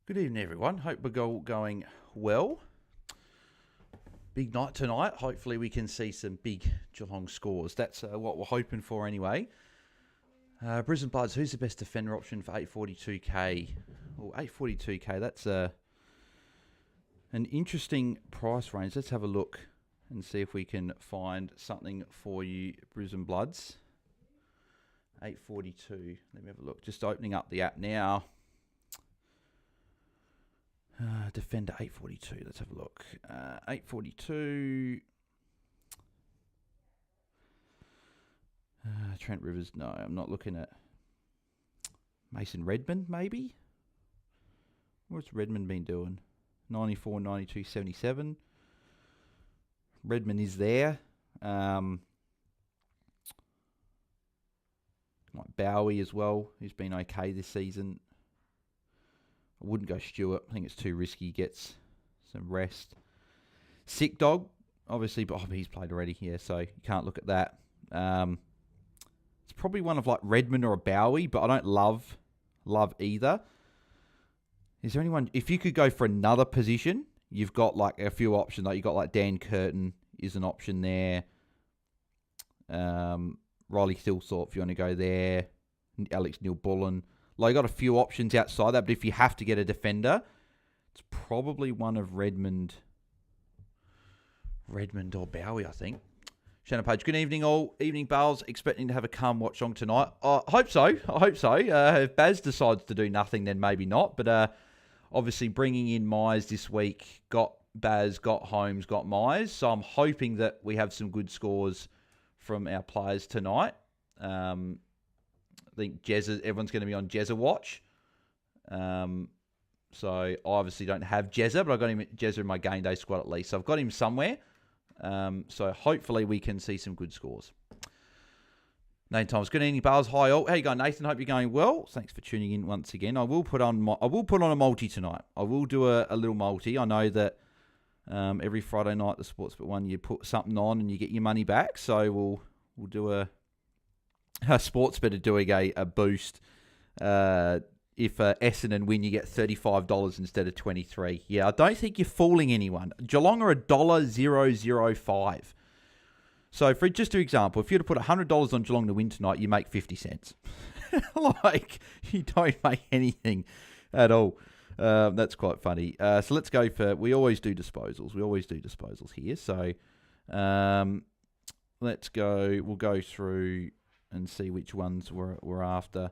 Good evening, everyone. Hope we're all going well. Big night tonight. Hopefully we can see some big Geelong scores. That's what we're hoping for anyway. Brisbane Bloods, who's the best defender option for 842k? Oh, 842k, that's an interesting price range. Let's have a look and see if we can find something for you, Brisbane Bloods. 842. Let me have a look. Just opening up the app now. Defender 842. Let's have a look. 842. Trent Rivers. No, I'm not looking at. Mason Redmond, maybe? What's Redmond been doing? 94, 92, 77. Redmond is there. Like Bowie as well, who's been okay this season. I wouldn't go Stewart. I think it's too risky. Gets some rest. Sick Dog, obviously, but he's played already here, so you can't look at that. It's probably one of like Redmond or a Bowie, but I don't love either. Is there anyone? If you could go for another position, you've got like a few options. Like you got like Dan Curtin is an option there. Riley Thilthorpe, if you want to go there. Alex Neil-Bullen. Like, you got a few options outside that, but if you have to get a defender, it's probably one of Redmond or Bowie, I think. Shannon Page, good evening all. Evening, Bales. Expecting to have a calm Watchalong tonight. I hope so. If Baz decides to do nothing, then maybe not. But obviously bringing in Myers this week, got Baz, got Holmes, got Myers. So I'm hoping that we have some good scores from our players tonight. I think everyone's going to be on Jezza watch. So I obviously don't have Jezza, but I got him Jezza in my game day squad at least. So I've got him somewhere. So hopefully we can see some good scores. Nathan Thomas, good evening, Bales. Hi all. How you going, Nathan? Hope you're going well. Thanks for tuning in once again. I will put on a multi tonight. I will do a little multi. I know that every Friday night the Sportsbet one you put something on and you get your money back. So we'll do a Sportsbet are doing a boost. If Essendon win, you get $35 instead of $23. Yeah, I don't think you're fooling anyone. Geelong are $1.005. So for just an example, if you were to put $100 on Geelong to win tonight, you make 50 cents. Like, you don't make anything at all. That's quite funny. So let's go for, we always do disposals. Here. So let's go, we'll go through and see which ones we're after.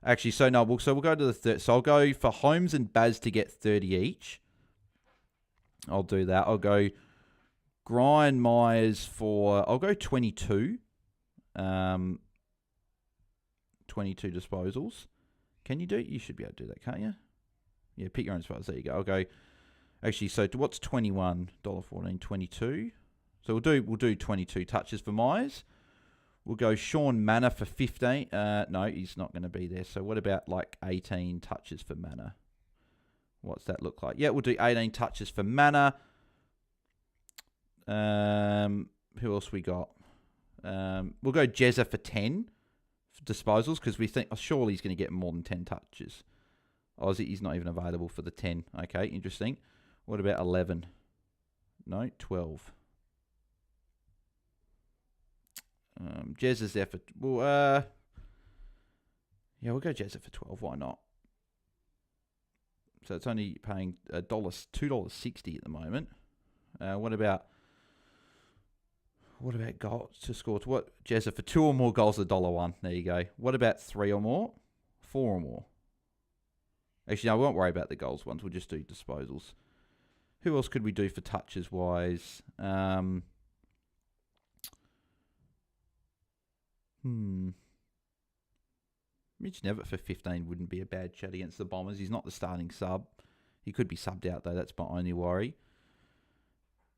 Actually, we'll go to the third. So I'll go for Holmes and Baz to get 30 each. I'll do that. I'll go Grind Myers I'll go 22. 22 disposals. Can you do it? You should be able to do that, can't you? Yeah, pick your own spots. There you go. I'll go. Actually, so what's $21? $1.14, 22. So we'll do 22 touches for Myers. We'll go Sean Manor for 15. No, he's not going to be there. So what about like 18 touches for Manor? What's that look like? Yeah, we'll do 18 touches for Manor. Who else we got? We'll go Jezza for 10 for disposals because we think surely he's going to get more than 10 touches. Oh, he's not even available for the 10. Okay, interesting. What about 11? No, 12. Jezza's there for... Well, we'll go Jezza for 12. Why not? So it's only paying $2.60 at the moment. What about goals to score? What Jezza for 2 or more goals, $1.01. There you go. What about 3 or more? 4 or more? Actually, no, we won't worry about the goals ones. We'll just do disposals. Who else could we do for touches wise? Mitch Nevitt for 15 wouldn't be a bad chat against the Bombers. He's not the starting sub. He could be subbed out, though. That's my only worry.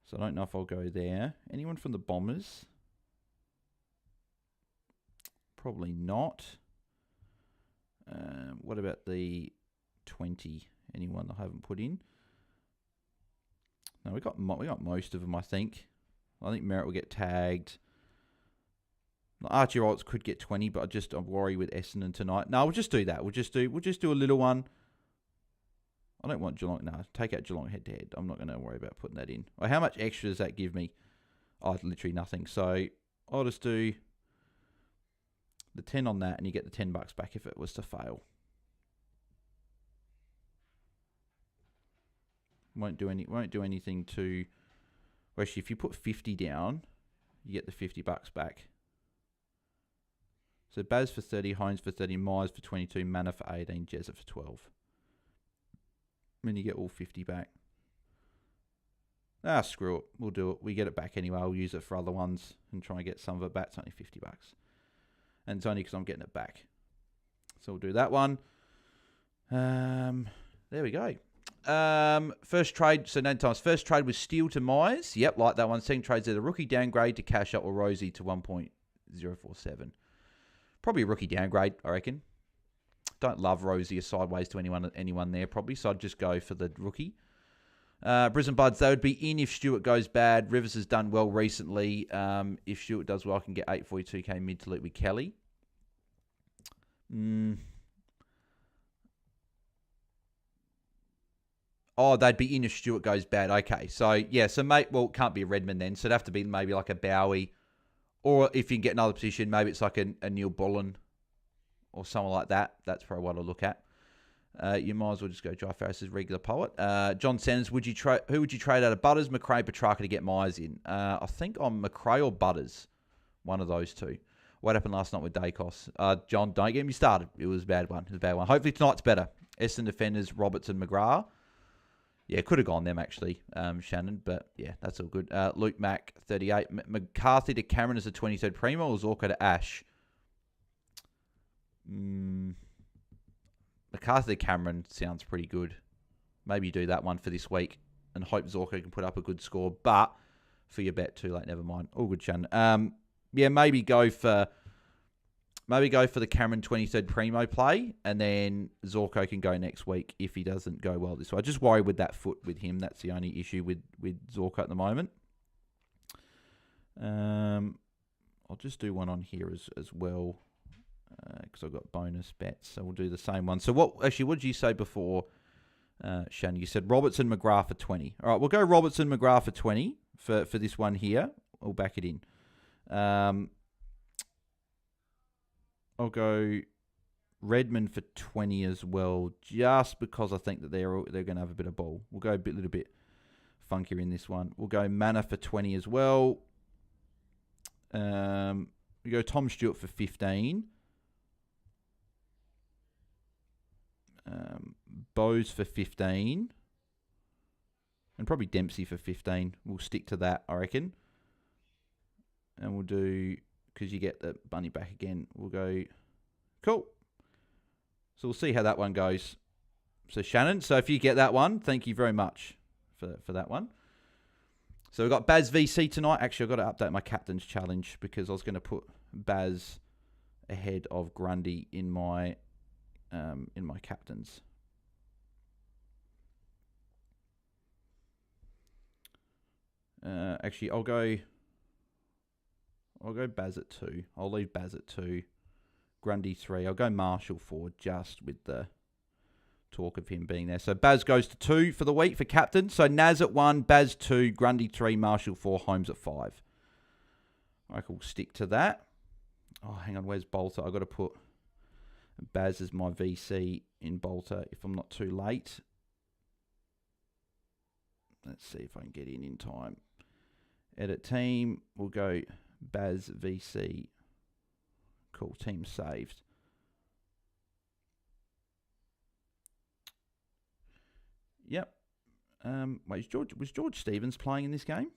So I don't know if I'll go there. Anyone from the Bombers? Probably not. What about the 20? Anyone I haven't put in? No, we got most of them, I think. I think Merritt will get tagged. Archie Rolls could get 20, but I worry with Essendon tonight. No, we'll just do that. We'll just do a little one. I don't want Geelong. No, take out Geelong head-to-head. I'm not going to worry about putting that in. Well, how much extra does that give me? Oh, literally nothing. So I'll just do the 10 on that, and you get the $10 back if it was to fail. Won't do anything to. Well, actually, if you put 50 down, you get the $50 back. So Baz for 30, Hines for 30, Myers for 22, Manor for 18, Jezza for 12. Then you get all 50 back. Ah, screw it. We'll do it. We get it back anyway. I'll use it for other ones and try and get some of it back. It's only $50. And it's only because I'm getting it back. So we'll do that one. There we go. First trade, so no times. First trade was Steele to Myers. Yep, like that one. Second trade's either rookie downgrade to cash up or Rosie to 1.047. Probably a rookie downgrade, I reckon. Don't love Rosie or sideways to anyone there, probably. So I'd just go for the rookie. Brisbane Buds, they would be in if Stewart goes bad. Rivers has done well recently. If Stewart does well, I can get 842k mid to loot with Kelly. Oh, they'd be in if Stewart goes bad. Okay, so yeah, so mate, well, it can't be a Redmond then. So it'd have to be maybe like a Bowie, or if you can get another position, maybe it's like a Neil Bullen or someone like that. That's probably what I'll look at. You might as well just go Jai Farris's regular poet. John Sanders, who would you trade out of Butters, McRae, Petrarca to get Myers in? I think I'm McRae or Butters, one of those two. What happened last night with Dacos? John, don't get me started. It was a bad one. Hopefully tonight's better. Essendon defenders, Robertson, McGrath. Yeah, could have gone them, actually, Shannon. But, yeah, that's all good. Luke Mack, 38. McCarthy to Cameron as a 23rd Primo or Zorko to Ash? McCarthy to Cameron sounds pretty good. Maybe you do that one for this week and hope Zorko can put up a good score. But for your bet, too late. Never mind. All good, Shannon. Yeah, maybe go for the Cameron 23rd Primo play, and then Zorko can go next week if he doesn't go well this way. I just worry with that foot with him. That's the only issue with Zorko at the moment. I'll just do one on here as well because I've got bonus bets. So we'll do the same one. So what did you say before, Shannon? You said Robertson, McGrath for 20. All right, we'll go Robertson, McGrath for 20 for this one here. We'll back it in. I'll go Redmond for 20 as well, just because I think that they're going to have a bit of ball. We'll go a little bit funkier in this one. We'll go Manor for 20 as well. We go Tom Stewart for 15. Bose for 15. And probably Dempsey for 15. We'll stick to that, I reckon. And we'll do, because you get the bunny back again, we'll go, cool. So we'll see how that one goes. So Shannon, so if you get that one, thank you very much for that one. So we've got Baz VC tonight. Actually, I've got to update my captain's challenge because I was going to put Baz ahead of Grundy in my captains. Actually, I'll go Baz at 2. I'll leave Baz at 2. Grundy 3. I'll go Marshall 4 just with the talk of him being there. So Baz goes to 2 for the week for captain. So Naz at 1, Baz 2, Grundy 3, Marshall 4, Holmes at 5. I reckon we'll stick to that. Oh, hang on. Where's Bolter? I've got to put Baz as my VC in Bolter if I'm not too late. Let's see if I can get in time. Edit team. We'll go Baz VC. Cool. Team saved. Yep. Wait, was George Stevens playing in this game?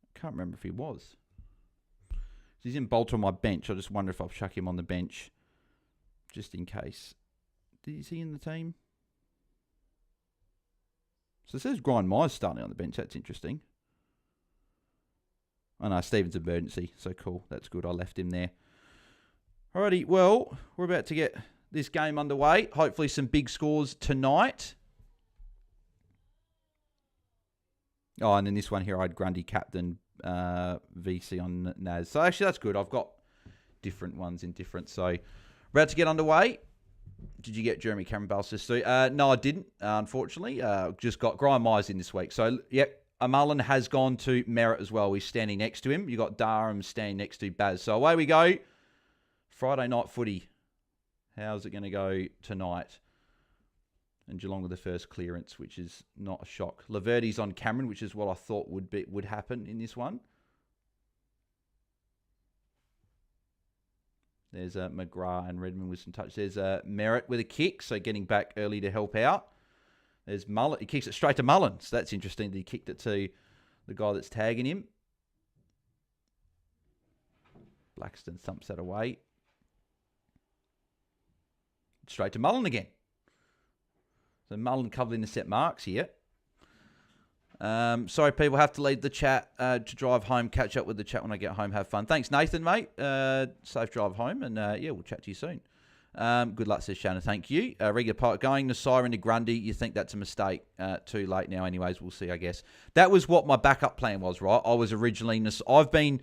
I can't remember if he was. He's in Bolter on my bench. I just wonder if I'll chuck him on the bench just in case. Is he in the team? So it says Grind Myers starting on the bench. That's interesting. Oh no, Stevens emergency. So cool. That's good. I left him there. Alrighty. Well, we're about to get this game underway. Hopefully some big scores tonight. Oh, and then this one here, I had Grundy captain, VC on Naz. So actually that's good. I've got different ones in different. So we're about to get underway. Did you get Jeremy Cameron BAILSDT? No, I didn't, unfortunately. Just got Graham Myers in this week. So, yep, Mullen has gone to Merritt as well. He's standing next to him. You got Durham standing next to Baz. So away we go. Friday night footy. How's it going to go tonight? And Geelong with the first clearance, which is not a shock. Laverty's on Cameron, which is what I thought would happen in this one. There's McGrath and Redmond with some touch. There's Merritt with a kick, so getting back early to help out. There's Mullen. He kicks it straight to Mullen. So that's interesting that he kicked it to the guy that's tagging him. Blackston thumps that away. Straight to Mullen again. So Mullen covering the set marks here. Sorry, people, have to leave the chat to drive home. Catch up with the chat when I get home. Have fun. Thanks, Nathan, mate. Safe drive home. And, yeah, we'll chat to you soon. Good luck, says Shannon. Thank you. Regular part going to siren to Grundy. You think that's a mistake. Too late now anyways. We'll see, I guess. That was what my backup plan was, right? I was originally... I've been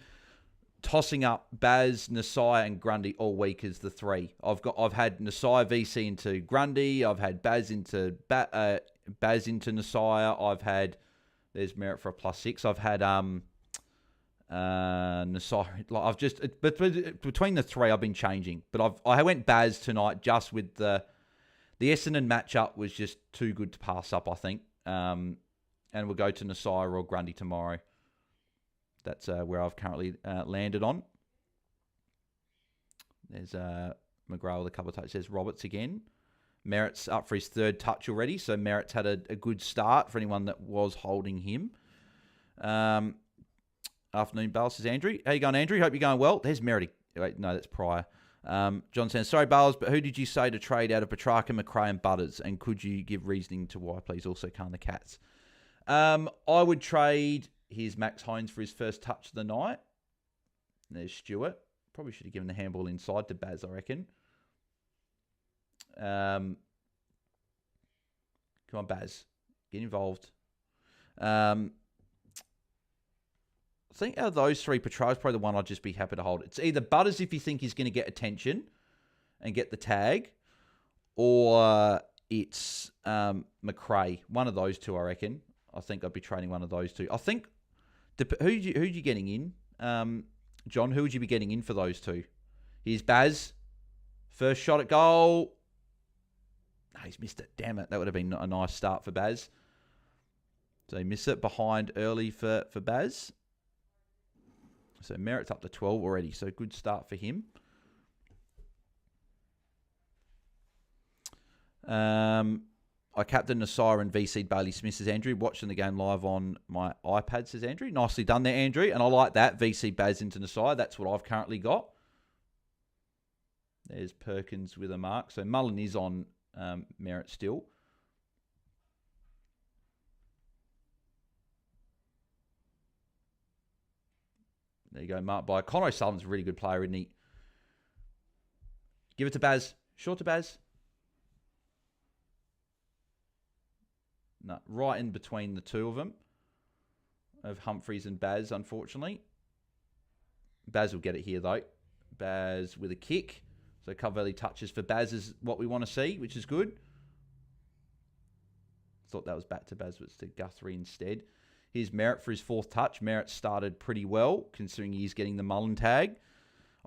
tossing up Baz, Nasai, and Grundy all week as the three. I've had Nasai VC into Grundy. I've had Baz into Nasai. I've had... There's Merritt for a +6. I've had Nasai. Like I've just between the three, I've been changing. But I went Baz tonight just with the Essendon matchup was just too good to pass up. I think, and we'll go to Nasai or Grundy tomorrow. That's where I've currently landed on. There's McGrath with a couple of touches. There's Roberts again. Merritt's up for his third touch already, so Merritt's had a good start for anyone that was holding him. Afternoon, Bales, says Andrew. How you going, Andrew? Hope you're going well. There's Merritt. Wait, no, that's Pryor. John says, sorry, Bales, but who did you say to trade out of Petrarca, McRae, and Butters? And could you give reasoning to why, please? Also, Calm the Cats. I would trade his Max Hines for his first touch of the night. There's Stewart. Probably should have given the handball inside to Baz, I reckon. Come on, Baz. Get involved. I think out of those three, Petrarca's probably the one I'd just be happy to hold. It's either Butters if you think he's going to get attention and get the tag, or it's McRae. One of those two, I reckon. I think I'd be trading one of those two. I think... Who you getting in? John, who would you be getting in for those two? Here's Baz. First shot at goal. Oh, he's missed it. Damn it. That would have been a nice start for Baz. So he missed it behind early for Baz. So Merritt's up to 12 already. So good start for him. I captained a siren VC Bailey Smith, says Andrew. Watching the game live on my iPad, says Andrew. Nicely done there, Andrew. And I like that. VC Baz into Nasai. That's what I've currently got. There's Perkins with a mark. So Mullen is on Merritt still. There you go, marked by Conor Sullivan's a really good player, isn't he? Give it to Baz. Short to Baz. No, right in between the two of them. Of Humphreys and Baz, unfortunately. Baz will get it here, though. Baz with a kick. So cover early touches for Baz is what we want to see, which is good. Thought that was back to Baz, but it's to Guthrie instead. Here's Merritt for his fourth touch. Merritt started pretty well, considering he's getting the Mullen tag.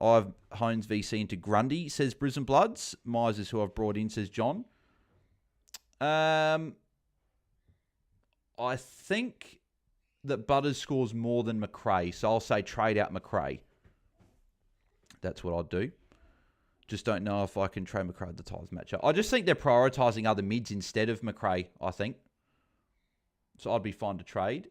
I've Hones VC into Grundy, says Brisbane Bloods. Myers is who I've brought in, says John. I think that Butters scores more than McRae, so I'll say trade out McRae. That's what I'll do. Just don't know if I can trade McRae at the Tigers matchup. I just think they're prioritising other mids instead of McRae, I think. So I'd be fine to trade.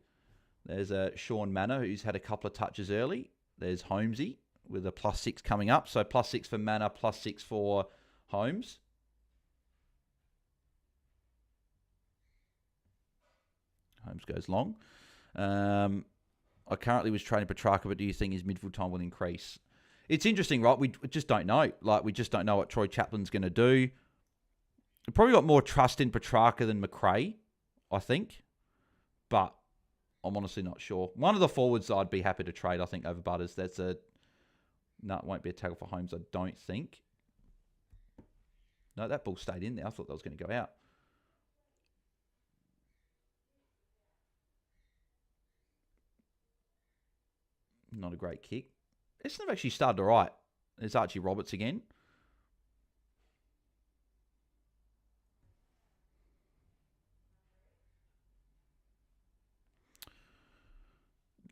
There's Sean Manor, who's had a couple of touches early. There's Holmesy with a +6 coming up. So +6 for Manor, +6 for Holmes. Holmes goes long. I currently was trading Petrarca, but do you think his midfield time will increase? It's interesting, right? We just don't know. Like, we just don't know what Troy Chaplin's going to do. We've probably got more trust in Petrarca than McRae, I think. But I'm honestly not sure. One of the forwards I'd be happy to trade, I think, over Butters. No, it won't be a tackle for Holmes, I don't think. No, that ball stayed in there. I thought that was going to go out. Not a great kick. Essendon actually started all right. There's Archie Roberts again.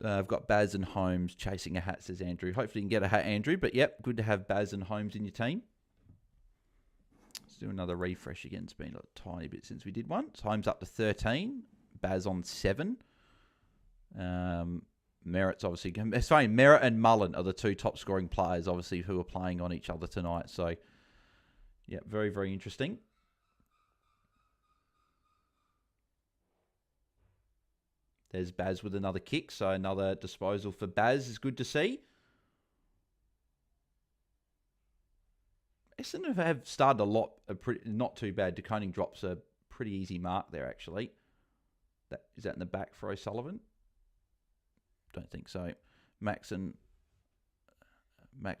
I've got Baz and Holmes chasing a hat, says Andrew. Hopefully you can get a hat, Andrew. But yep, good to have Baz and Holmes in your team. Let's do another refresh again. It's been a tiny bit since we did one. So Holmes up to 13. Baz on 7. Merritt's obviously... It's funny, Merritt and Mullen are the two top scoring players, obviously, who are playing on each other tonight. So, yeah, very, very interesting. There's Baz with another kick, so another disposal for Baz is good to see. Essendon have started a lot, not too bad. DeConing drops a pretty easy mark there, actually. Is that in the back for O'Sullivan? Don't think so. Max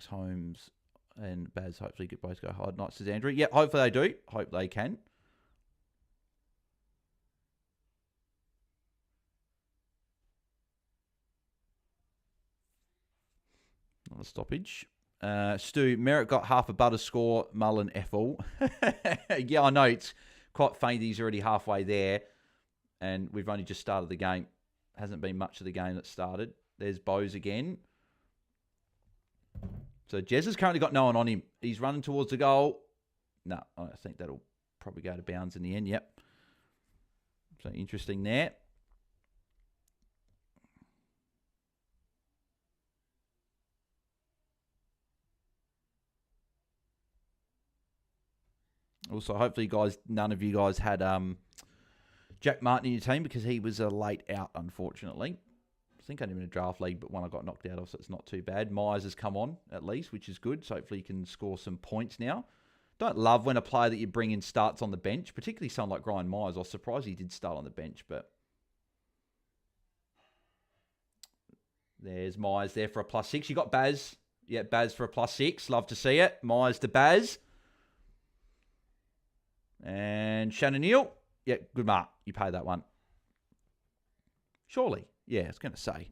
Holmes and Baz hopefully both go hard. Nice, says Andrew. Yeah, hopefully they do. Hope they can. Not a stoppage. Stu, Merritt got half a butter score. Mullen F all. Yeah, I know. It's quite funny that he's already halfway there. And we've only just started the game. Hasn't been much of the game that started. There's Bose again. So Jez has currently got no one on him. He's running towards the goal. No, I think that'll probably go to bounds in the end. Yep. So interesting there. Also, hopefully, guys, none of you guys had Jack Martin in your team because he was a late out, unfortunately. I think I had him in a draft league, but one I got knocked out of, so it's not too bad. Myers has come on, at least, which is good. So hopefully he can score some points now. Don't love when a player that you bring in starts on the bench, particularly someone like Ryan Myers. I was surprised he did start on the bench, but... There's Myers there for a +6. You got Baz. Yeah, Baz for a +6. Love to see it. Myers to Baz. And Shannon Neal. Yeah, good mark. You pay that one. Surely. Yeah, I was going to say.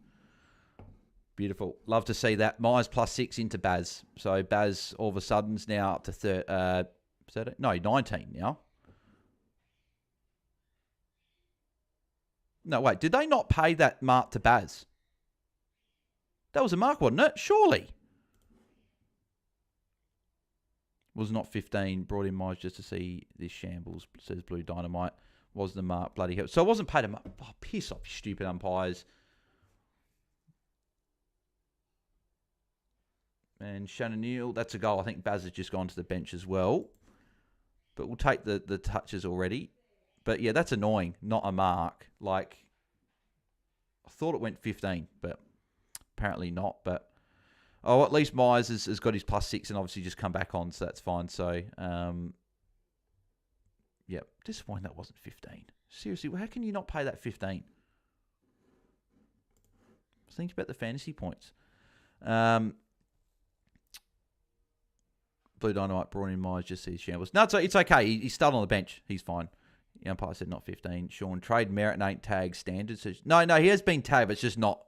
Beautiful. Love to see that. Myers +6 into Baz. So Baz all of a sudden's now up to 19 now. No, wait. Did they not pay that mark to Baz? That was a mark, wasn't it? Surely. Was not 15. Brought in Myers just to see this shambles, says Blue Dynamite. Was the mark. Bloody hell. So it wasn't paid a mark. Oh, piss off, you stupid umpires. And Shannon Neal, that's a goal. I think Baz has just gone to the bench as well. But we'll take the touches already. But yeah, that's annoying. Not a mark. Like, I thought it went 15, but apparently not. But, oh, at least Myers has got his +6 and obviously just come back on, so that's fine. So, yeah, disappointing that wasn't 15. Seriously, how can you not pay that 15? Think about the fantasy points. Blue Dynamite brought in Myers, just sees shambles. No, it's okay. He's started on the bench. He's fine. The umpire said not 15. Sean, trade Merritt ain't tag standard. So, no, he has been tagged, but it's just not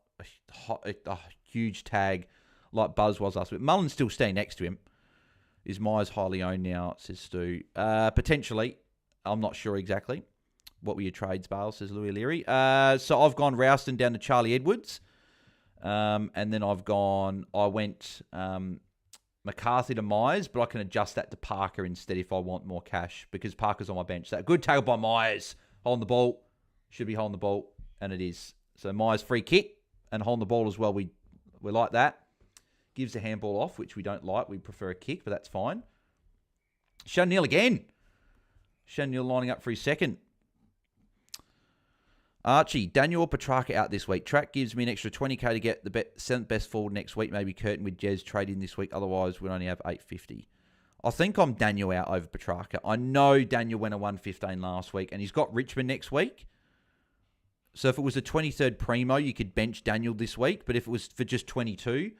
a huge tag like Buzz was last week. Mullen's still staying next to him. Is Myers highly owned now, says Stu. Potentially. I'm not sure exactly. What were your trades, Bale, says Louis Leary. So I've gone Rouston down to Charlie Edwards. And then I went McCarthy to Myers, but I can adjust that to Parker instead if I want more cash because Parker's on my bench. So good tackle by Myers. Holding the ball. Should be holding the ball, and it is. So Myers free kick and holding the ball as well. We like that. Gives the handball off, which we don't like. We prefer a kick, but that's fine. Shan Neal again. Shan Neal lining up for his second. Archie, Daniel Petrarca out this week. Track gives me an extra 20k to get the 7th best forward next week. Maybe Curtin with Jez trade in this week. Otherwise, we'd only have 850. I think I'm Daniel out over Petrarca. I know Daniel went a 115 last week, and he's got Richmond next week. So if it was a 23rd primo, you could bench Daniel this week. But if it was for just 22,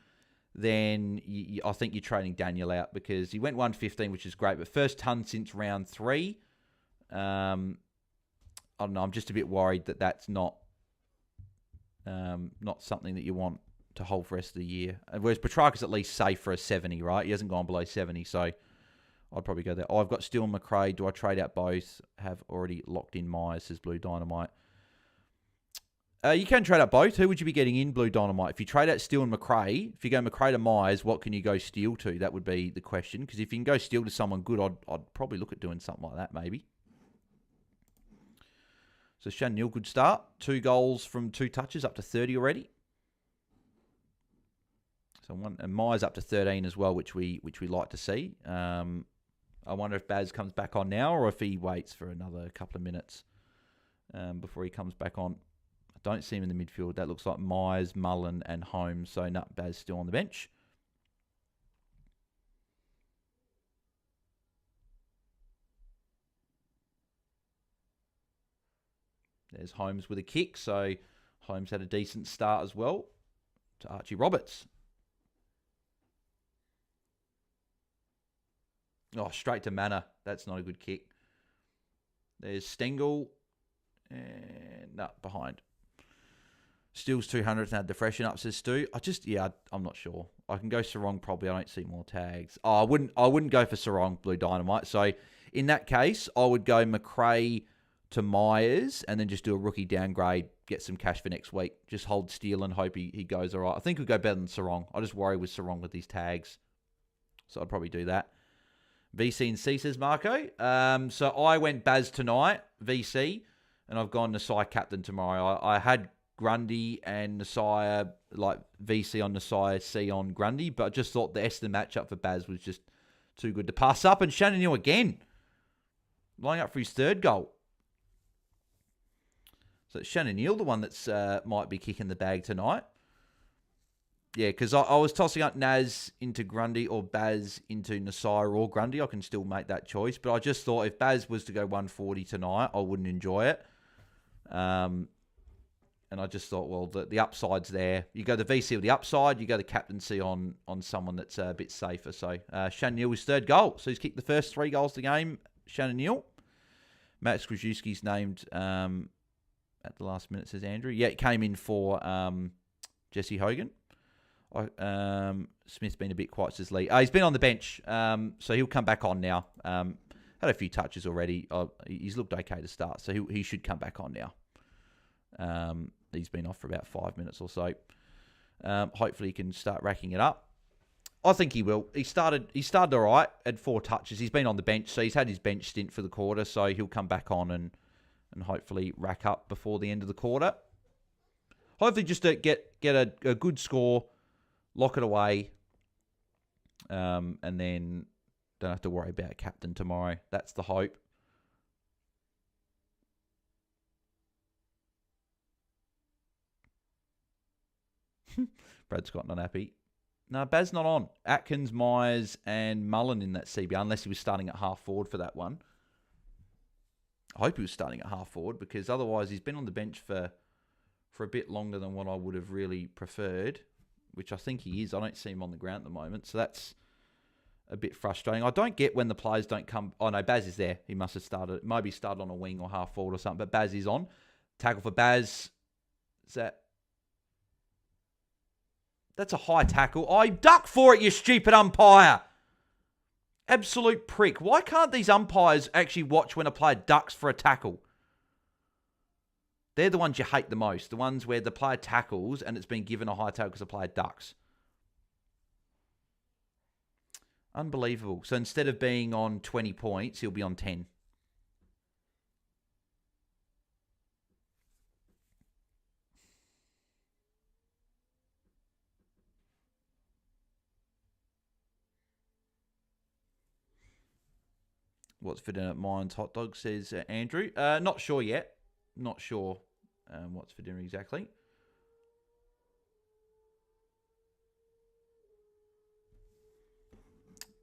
then I think you're trading Daniel out because he went 115, which is great. But first ton since round 3. I don't know. I'm just a bit worried that that's not something that you want to hold for the rest of the year. Whereas Petrarca's at least safe for a 70, right? He hasn't gone below 70, so I'd probably go there. Oh, I've got Steele and McRae. Do I trade out both? Have already locked in Myers, says Blue Dynamite. You can trade out both. Who would you be getting in Blue Dynamite? If you trade out Steele and McRae, if you go McRae to Myers, what can you go Steele to? That would be the question. Because if you can go Steele to someone good, I'd probably look at doing something like that, maybe. So Shan Neil, good start. 2 goals from 2 touches, up to 30 already. So and Myers up to 13 as well, which we like to see. I wonder if Baz comes back on now or if he waits for another couple of minutes before he comes back on. I don't see him in the midfield. That looks like Myers, Mullen, and Holmes. So no, Baz still on the bench. There's Holmes with a kick. So Holmes had a decent start as well to Archie Roberts. Oh, straight to Manor. That's not a good kick. There's Stengel. And no, behind. Steele's 200 and had the freshen up, says Stu. I'm not sure. I can go Sarong probably. I don't see more tags. Oh, I wouldn't go for Sarong, Blue Dynamite. So in that case, I would go McRae to Myers and then just do a rookie downgrade, get some cash for next week. Just hold Steele and hope he goes all right. I think we'll go better than Sarong. I just worry with Sarong with these tags. So I'd probably do that. VC and C, says Marco. So I went Baz tonight, VC, and I've gone Nasai captain tomorrow. I had Grundy and Nasai, like VC on Nasai, C on Grundy, but I just thought the Essendon matchup for Baz was just too good to pass up. And Shannon Neal again, lining up for his 3rd goal. So it's Shannon Neal, the one that's might be kicking the bag tonight. Yeah, because I was tossing up Naz into Grundy or Baz into Nasai or Grundy. I can still make that choice. But I just thought if Baz was to go 140 tonight, I wouldn't enjoy it. And I just thought, well, the upside's there. You go the VC with the upside. You go the captaincy on someone that's a bit safer. So Shannon Neal was 3rd goal. So he's kicked the first 3 goals of the game. Shannon Neal. Max Krzyzewski's named at the last minute, says Andrew. Yeah, it came in for Jesse Hogan. Smith's been a bit quiet, says Lee. He's been on the bench, so he'll come back on now. Had a few touches already. He's looked okay to start, so he should come back on now. He's been off for about 5 minutes or so. Hopefully he can start racking it up. I think he will. He started all right, had 4 touches. He's been on the bench, so he's had his bench stint for the quarter, so he'll come back on and hopefully rack up before the end of the quarter. Hopefully just to get a good score, lock it away, and then don't have to worry about captain tomorrow. That's the hope. Brad Scott not happy. No, Baz not on. Atkins, Myers, and Mullen in that CBR, unless he was starting at half forward for that one. I hope he was starting at half forward because otherwise he's been on the bench for a bit longer than what I would have really preferred, which I think he is. I don't see him on the ground at the moment, so that's a bit frustrating. I don't get when the players don't come. Oh, no, Baz is there. He must have started. Maybe started on a wing or half forward or something, but Baz is on. Tackle for Baz. That's a high tackle. I duck for it, you stupid umpire. Absolute prick. Why can't these umpires actually watch when a player ducks for a tackle? They're the ones you hate the most. The ones where the player tackles and it's been given a high tackle because the player ducks. Unbelievable. So instead of being on 20 points, he'll be on 10. What's for dinner at Mine's Hot Dog, says Andrew. Not sure yet. Not sure what's for dinner exactly.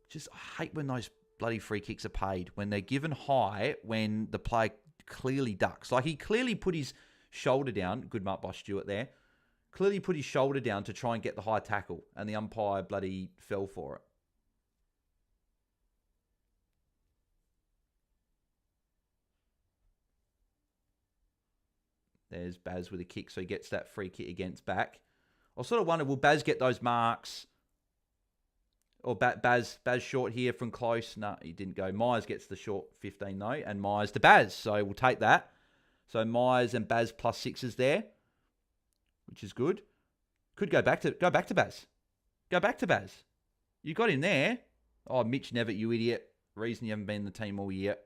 Just I hate when those bloody free kicks are paid. When they're given high, when the player clearly ducks. Like he clearly put his shoulder down. Good mark by Stewart there. Clearly put his shoulder down to try and get the high tackle, and the umpire bloody fell for it. There's Baz with a kick, so he gets that free kick against back. I sort of wonder, will Baz get those marks? Or Baz short here from close? No, he didn't go. Myers gets the short 15 though, and Myers to Baz. So we'll take that. So Myers and Baz plus 6s there, which is good. Could go back to Baz. Go back to Baz. You got him there. Oh, Mitch Nevitt, you idiot. Reason you haven't been in the team all year.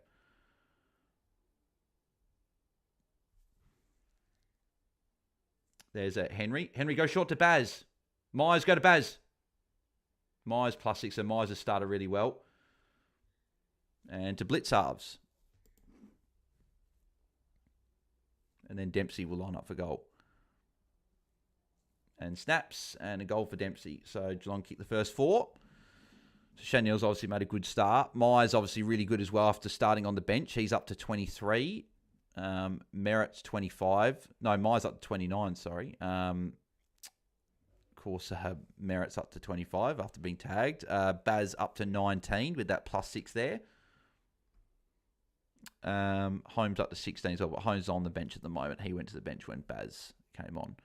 There's a Henry. Henry goes short to Baz. Myers go to Baz. Myers plus 6, so Myers has started really well. And to blitz halves. And then Dempsey will line up for goal. And snaps, and a goal for Dempsey. So Geelong kicked the first 4. So Chanel's obviously made a good start. Myers obviously really good as well after starting on the bench. He's up to 23. Merritt's 25. No, Myers up to 29, sorry. Of course, Merritt's up to 25 after being tagged. Baz up to 19 with that plus 6 there. Holmes up to 16 as well, but Holmes is on the bench at the moment. He went to the bench when Baz came on.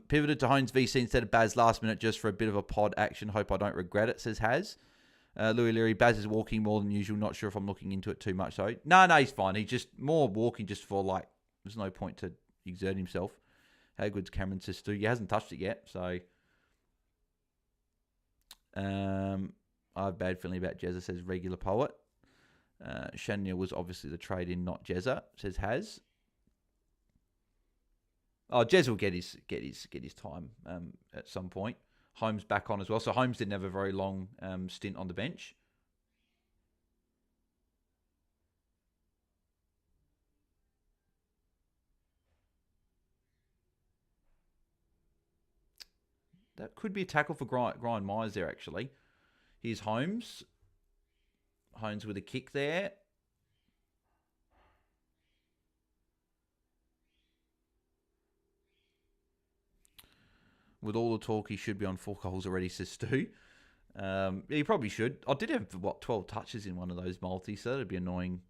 Pivoted to Holmes VC instead of Baz last minute just for a bit of a pod action. Hope I don't regret it, says Haz. Louis Leary, Baz is walking more than usual. Not sure if I'm looking into it too much, though. No, he's fine. He's just more walking just for, like, there's no point to exert himself. How good's Cameron says too? He hasn't touched it yet, so. I have a bad feeling about Jezza, says regular poet. Chanel was obviously the trade in, not Jezza, says Haz. Oh, Jez will get his time at some point. Holmes back on as well. So Holmes didn't have a very long stint on the bench. That could be a tackle for Brian Myers there, actually. Here's Holmes. Holmes with a kick there. With all the talk, he should be on 4 goals already, says Stu. He probably should. I did have, 12 touches in one of those multis, so that'd be annoying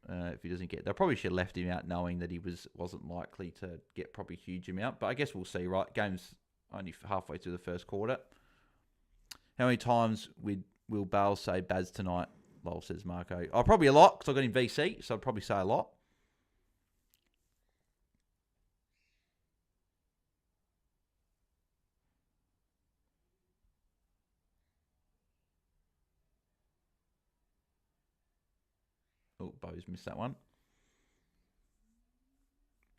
if he doesn't get. They probably should have left him out knowing that he wasn't likely to get probably a huge amount. But I guess we'll see, right? Game's only halfway through the first quarter. How many times will Bale say Baz tonight? Lol, says Marco. Oh, probably a lot, because I got him VC, so I'd probably say a lot. Oh, Bo's missed that one.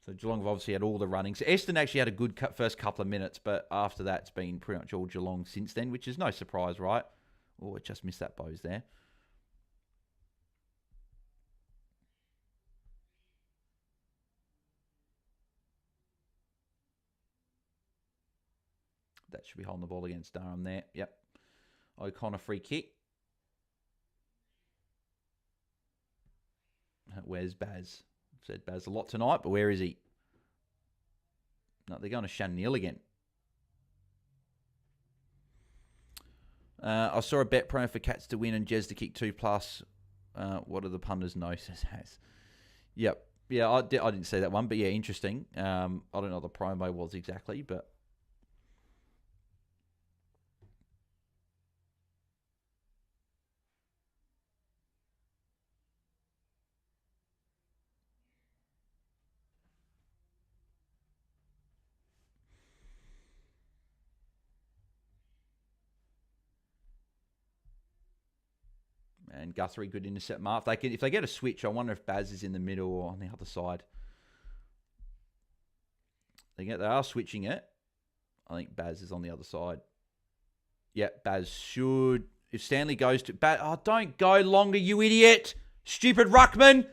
So Geelong have obviously had all the runnings. Essendon actually had a good first couple of minutes, but after that, it's been pretty much all Geelong since then, which is no surprise, right? Oh, I just missed that Bo's there. That should be holding the ball against Durham there. Yep. O'Connor free kick. Where's Baz? I've said Baz a lot tonight, but where is he? No, they're going to Chanel again. I saw a bet promo for Cats to win and Jez to kick 2+. What do the punters know, says Has. Yep. Yeah, I didn't see that one, but yeah, interesting. I don't know what the promo was exactly, but and Guthrie good intercept mark. If they get a switch, I wonder if Baz is in the middle or on the other side. They are switching it. I think Baz is on the other side. Yeah, Baz should. If Stanley goes to Baz, oh, don't go longer, you idiot! Stupid ruckman.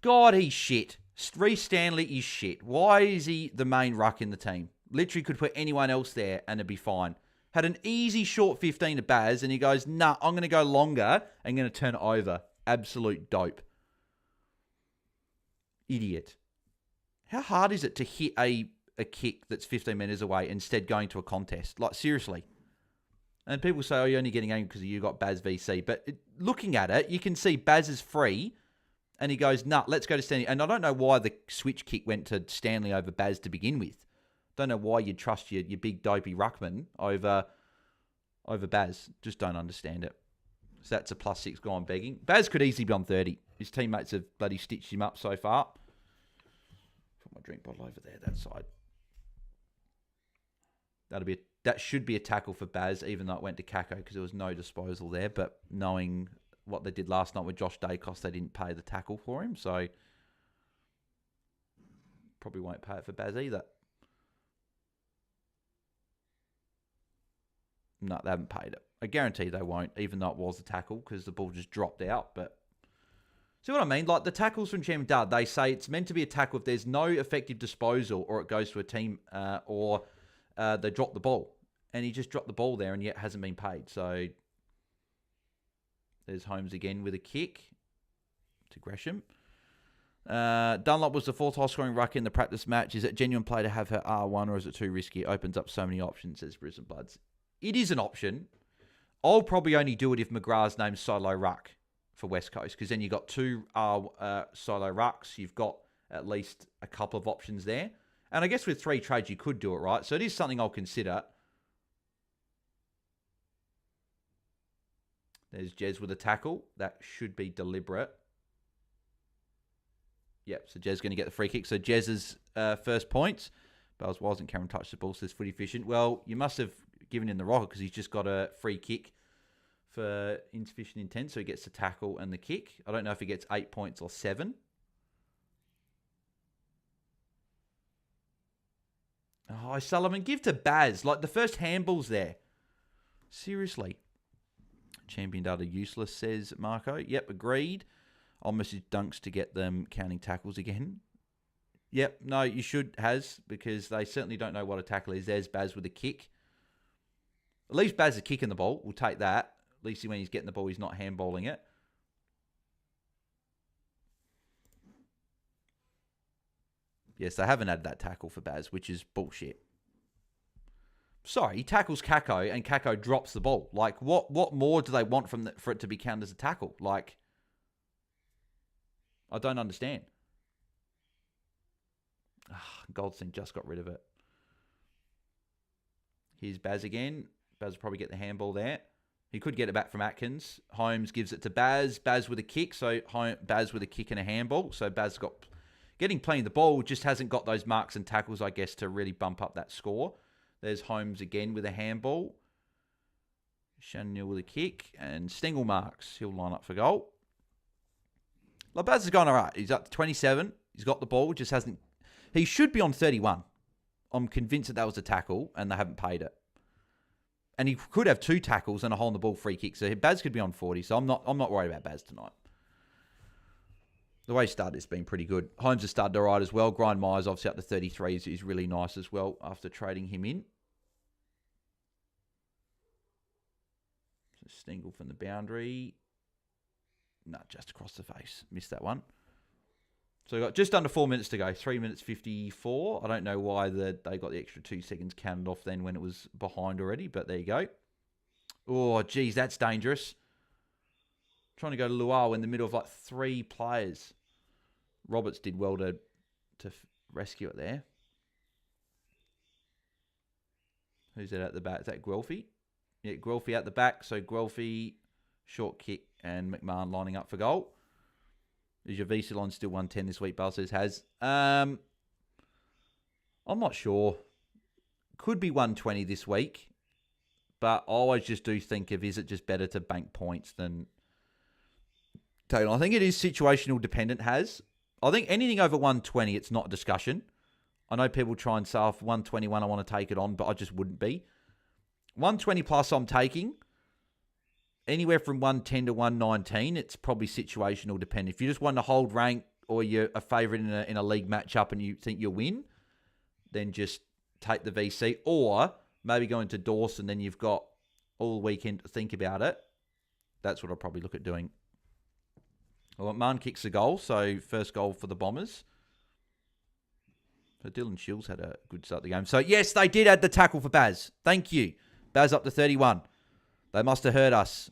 God, he's shit. Reece Stanley is shit. Why is he the main ruck in the team? Literally could put anyone else there and it'd be fine. Had an easy short 15 to Baz, and he goes, nah, I'm going to go longer and going to turn it over. Absolute dope. Idiot. How hard is it to hit a a kick that's 15 metres away, instead going to a contest. Like, seriously. And people say, oh, you're only getting angry because you got Baz VC. But looking at it, you can see Baz is free. And he goes, nah, let's go to Stanley. And I don't know why the switch kick went to Stanley over Baz to begin with. Don't know why you'd trust your big dopey ruckman over Baz. Just don't understand it. So that's a +6 gone begging. Baz could easily be on 30. His teammates have bloody stitched him up so far. Put my drink bottle over there, that side. That should be a tackle for Baz, even though it went to Kako because there was no disposal there. But knowing what they did last night with Josh Dacos, they didn't pay the tackle for him. So probably won't pay it for Baz either. No, they haven't paid it. I guarantee they won't, even though it was a tackle, because the ball just dropped out. But see what I mean? Like the tackles from Chem Dud, they say it's meant to be a tackle if there's no effective disposal or it goes to a team or they drop the ball. And he just dropped the ball there and yet hasn't been paid. So there's Holmes again with a kick to Gresham. Dunlop was the 4th highest scoring ruck in the practice match. Is it genuine play to have her R1 or is it too risky? It opens up so many options, says Brisbane Bloods. It is an option. I'll probably only do it if McGrath's name's solo ruck for West Coast, because then you've got 2 solo rucks. You've got at least a couple of options there. And I guess with 3 trades, you could do it, right? So it is something I'll consider. There's Jez with a tackle. That should be deliberate. Yep, so Jez going to get the free kick. So Jez's first points. Bales wasn't Cameron touched the ball, says Footy Efficient. Well, you must have given him the rocker because he's just got a free kick for insufficient intent. So he gets the tackle and the kick. I don't know if he gets 8 points or 7. Oh, Sullivan, give to Baz. Like the first handball's there. Seriously. Champion data useless, says Marco. Yep, agreed. I'll message Dunks to get them counting tackles again. Yep, no, you should, because they certainly don't know what a tackle is. There's Baz with a kick. At least Baz is kicking the ball. We'll take that. At least when he's getting the ball, he's not handballing it. Yes, they haven't had that tackle for Baz, which is bullshit. Sorry, he tackles Kako and Kako drops the ball. Like, what more do they want for it to be counted as a tackle? Like, I don't understand. Goldstein just got rid of it. Here's Baz again. Baz will probably get the handball there. He could get it back from Atkins. Holmes gives it to Baz. Baz with a kick. So Baz with a kick and a handball. So Baz got getting plenty of the ball, just hasn't got those marks and tackles, I guess, to really bump up that score. There's Holmes again with a handball. Shannon with a kick. And Stengel marks. He'll line up for goal. Like, Baz has gone all right. He's up to 27. He's got the ball. Just hasn't... He should be on 31. I'm convinced that was a tackle, and they haven't paid it. And he could have 2 tackles and a hole in the ball free kick. So Baz could be on 40. So I'm not worried about Baz tonight. The way he started, it's been pretty good. Holmes has started all right as well. Grind Myers, obviously, up to 33 is really nice as well after trading him in. So Stengel from the boundary. No, just across the face. Missed that one. So we've got just under 4 minutes to go. 3 minutes 54. I don't know why they got the extra 2 seconds counted off then when it was behind already, but there you go. Oh, geez, that's dangerous. Trying to go to Luau in the middle of like 3 players. Roberts did well to rescue it there. Who's that at the back? Is that Guelphy? Yeah, Guelphy at the back. So Guelphy, short kick, and McMahon lining up for goal. Is your VC line still 110 this week? Bale says has. I'm not sure. Could be 120 this week. But I always just do think of, is it just better to bank points than... I think it is situational dependent, I think anything over 120, it's not a discussion. I know people try and say, for 121, I want to take it on, but I just wouldn't be. 120 plus I'm taking. Anywhere from 110 to 119, it's probably situational dependent. If you just want to hold rank or you're a favourite in a league matchup and you think you'll win, then just take the VC. Or maybe go into Dawson, then you've got all weekend to think about it. That's what I'll probably look at doing. Well, Marn kicks a goal, so first goal for the Bombers. So Dylan Shields had a good start of the game. So, yes, they did add the tackle for Baz. Thank you. Baz up to 31. They must have heard us.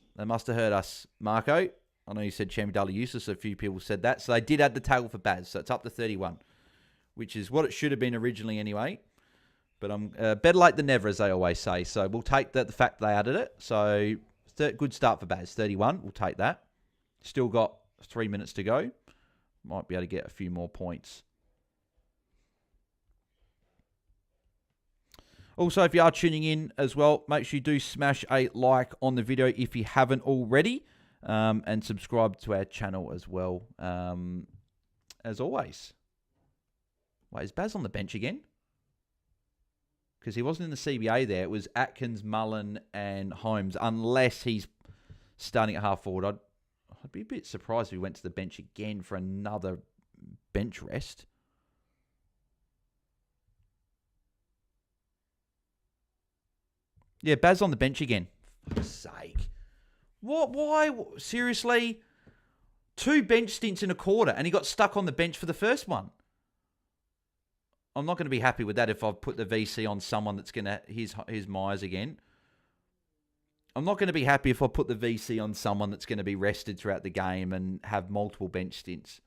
Marco. I know you said Champion Dudley useless. A few people said that. So they did add the tackle for Baz. So it's up to 31, which is what it should have been originally anyway. But I'm better late than never, as they always say. So we'll take the fact they added it. So good start for Baz. 31. We'll take that. Still got 3 minutes to go. Might be able to get a few more points. Also, if you are tuning in as well, make sure you do smash a like on the video if you haven't already. And subscribe to our channel as well, as always. Wait, is Baz on the bench again? Because he wasn't in the CBA there. It was Atkins, Mullen, and Holmes, unless he's starting at half forward. I'd be a bit surprised if he went to the bench again for another bench rest. Yeah, Baz on the bench again. For fuck's sake. What? Why? Seriously? 2 bench stints in a quarter, and he got stuck on the bench for the first one. I'm not going to be happy with that if I've put the VC on someone that's going to... Here's Myers again. I'm not going to be happy if I put the VC on someone that's going to be rested throughout the game and have multiple bench stints.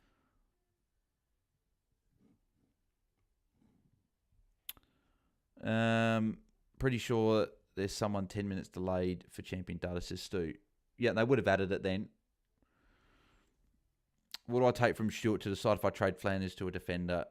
Pretty sure there's someone 10 minutes delayed for Champion Data, says Stu. Yeah, they would have added it then. What do I take from Stewart to decide if I trade Flanders to a defender?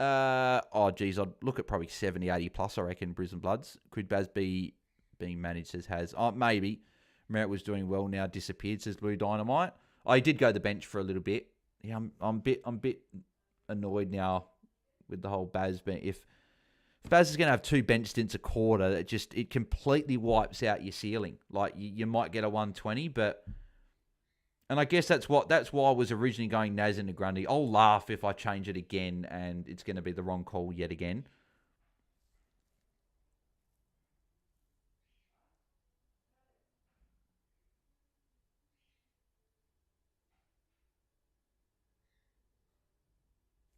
Geez, I'd look at probably 70, 80 plus, I reckon, Brisbane Bloods. Could Baz be being managed, says Has. Maybe. Merritt was doing well, now disappeared, says Blue Dynamite. He did go to the bench for a little bit. Yeah, I'm a bit annoyed now with the whole Baz being... If Baz is going to have 2 bench stints a quarter, it completely wipes out your ceiling. Like, you might get a 120, but... And I guess that's why I was originally going Naz into Grundy. I'll laugh if I change it again and it's going to be the wrong call yet again.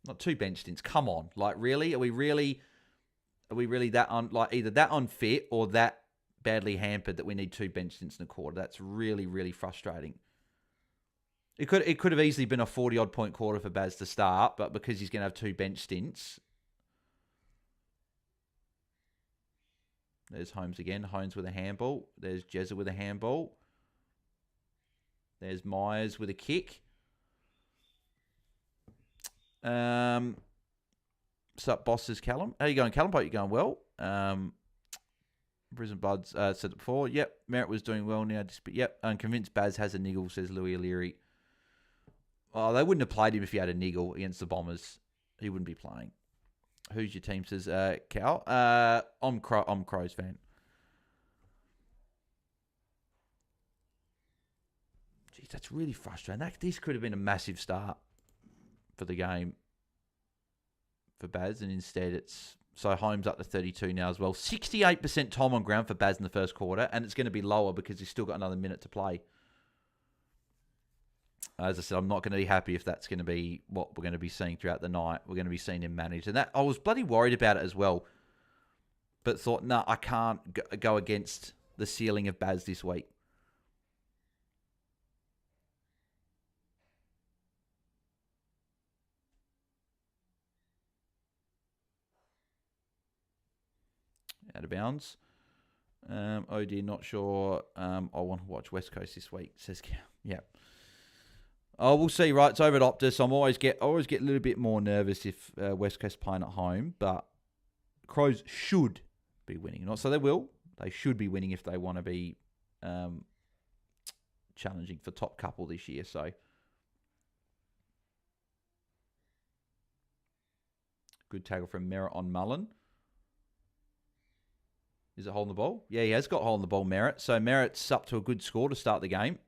Not 2 bench stints. Come on. Like, really? Are we really that either that unfit or that badly hampered that we need 2 bench stints in a quarter? That's really, really frustrating. It could have easily been a 40-odd point quarter for Baz to start, but because he's going to have 2 bench stints. There's Holmes again. Holmes with a handball. There's Jezza with a handball. There's Myers with a kick. What's up, bosses, Callum? How you going, Callum? Hope you're going well. Brisbane Bloods said it before. Yep, Merritt was doing well now. Yep, I'm convinced Baz has a niggle, says Louis O'Leary. Oh, they wouldn't have played him if he had a niggle against the Bombers. He wouldn't be playing. Who's your team, says Cal? I'm Crows fan. Jeez, that's really frustrating. This could have been a massive start for the game for Baz, and instead it's... So Holmes up to 32 now as well. 68% time on ground for Baz in the first quarter, and it's going to be lower because he's still got another minute to play. As I said, I'm not going to be happy if that's going to be what we're going to be seeing throughout the night. We're going to be seeing him managed. And that I was bloody worried about it as well. But thought, no, I can't go against the ceiling of Baz this week. Out of bounds. Oh dear, not sure. I want to watch West Coast this week, says Cal. Yeah. Oh, we'll see, right? It's over at Optus. I always get a little bit more nervous if West Coast playing at home, but Crows should be winning. Not so they will. They should be winning if they want to be challenging for top couple this year. So good tackle from Merritt on Mullen. Is it holding the ball? Yeah, he has got holding the ball, Merritt. So Merritt's up to a good score to start the game.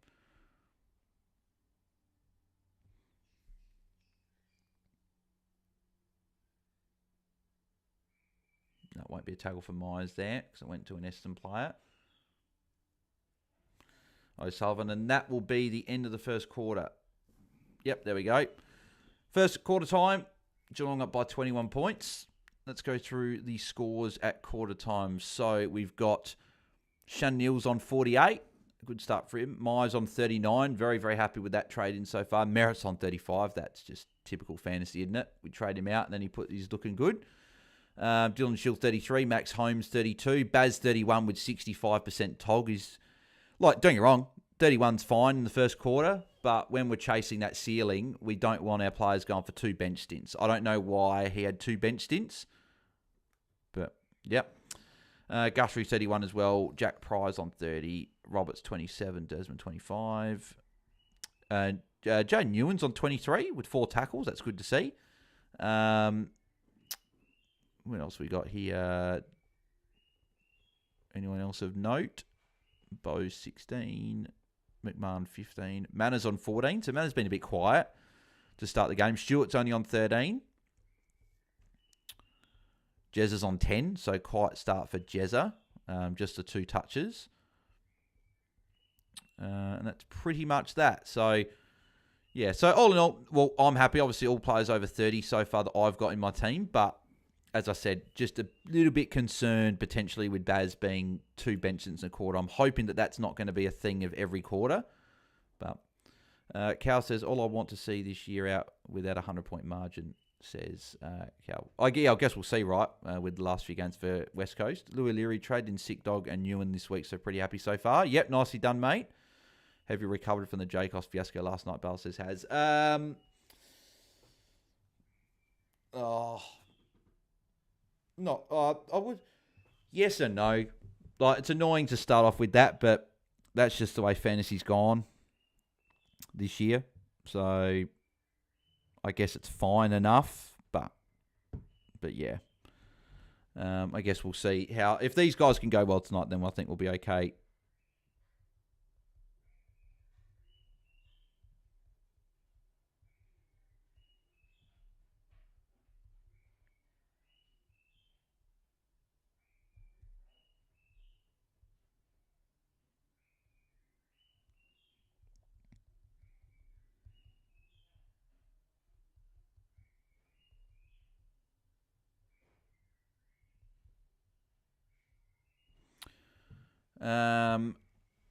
That won't be a tackle for Myers there because it went to an Essendon player. O'Sullivan, and that will be the end of the first quarter. Yep, there we go. First quarter time. Geelong up by 21 points. Let's go through the scores at quarter time. So we've got Shan Neal's on 48. Good start for him. Myers on 39. Very, very happy with that trade in so far. Merritt's on 35. That's just typical fantasy, isn't it? We trade him out and then he's looking good. Dylan Shield 33. Max Holmes 32. Baz 31 with 65% tog. Is like, don't get me wrong, 31's fine in the first quarter, but when we're chasing that ceiling, we don't want our players going for 2 bench stints. I don't know why he had 2 bench stints, but yep. Guthrie 31 as well. Jack Prize on 30. Roberts 27. Desmond 25. Jaden Ewan's on 23 with 4 tackles. That's good to see. What else we got here? Anyone else of note? Bose 16. McMahon 15. Manners on 14. So Manners been a bit quiet to start the game. Stewart's only on 13. Jezza's on 10, so quiet start for Jezza. Just the 2 touches. And that's pretty much that. So, yeah. So, all in all, well, I'm happy. Obviously, all players over 30 so far that I've got in my team. But, as I said, just a little bit concerned potentially with Baz being 2 benches in a quarter. I'm hoping that that's not going to be a thing of every quarter. But, Cal says, all I want to see this year out without a 100-point margin. Says Cal. I guess we'll see, right, with the last few games for West Coast. Louis Leary traded in Sick Dog and Ewan this week, so pretty happy so far. Yep, nicely done, mate. Have you recovered from the Jacobs fiasco last night? Bell says has. I would. Yes and no. Like, it's annoying to start off with that, but that's just the way fantasy's gone this year. So I guess it's fine enough, but yeah. I guess we'll see how, if these guys can go well tonight, then I think we'll be okay.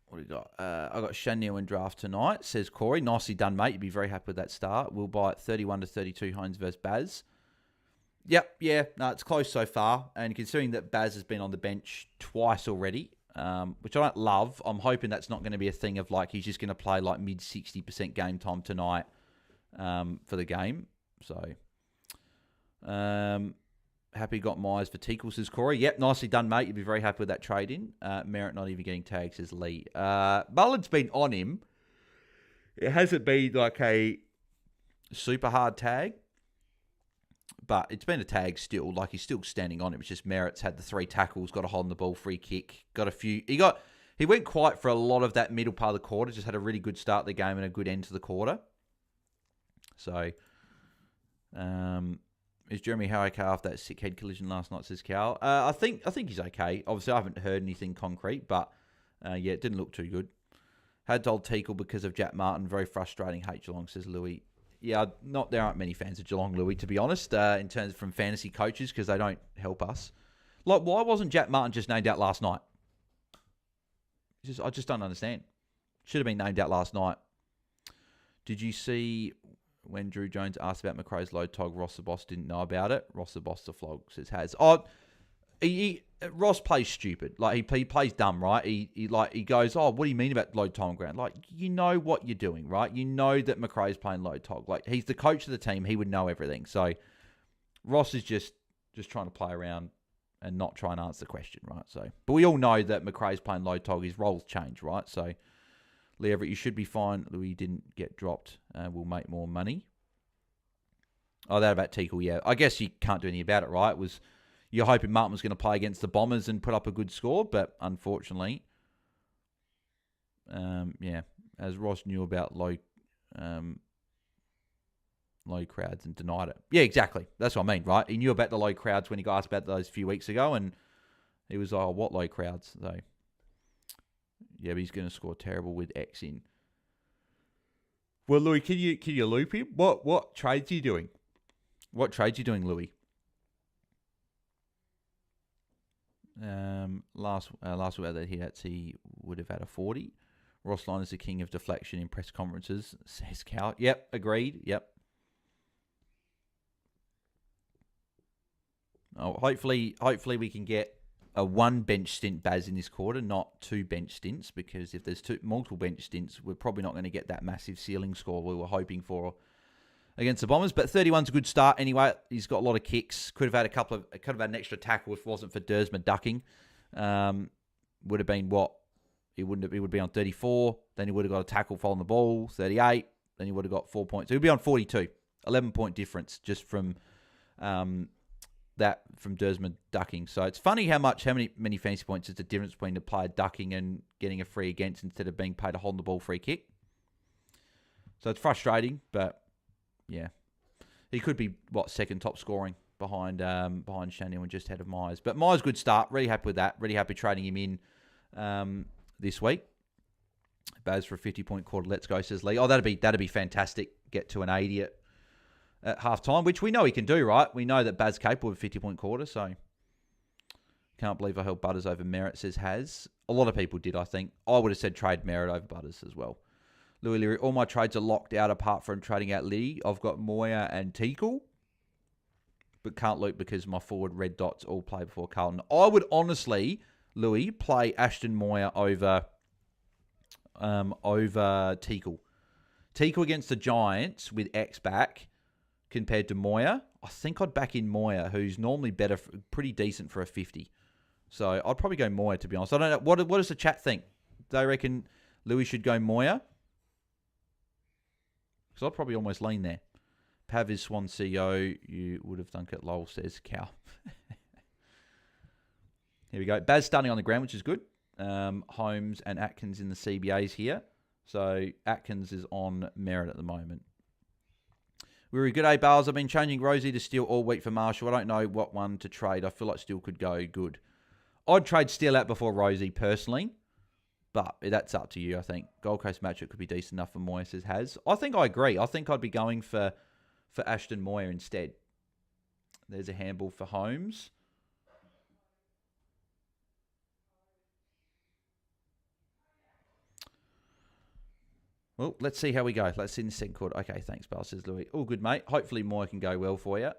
What do we got? I got Shaniel in draft tonight, says Corey. Nicely done, mate. You'd be very happy with that start. We'll buy it 31 to 32 Hines versus Baz. Yep, yeah. No, it's close so far. And considering that Baz has been on the bench twice already, which I don't love, I'm hoping that's not going to be a thing of like he's just going to play like mid 60% game time tonight for the game. So, happy got Myers for Teakle, says Corey. Yep, nicely done, mate. You'd be very happy with that trade-in. Merritt not even getting tagged, says Lee. Mullen's been on him. It hasn't been like a super hard tag, but it's been a tag still. Like, he's still standing on him. It's just Merritt's had the 3 tackles, got a hold on the ball, free kick, got a few. He went quiet for a lot of that middle part of the quarter, just had a really good start of the game and a good end to the quarter. So, is Jeremy Howe okay after that sick head collision last night, says Cal? I think he's okay. Obviously, I haven't heard anything concrete, but yeah, it didn't look too good. Had told Teakle because of Jack Martin. Very frustrating. Hate Geelong, says Louis. Yeah, there aren't many fans of Geelong, Louis, to be honest, in terms from fantasy coaches, because they don't help us. Like, why wasn't Jack Martin just named out last night? I just don't understand. Should have been named out last night. Did you see when Drew Jones asked about McRae's low tog, Ross the Boss didn't know about it? Ross the Boss the flog, says has. Ross plays stupid. Like, he plays dumb, right? He goes, what do you mean about low tog ground? Like, you know what you're doing, right? You know that McRae's playing low tog. Like, he's the coach of the team. He would know everything. So Ross is just trying to play around and not try and answer the question, right? So, but we all know that McRae's playing low tog. His roles change, right? So, Lee Everett, you should be fine. Louis didn't get dropped. We'll make more money. Oh, that about Teakle, yeah. I guess you can't do anything about it, right? You're hoping Martin was going to play against the Bombers and put up a good score, but unfortunately, yeah, as Ross knew about low crowds and denied it. Yeah, exactly. That's what I mean, right? He knew about the low crowds when he got asked about those a few weeks ago, and he was like, what low crowds? So, yeah, but he's going to score terrible with X in. Well, Louis, can you loop him? What trades are you doing? What trades you doing, Louis? Last week that he would have had a 40. Ross Lyon is the king of deflection in press conferences, says Cal. Yep, agreed. Yep. Oh, hopefully we can get a 1 bench stint Baz in this quarter, not 2 bench stints, because if there's multiple bench stints, we're probably not going to get that massive ceiling score we were hoping for against the Bombers. But 31's a good start anyway. He's got a lot of kicks. Could have had an extra tackle if it wasn't for Dersma ducking. Would have been what? He would be on 34. Then he would have got a tackle following the ball, 38. Then he would have got 4 points. He would be on 42. 11-point difference just from from Dersma ducking. So it's funny how many fantasy points is the difference between the player ducking and getting a free against instead of being paid a hold the ball free kick. So it's frustrating, but yeah, he could be second top scoring behind Shannon and just ahead of Myers. But Myers, good start. Really happy with that. Really happy trading him in this week. Baz for a 50-point quarter. Let's go, says Lee. Oh, that'd be fantastic. Get to an 80 at half time, which we know he can do, right? We know that Baz capable of a 50-point quarter, so can't believe I held Butters over Merritt, says Has. A lot of people did, I think. I would have said trade Merritt over Butters as well. Louis Leary, all my trades are locked out apart from trading out Liddy. I've got Moya and Teakle, but can't loop because my forward red dots all play before Carlton. I would honestly, Louis, play Ashton Moya over Teakle. Teakle against the Giants with X back compared to Moya. I think I'd back in Moya, who's normally pretty decent for a 50. So I'd probably go Moya, to be honest. I don't know. What does the chat think? Do they reckon Louis should go Moya? Because I'd probably almost lean there. Pav is Swan CEO. You would have done it, lol, says Cow. Here we go. Baz starting on the ground, which is good. Holmes and Atkins in the CBAs here. So Atkins is on Merritt at the moment. We were good, Bales. I've been changing Rosie to Steele all week for Marshall. I don't know what one to trade. I feel like Steele could go good. I'd trade Steele out before Rosie personally, but that's up to you, I think. Gold Coast matchup could be decent enough for Moya, says Has. I think I agree. I think I'd be going for Ashton Moya instead. There's a handball for Holmes. Well, let's see how we go. Let's see in the second quarter. Okay, thanks, Bale, says Louis. All good, mate. Hopefully Moya can go well for you.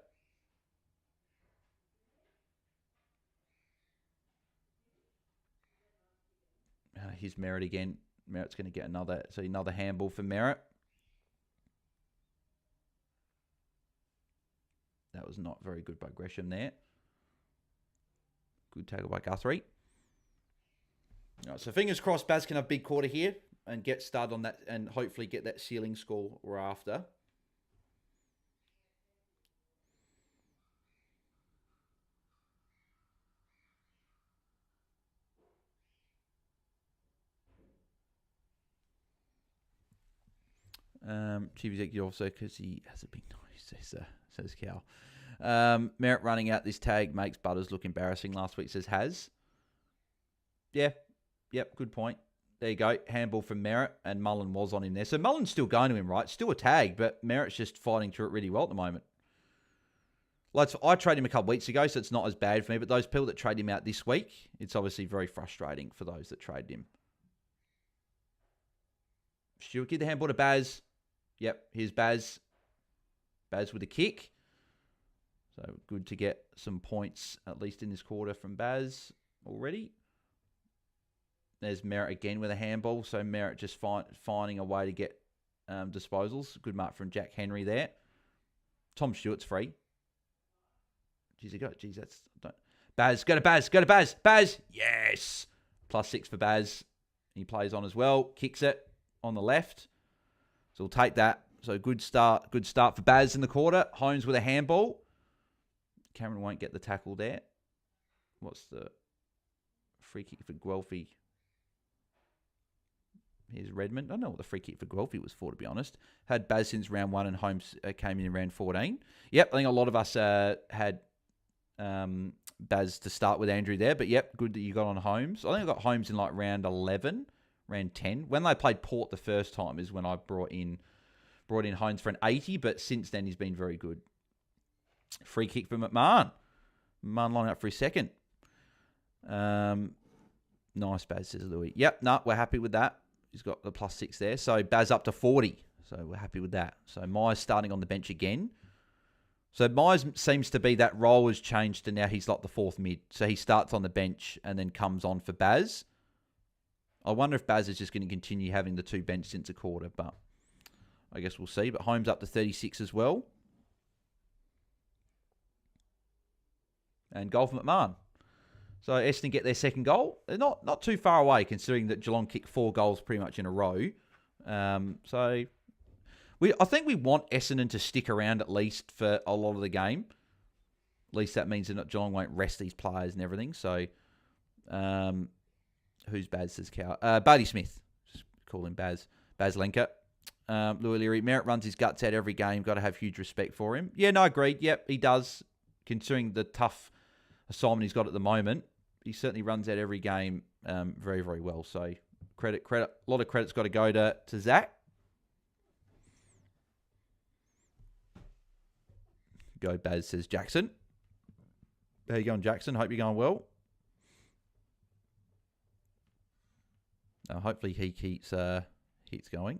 Here's Merritt again. Merritt's going to get another handball for Merritt. That was not very good by Gresham there. Good tackle by Guthrie. All right, so fingers crossed Baz can have a big quarter here and get started on that and hopefully get that ceiling score we're after. Chief Executive also because he has a big noise, says Cal. Merritt running out this tag makes Butters look embarrassing last week, says Has. Yeah. Yep, good point. There you go. Handball from Merritt, and Mullen was on him there. So Mullen's still going to him, right? Still a tag, but Merritt's just fighting through it really well at the moment. I traded him a couple weeks ago, so it's not as bad for me, but those people that trade him out this week, it's obviously very frustrating for those that traded him. Stuart, give the handball to Baz. Yep, here's Baz. Baz with a kick. So good to get some points, at least in this quarter, from Baz already. There's Merritt again with a handball. So Merritt just finding a way to get disposals. Good mark from Jack Henry there. Tom Stewart's free. Baz, go to Baz. Baz, yes. +6 for Baz. He plays on as well. Kicks it on the left. So we'll take that. So good start for Baz in the quarter. Holmes with a handball. Cameron won't get the tackle there. What's the free kick for Guelphy? Here's Redmond. I don't know what the free kick for Guelphy was for, to be honest. Had Baz since round 1 and Holmes came in round 14. Yep, I think a lot of us had Baz to start with Andrew there. But yep, good that you got on Holmes. I think I got Holmes in like round 11, round 10. When they played Port the first time is when I brought in Holmes for an 80. But since then, he's been very good. Free kick for McMahon. McMahon lining up for his second. Nice, Baz, says Louis. Yep, no, we're happy with that. He's got the +6 there. So Baz up to 40. So we're happy with that. So Myers starting on the bench again. So Myers seems to be that role has changed to now he's like the fourth mid. So he starts on the bench and then comes on for Baz. I wonder if Baz is just going to continue having the two bench since a quarter, but I guess we'll see. But Holmes up to 36 as well. And goal for McMahon. So Essendon get their second goal. They're not too far away, considering that Geelong kicked 4 goals pretty much in a row. I think we want Essendon to stick around at least for a lot of the game. At least that means that Geelong won't rest these players and everything. So, who's Baz, says Cow? Bailey Smith. Just call him Baz. Baz Lenker. Louis Leary. Merritt runs his guts out every game. Got to have huge respect for him. Yeah, no, agreed. Yep, he does. Considering the tough assignment he's got at the moment, he certainly runs out every game very, very well. So, credit. A lot of credit's got to go to Zach. Go Baz, says Jackson. How you going, Jackson? Hope you're going well. Hopefully he keeps going.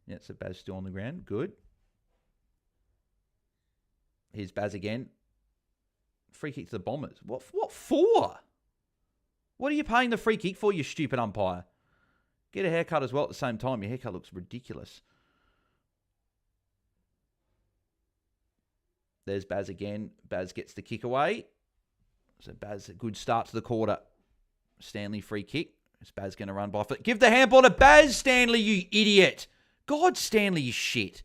Yeah, so Baz still on the ground. Good. Here's Baz again. Free kick to the Bombers. What for? What are you paying the free kick for, you stupid umpire? Get a haircut as well at the same time. Your haircut looks ridiculous. There's Baz again. Baz gets the kick away. So Baz, a good start to the quarter. Stanley free kick. Is Baz going to run by foot? Give the handball to Baz, Stanley, you idiot. God, Stanley is shit.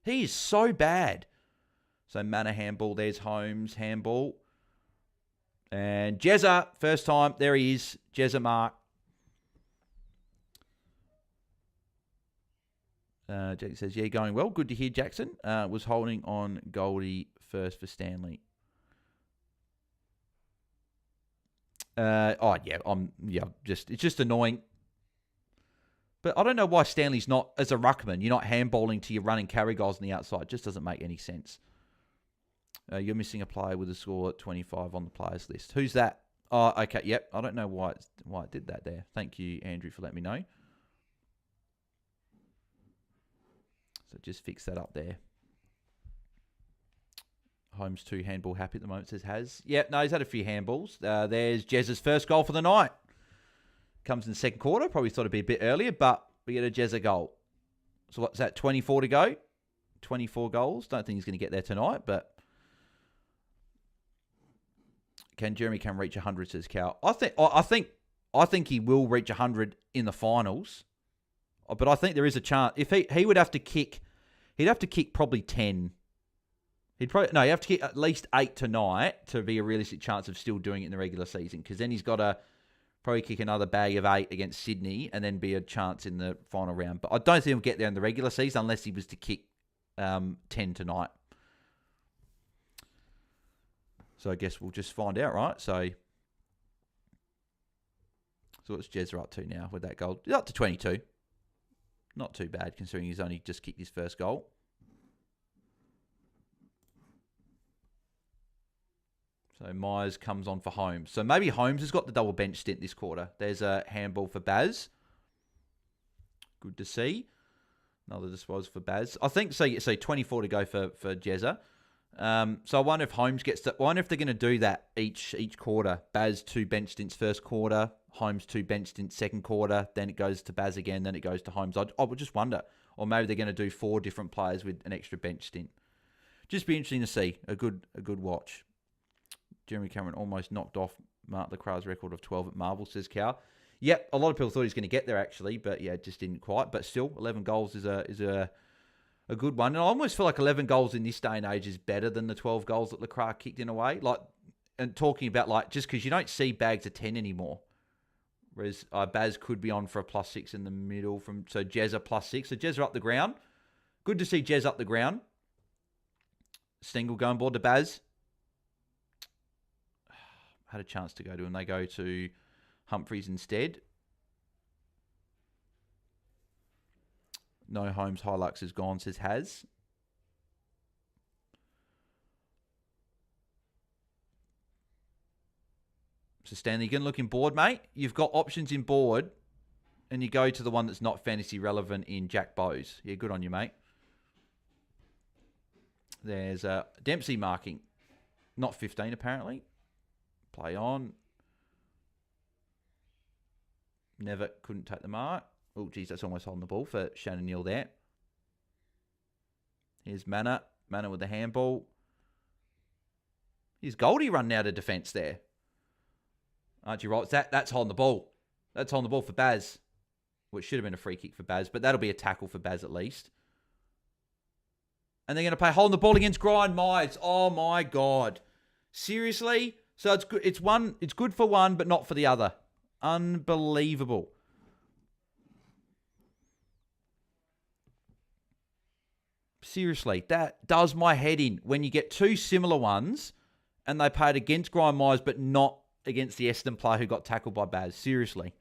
He is so bad. So Manor handball. There's Holmes handball. And Jezza, first time. There he is. Jezza mark. Jake says, yeah, going well. Good to hear, Jackson. Was holding on Goldie first for Stanley. It's just annoying. But I don't know why Stanley's not, as a ruckman, you're not handballing to your running carry guys on the outside. It just doesn't make any sense. You're missing a player with a score at 25 on the players list. Who's that? Oh, okay, yep. I don't know why it did that there. Thank you, Andrew, for letting me know. So just fix that up there. Holmes 2 handball happy at the moment, says Has. Yep, no, he's had a few handballs. There's Jezza's first goal for the night. Comes in the second quarter. Probably thought it'd be a bit earlier, but we get a Jezza goal. So what's that, 24 to go? 24 goals. Don't think he's going to get there tonight, but can Jeremy reach 100, says Cal. I think he will reach 100 in the finals. But I think there is a chance. If he would have to kick, he'd have to kick probably 10. He'd have to kick at least 8 tonight to be a realistic chance of still doing it in the regular season. Because then he's got to probably kick another bag of 8 against Sydney and then be a chance in the final round. But I don't think he'll get there in the regular season unless he was to kick 10 tonight. So I guess we'll just find out, right? So what's Jezza up to now with that goal? He's up to 22. Not too bad, considering he's only just kicked his first goal. So Myers comes on for Holmes. So maybe Holmes has got the double bench stint this quarter. There's a handball for Baz. Good to see. Another disposal for Baz. I think, so 24 to go for Jezza. So I wonder if Holmes gets to... I wonder if they're going to do that each quarter. Baz 2 bench stints first quarter. Holmes 2 bench stints second quarter. Then it goes to Baz again. Then it goes to Holmes. I would just wonder. Or maybe they're going to do 4 different players with an extra bench stint. Just be interesting to see. A good watch. Jeremy Cameron almost knocked off Mark Lacra's record of 12 at Marvel, says Cow. Yep, a lot of people thought he was going to get there, actually. But yeah, it just didn't quite. But still, 11 goals is a good one. And I almost feel like 11 goals in this day and age is better than the 12 goals that Lacra kicked in a way. And talking about, just because you don't see bags of 10 anymore. Whereas Baz could be on for a +6 in the middle. So Jezza +6. So Jezza up the ground. Good to see Jez up the ground. Stengel going board to Baz. Had a chance to go to, and they go to Humphreys instead. No Holmes Hilux is gone, says Has. So, Stanley, you're going to look in board, mate. You've got options in board, and you go to the one that's not fantasy relevant in Jack Bowes. Yeah, good on you, mate. There's Dempsey marking. Not 15, apparently. Play on. Never couldn't take the mark. Oh, geez, that's almost holding the ball for Shannon Neal there. Here's Manor. Manor with the handball. Here's Goldie running out of defence there. Aren't you right? That's holding the ball. That's holding the ball for Baz. Which should have been a free kick for Baz, but that'll be a tackle for Baz at least. And they're going to play holding the ball against Grind Myers. Oh, my God. Seriously? So it's good. It's good for one, but not for the other. Unbelievable. Seriously, that does my head in when you get two similar ones and they played against Grind Myers, but not against the Essendon player who got tackled by Baz. Seriously.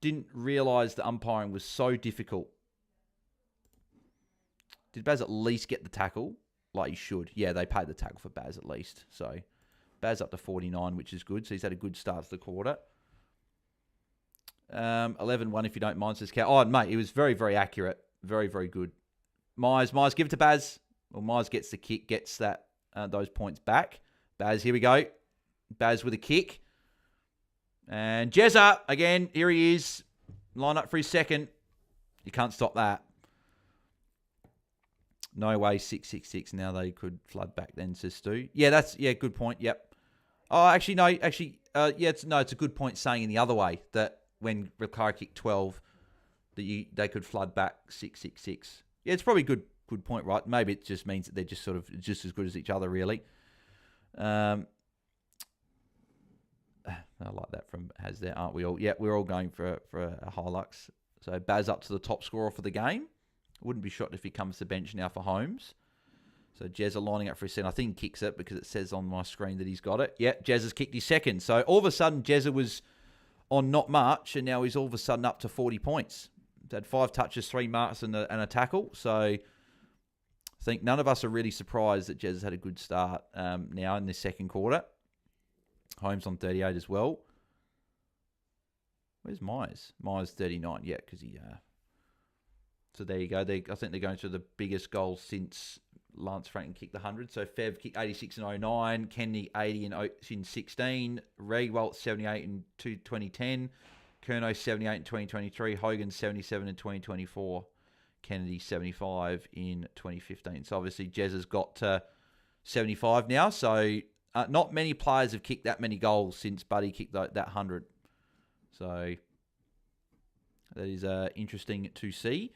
Didn't realise the umpiring was so difficult. Did Baz at least get the tackle? Like he should. Yeah, they paid the tackle for Baz at least. So, Baz up to 49, which is good. So, he's had a good start to the quarter. 11-1 if you don't mind, says Cal. Oh, mate, he was very, very accurate. Very, very good. Myers, give it to Baz. Well, Myers gets the kick, gets that those points back. Baz, here we go. Baz with a kick. And Jezza, again, here he is. Line up for his second. You can't stop that. No way, 666. Now they could flood back then, says Stu. Yeah, good point. Yep. Oh, actually, no. It's a good point saying in the other way that when Ricara kicked 12, that they could flood back 666. Yeah, it's probably a good point, right? Maybe it just means that they're just sort of just as good as each other, really. I like that from Has there, aren't we all? Yeah, we're all going for a Hilux. So Baz up to the top scorer for the game. Wouldn't be shocked if he comes to bench now for Holmes. So Jezza lining up for his second. I think he kicks it because it says on my screen that he's got it. Yeah, Jezza's kicked his second. So all of a sudden, Jezza was on not much, and now he's all of a sudden up to 40 points. He's had 5 touches, 3 marks, and a tackle. So I think none of us are really surprised that Jezza's had a good start now in this second quarter. Holmes on 38 as well. Where's Myers? Myers 39. Yeah, because he... So there you go. I think they're going through the biggest goal since Lance Franklin kicked the 100. So Fev kicked 86 in 09, Kennedy 80 in 16, Regwalt 78 in 2010, Kerno 78 in 2023, Hogan 77 in 2024, Kennedy 75 in 2015. So obviously Jez has got to 75 now. So not many players have kicked that many goals since Buddy kicked that 100. So that is interesting to see.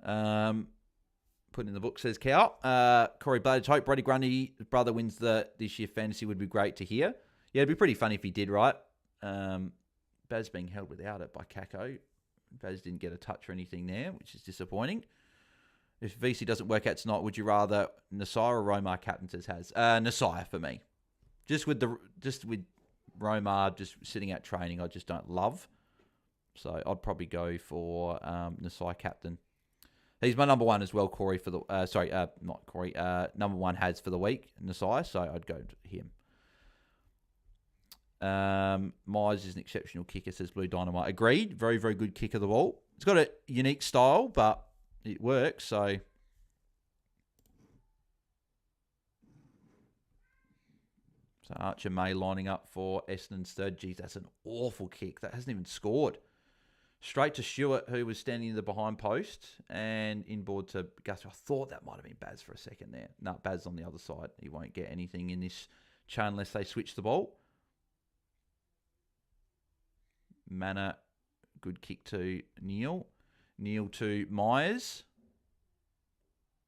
Put in the book, says Cow. Corey Blades, hope Brody Grundy's brother wins this year fantasy would be great to hear. Yeah, it'd be pretty funny if he did, right? Baz being held without it by Kako. Baz didn't get a touch or anything there, which is disappointing. If VC doesn't work out tonight, would you rather Nasai or Romar captain, says Has? Nasai for me. Just with Romar just sitting out training, I just don't love. So I'd probably go for Nasai captain. He's my number one as well, Corey, for the... not Corey. Number one Has for the week, Nasai, so I'd go to him. Myers is an exceptional kicker, says Blue Dynamite. Agreed. Very, very good kick of the ball. It's got a unique style, but it works, so... So Archer May lining up for Essendon's third. Geez, that's an awful kick. That hasn't even scored. Straight to Stewart, who was standing in the behind post, and inboard to Guesty. I thought that might have been Baz for a second there. No, Baz on the other side. He won't get anything in this chain unless they switch the ball. Manor, good kick to Neal. Neal to Myers.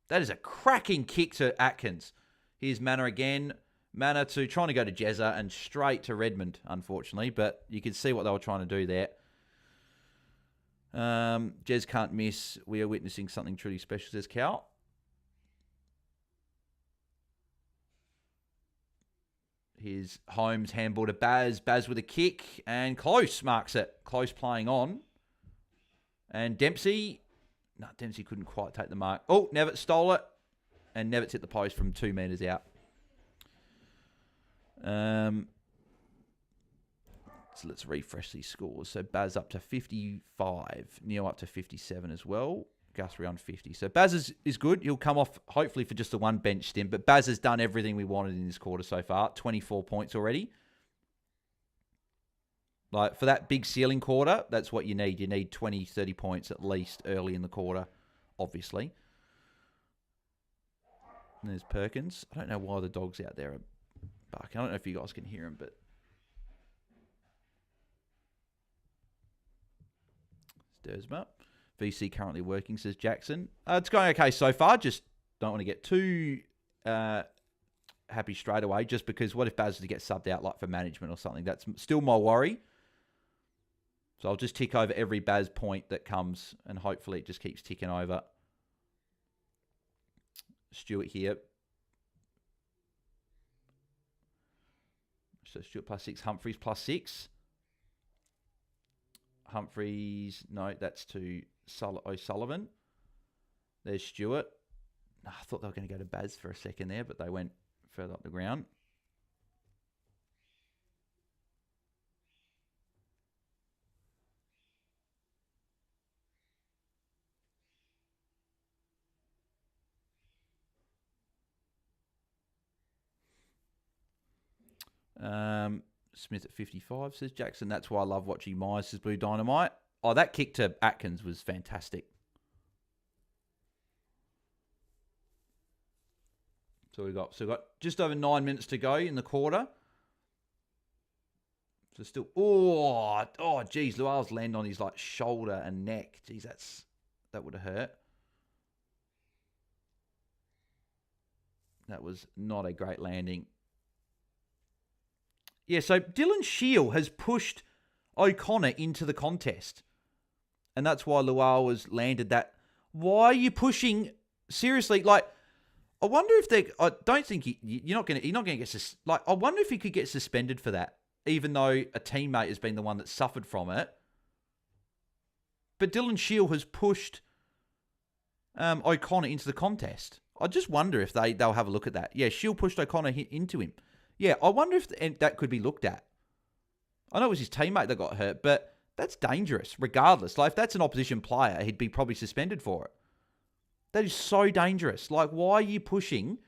That is a cracking kick to Atkins. Here's Manor again. Manor trying to go to Jezza and straight to Redmond, unfortunately. But you can see what they were trying to do there. Jez can't miss. We are witnessing something truly special, says Cal. Here's Holmes, handball to Baz. Baz with a kick. And Close marks it. Close playing on. And Dempsey. No, Dempsey couldn't quite take the mark. Oh, Nevitt stole it. And Nevitt's hit the post from 2 metres out. So let's refresh these scores. So Baz up to 55. Neil up to 57 as well. Guthrie on 50. So Baz is good. He'll come off hopefully for just the one bench stint. But Baz has done everything we wanted in this quarter so far. 24 points already. Like for that big ceiling quarter, that's what you need. You need 20, 30 points at least early in the quarter, obviously. And there's Perkins. I don't know why the dogs out there are barking. I don't know if you guys can hear him, but Dersma. VC currently working, says Jackson. It's going okay so far. Just don't want to get too happy straight away, just because what if Baz to get subbed out like for management or something? That's still my worry. So I'll just tick over every Baz point that comes, and hopefully it just keeps ticking over. Stewart here. So Stewart +6, Humphreys +6. Humphreys, no, that's to O'Sullivan. There's Stewart. I thought they were going to go to Baz for a second there, but they went further up the ground. Smith at 55, says Jackson. That's why I love watching Myers, says Blue Dynamite. Oh, that kick to Atkins was fantastic. So we've got just over 9 minutes to go in the quarter. So still, geez, Lual's land on his like shoulder and neck. Geez, that would have hurt. That was not a great landing. Yeah, so Dylan Shield has pushed O'Connor into the contest. And that's why Lual was landed that. Why are you pushing? Seriously, like, I wonder if I don't think you're not going to get, like, I wonder if he could get suspended for that, even though a teammate has been the one that suffered from it. But Dylan Shield has pushed O'Connor into the contest. I just wonder if they'll have a look at that. Yeah, Shield pushed O'Connor into him. Yeah, I wonder if that could be looked at. I know it was his teammate that got hurt, but that's dangerous, regardless. Like, if that's an opposition player, he'd be probably suspended for it. That is so dangerous. Like, why are you pushing?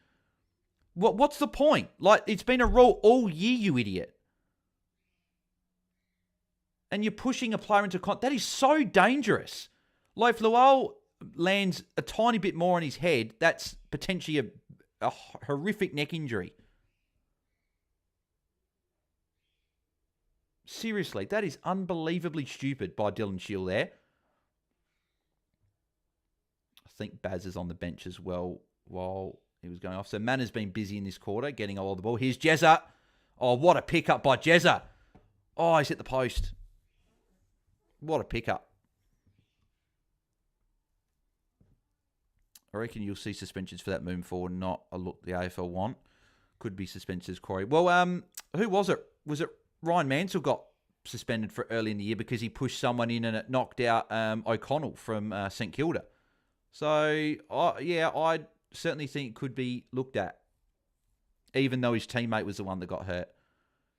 What's the point? Like, it's been a rule all year, you idiot. And you're pushing a player into that is so dangerous. Like, if Lual lands a tiny bit more on his head, that's potentially a horrific neck injury. Seriously, that is unbelievably stupid by Dylan Shield there. I think Baz is on the bench as well while he was going off. So Mannor's been busy in this quarter, getting all the ball. Here's Jezza. Oh, what a pickup by Jezza. Oh, he's hit the post. What a pickup. I reckon you'll see suspensions for that moving forward, not a look the AFL want. Could be suspensions, Corey. Well, who was it? Was it Ryan Mansell got suspended for early in the year because he pushed someone in and it knocked out O'Connell from St Kilda. So, yeah, I certainly think it could be looked at, even though his teammate was the one that got hurt.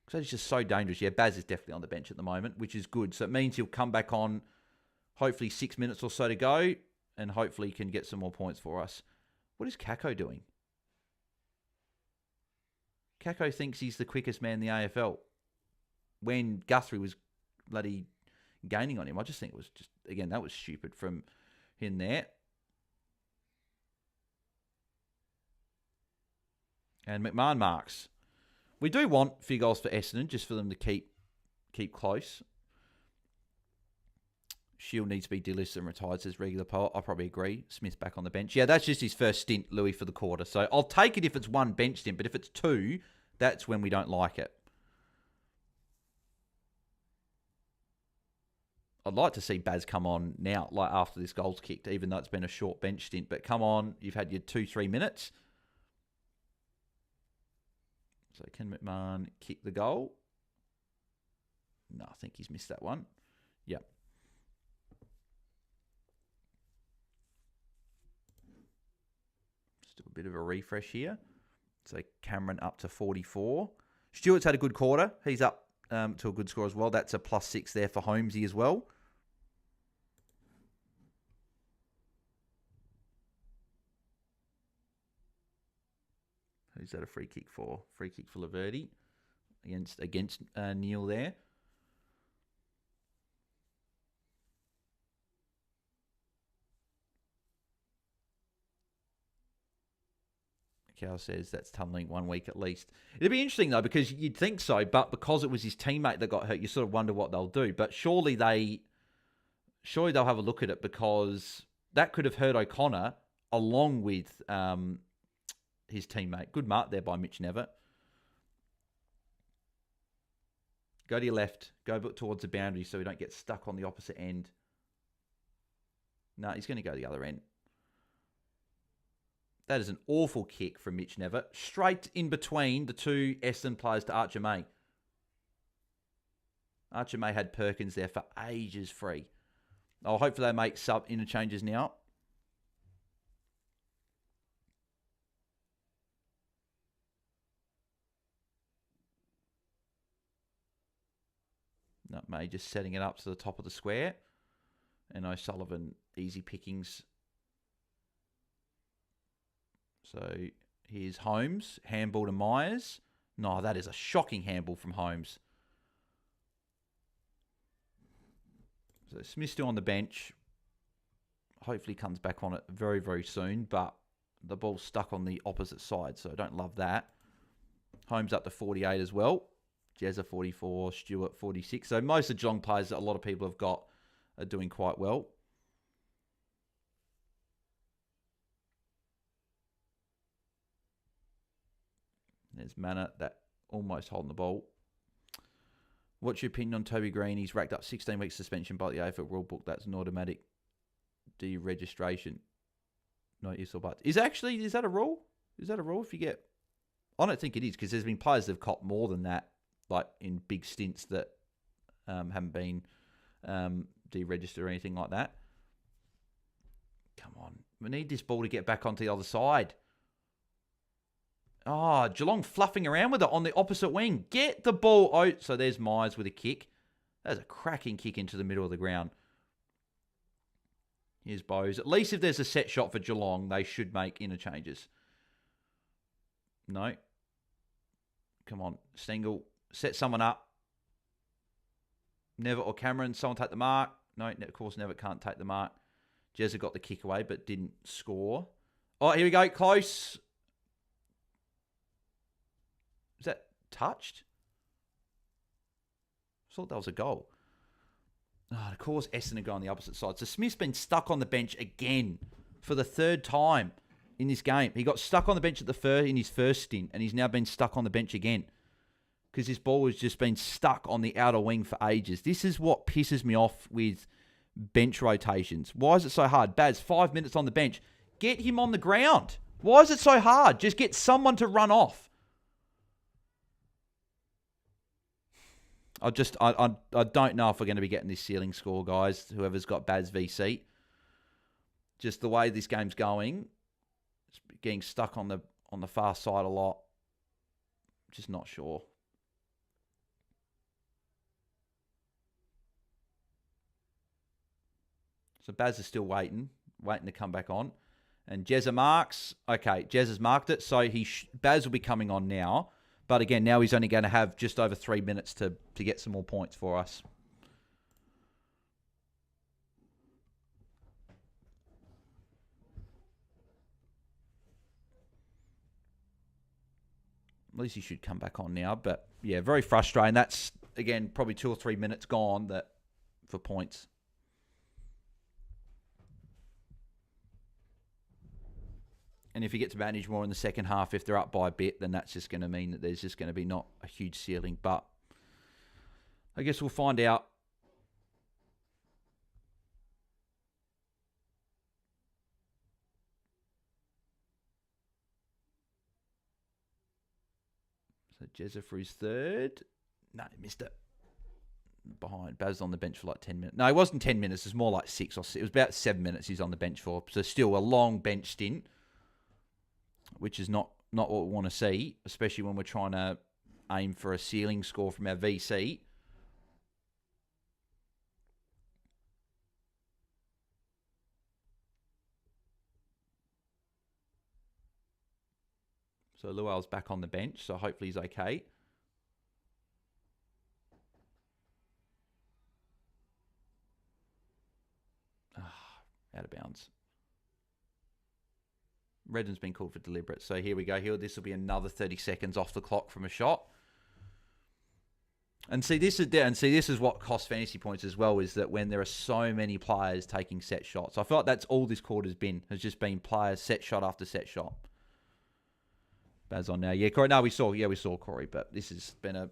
Because it's just so dangerous. Yeah, Baz is definitely on the bench at the moment, which is good. So it means he'll come back on hopefully 6 minutes or so to go, and hopefully he can get some more points for us. What is Kako doing? Kako thinks he's the quickest man in the AFL. When Guthrie was bloody gaining on him. I just think it was just, again, that was stupid from him there. And McMahon marks. We do want few goals for Essendon, just for them to keep close. Shield needs to be delisted and retired, says Regular Poet. I probably agree. Smith back on the bench. Yeah, that's just his first stint, Louis, for the quarter. So I'll take it if it's one bench stint, but if it's two, that's when we don't like it. I'd like to see Baz come on now, like after this goal's kicked, even though it's been a short bench stint. But come on, you've had your 2-3 minutes. So can McMahon kick the goal? No, I think he's missed that one. Yep. Just do a bit of a refresh here. So Cameron up to 44. Stewart's had a good quarter. He's up to a good score as well. That's a +6 there for Holmesy as well. Who's that a free kick for? Free kick for Laverty against Neil there. Cal says that's tumbling 1 week at least. It'd be interesting, though, because you'd think so, but because it was his teammate that got hurt, you sort of wonder what they'll do. But surely they'll have a look at it, because that could have hurt O'Connor along with his teammate. Good mark there by Mitch Nevitt. Go to your left. Go towards the boundary so we don't get stuck on the opposite end. No, he's going to go the other end. That is an awful kick from Mitch Nevitt. Straight in between the two Essendon players to Archer May. Archer May had Perkins there for ages free. Oh, hopefully they make sub interchanges now. No, May just setting it up to the top of the square. And O'Sullivan, easy pickings. So here's Holmes. Handball to Myers. No, that is a shocking handball from Holmes. So Smith's still on the bench. Hopefully comes back on it very, very soon. But the ball's stuck on the opposite side, so I don't love that. Holmes up to 48 as well. Jezza 44, Stewart 46. So most of the Geelong players that a lot of people have got are doing quite well. There's Manor, that almost holding the ball. What's your opinion on Toby Green? He's racked up 16 weeks suspension by the AFL rule book. That's an automatic deregistration. No yes or but. Is that a rule? Is that a rule if you get... I don't think it is, because there's been players that have copped more than that, like in big stints that haven't been deregistered or anything like that. Come on. We need this ball to get back onto the other side. Oh, Geelong fluffing around with it on the opposite wing. Get the ball out. So there's Myers with a kick. That's a cracking kick into the middle of the ground. Here's Bowes. At least if there's a set shot for Geelong, they should make interchanges. No. Come on. Stengel. Set someone up. Nevitt or Cameron. Someone take the mark. No, of course, Nevitt can't take the mark. Jezza got the kick away, but didn't score. Oh, here we go. Close. Is that touched? I thought that was a goal. Oh, of course, Essendon go on the opposite side. So Smith's been stuck on the bench again for the third time in this game. He got stuck on the bench in his first stint, and he's now been stuck on the bench again because this ball has just been stuck on the outer wing for ages. This is what pisses me off with bench rotations. Why is it so hard? Baz, 5 minutes on the bench. Get him on the ground. Why is it so hard? Just get someone to run off. I don't know if we're going to be getting this ceiling score, guys. Whoever's got Baz VC. Just the way this game's going, it's getting stuck on the far side a lot. Just not sure. So Baz is still waiting to come back on. And Jezza marks. Okay, Jezza's marked it. So Baz will be coming on now. But again, now he's only going to have just over 3 minutes to get some more points for us. At least he should come back on now. But yeah, very frustrating. That's, again, probably 2 or 3 minutes gone for points. And if you get to manage more in the second half, if they're up by a bit, then that's just going to mean that there's just going to be not a huge ceiling. But I guess we'll find out. So Jezza for his third. No, he missed it. Behind. Baz on the bench for like 10 minutes. No, it wasn't 10 minutes. It was more like 6 or 6. It was about 7 minutes he's on the bench for. So still a long bench stint, which is not what we want to see, especially when we're trying to aim for a ceiling score from our VC. So Lual's back on the bench, so hopefully he's okay. Out of bounds. Redden's been called for deliberate. So here we go. This will be another 30 seconds off the clock from a shot. And see, this is what costs fantasy points as well, is that when there are so many players taking set shots. I feel like that's all this quarter's been, has just been players set shot after set shot. Baz on now. Yeah, Corey. No, we saw Corey, but this has been it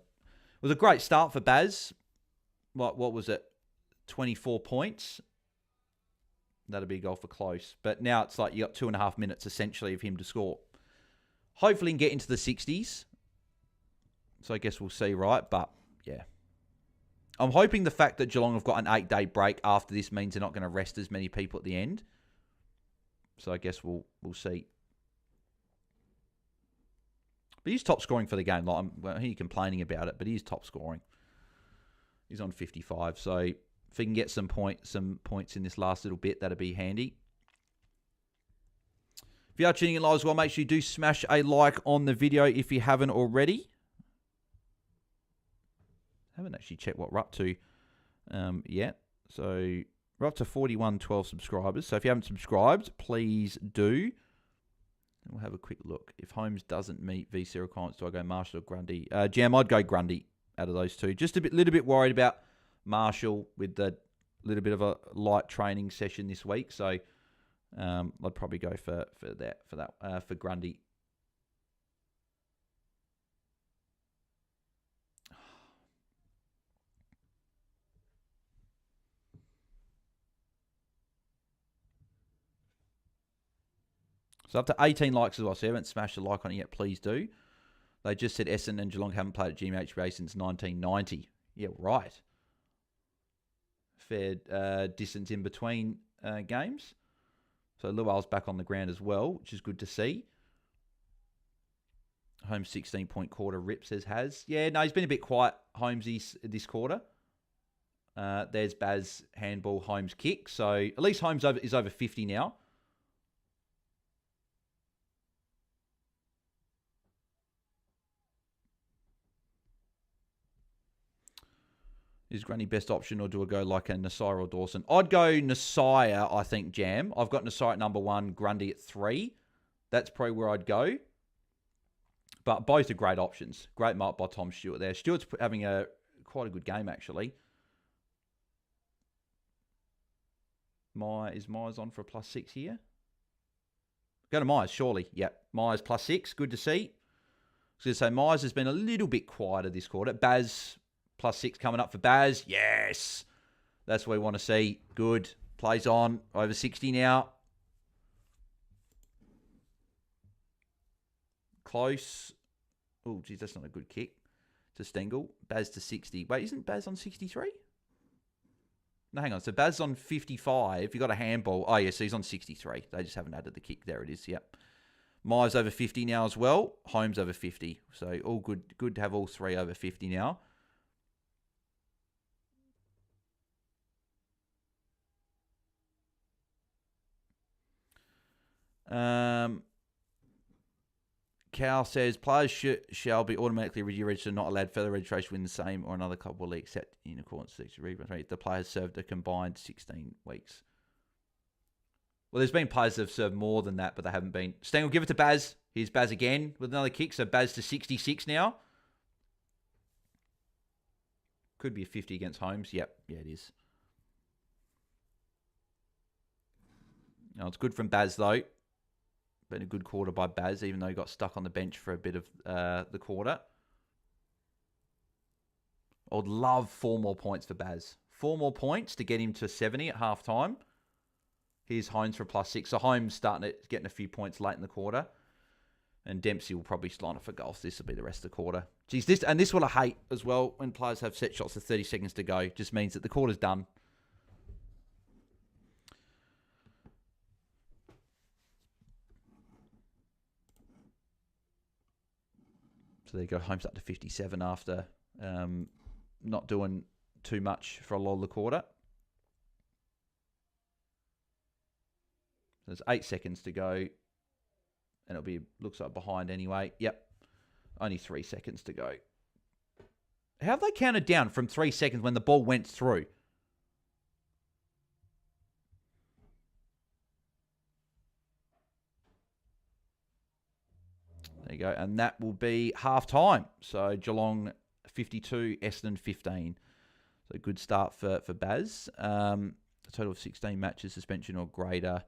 was a great start for Baz. What was it? 24 points. That'd be a goal for close. But now it's like you got 2.5 minutes essentially of him to score. Hopefully he can get into the 60s. So I guess we'll see, right? But yeah. I'm hoping the fact that Geelong have got an 8-day break after this means they're not going to rest as many people at the end. So I guess we'll see. But he's top scoring for the game. Like, I hear you complaining about it, but he's top scoring. He's on 55. So if he can get some points in this last little bit, that'd be handy. If you are tuning in live as well, make sure you do smash a like on the video if you haven't already. I haven't actually checked what we're up to yet. So we're up to 4112 subscribers. So if you haven't subscribed, please do. We'll have a quick look. If Holmes doesn't meet VC requirements, do I go Marshall or Grundy? Jam, I'd go Grundy out of those two. Just a little bit worried about Marshall with the little bit of a light training session this week. So I'd probably go for Grundy. So up to 18 likes as well. So if you haven't smashed a like on it yet, please do. They just said Essendon and Geelong haven't played at GMHBA since 1990. Yeah, right. Fair distance in between games. So Lual's back on the ground as well, which is good to see. Holmes 16-point quarter rip, says Has. Yeah, no, he's been a bit quiet, Holmes, this quarter. There's Baz handball, Holmes kick. So at least Holmes is over 50 now. Is Grundy best option, or do I go like a Nasir or Dawson? I'd go Nasir, I think, Jam. I've got Nasir at number 1, Grundy at 3. That's probably where I'd go. But both are great options. Great mark by Tom Stewart there. Stewart's having quite a good game, actually. Is Myers on for a +6 here? Go to Myers, surely. Yep. Myers +6. Good to see. I was going to say Myers has been a little bit quieter this quarter. Baz +6 coming up for Baz. Yes. That's what we want to see. Good. Plays on. Over 60 now. Close. Oh, geez, that's not a good kick. To Stengel. Baz to 60. Wait, isn't Baz on 63? No, hang on. So Baz on 55. You got a handball. Oh, yeah, so he's on 63. They just haven't added the kick. There it is. Yep. Myers over 50 now as well. Holmes over 50. So all good. Good to have all three over 50 now. Cal says players shall be automatically registered, not allowed further registration within the same or another club will league, except in accordance with the players served a combined 16 weeks. Well, there's been players that have served more than that, but they haven't been. Stengel, give it to Baz. Here's Baz again with another kick. So Baz to 66 now. Could be a 50 against Holmes. Yep. Yeah, it is. No, it's good from Baz, though. Been a good quarter by Baz, even though he got stuck on the bench for a bit of the quarter. I would love 4 more points for Baz. 4 more points to get him to 70 at halftime. Here's Holmes for +6. So Holmes getting a few points late in the quarter. And Dempsey will probably line up for goals. This will be the rest of the quarter. Geez, this is what I hate as well when players have set shots with 30 seconds to go. Just means that the quarter's done. So there you go. Holmes up to 57 after not doing too much for a lot of the quarter. There's 8 seconds to go. And it'll be, looks like behind anyway. Yep. Only 3 seconds to go. How have they counted down from 3 seconds when the ball went through? There you go. And that will be half time. So Geelong 52, Essendon 15. So good start for Baz. A total of 16 matches, suspension or greater.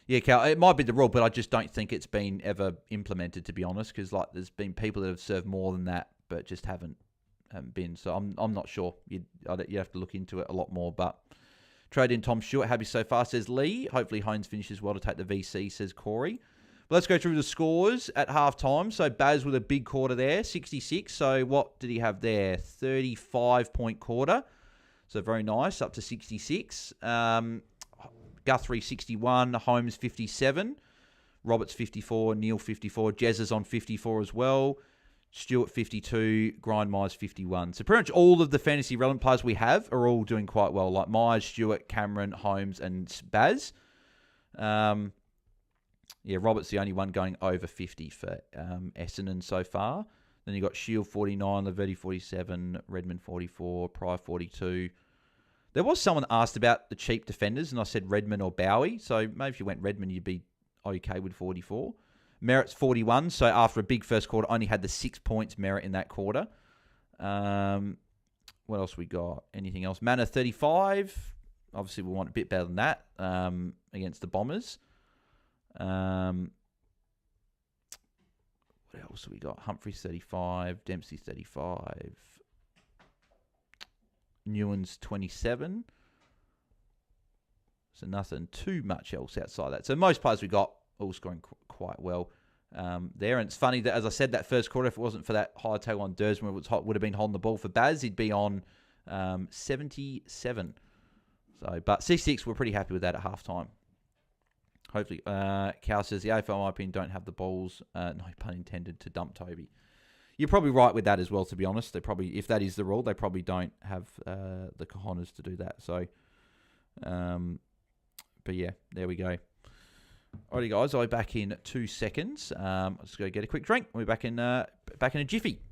Yeah, Cal, it might be the rule, but I just don't think it's been ever implemented, to be honest, because like there's been people that have served more than that, but just haven't been. So I'm not sure. You have to look into it a lot more. But trade in Tom Stewart, happy so far, says Lee. Hopefully Hines finishes well to take the VC, says Corey. But let's go through the scores at halftime. So Baz with a big quarter there, 66. So what did he have there? 35-point quarter. So very nice, up to 66. Guthrie 61, Holmes 57, Roberts 54, Neil 54, Jez is on 54 as well, Stewart 52, Grind Myers 51. So pretty much all of the fantasy relevant players we have are all doing quite well, like Myers, Stewart, Cameron, Holmes, and Baz. Yeah, Roberts the only one going over 50 for Essendon so far. Then you got Shield 49, Laverty 47, Redmond 44, Pryor 42. There was someone asked about the cheap defenders, and I said Redmond or Bowie. So maybe if you went Redmond, you'd be okay with 44. Merritt's 41. So after a big first quarter, only had the 6 points Merritt in that quarter. What else we got? Anything else? Manor 35. Obviously, we want a bit better than that against the Bombers. What else have we got? Humphreys 35. Dempsey 35. Newlands 27. So nothing too much else outside that. So most players we got all scoring quite well there. And it's funny that, as I said, that first quarter, if it wasn't for that high tail on Dersman, would have been holding the ball for Baz, he'd be on 77. So, but 66, we're pretty happy with that at halftime. Hopefully, Cal says the AFL, in my opinion, don't have the balls, no pun intended, to dump Toby. You're probably right with that as well, to be honest. They probably, if that is the rule, they probably don't have the cojones to do that. So, but yeah, there we go. Alrighty, guys, I'll be back in 2 seconds. I'll just go get a quick drink. We'll be back in a jiffy.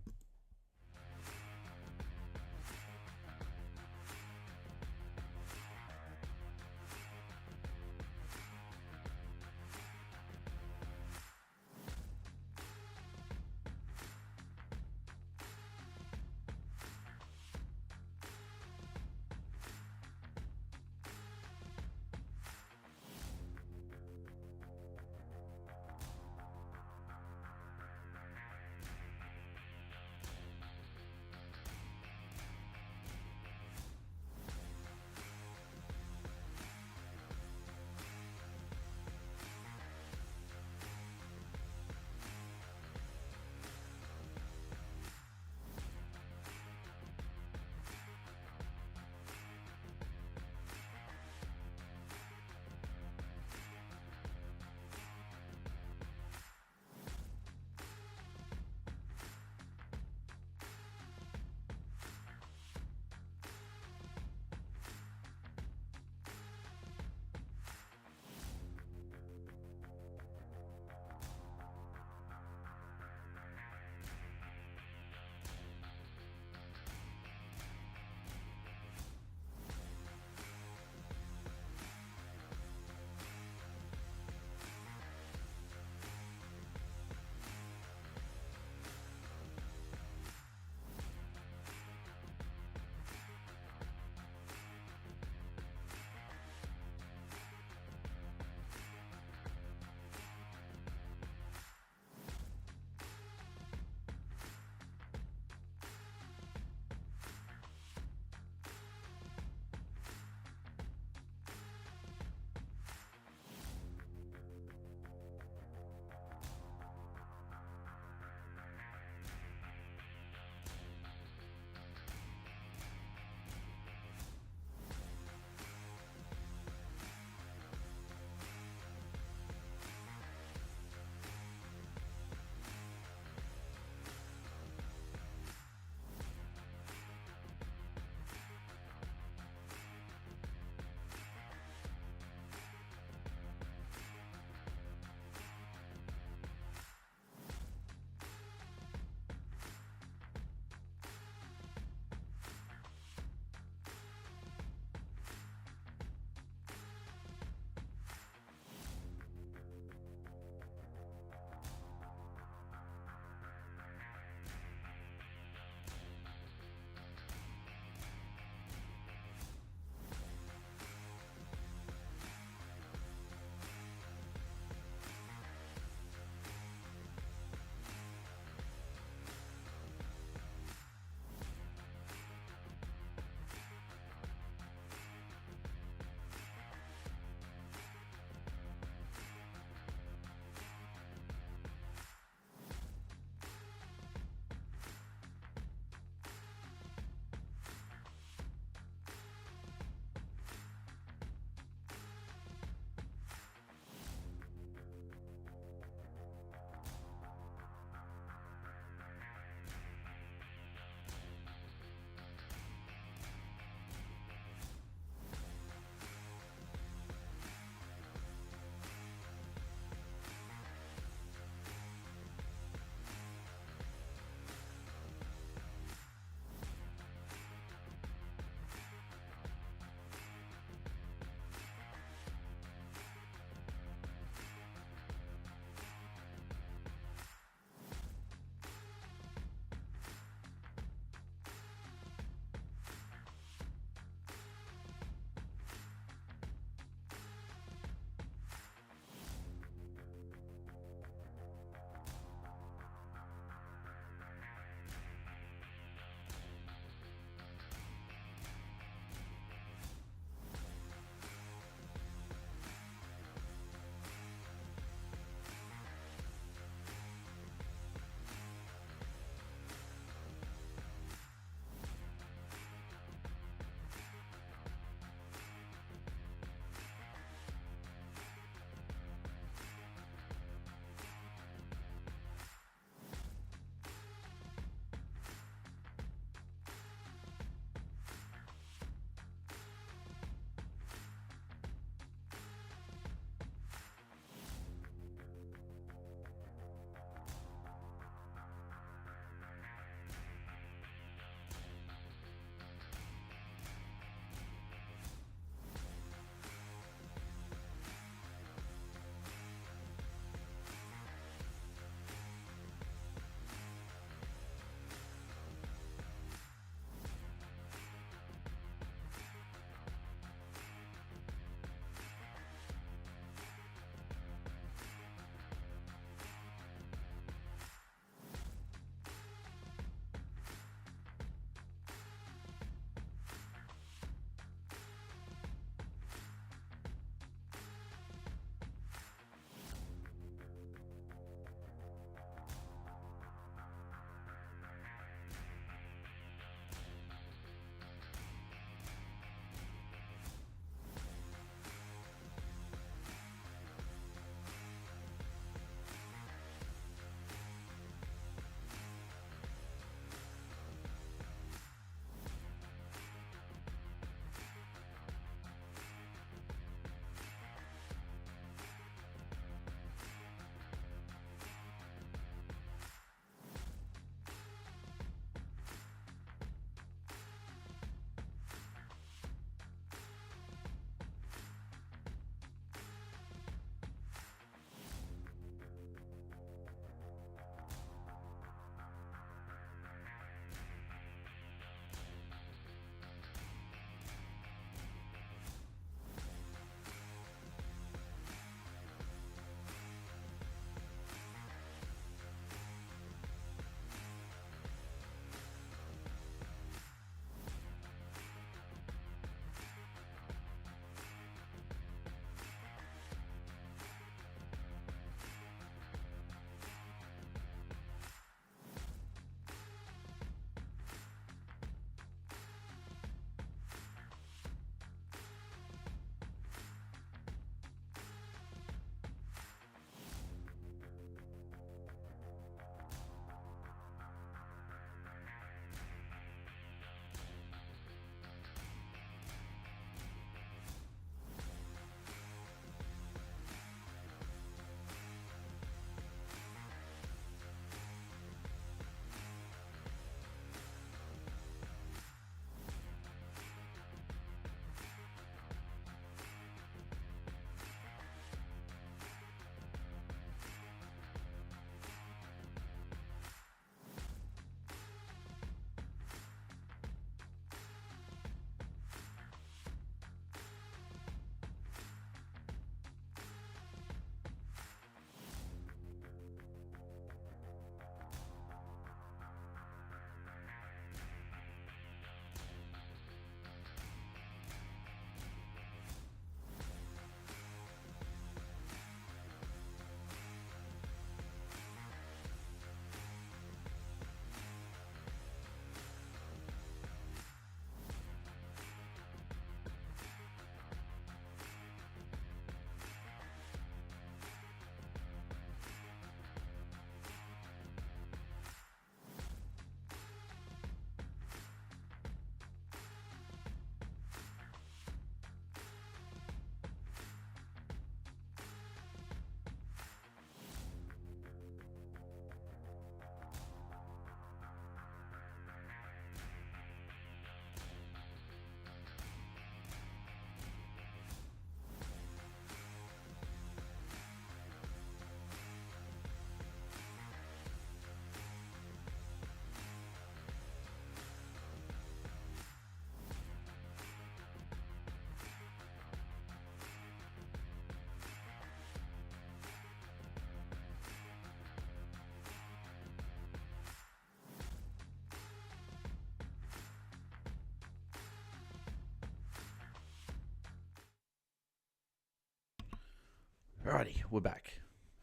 Alrighty, we're back.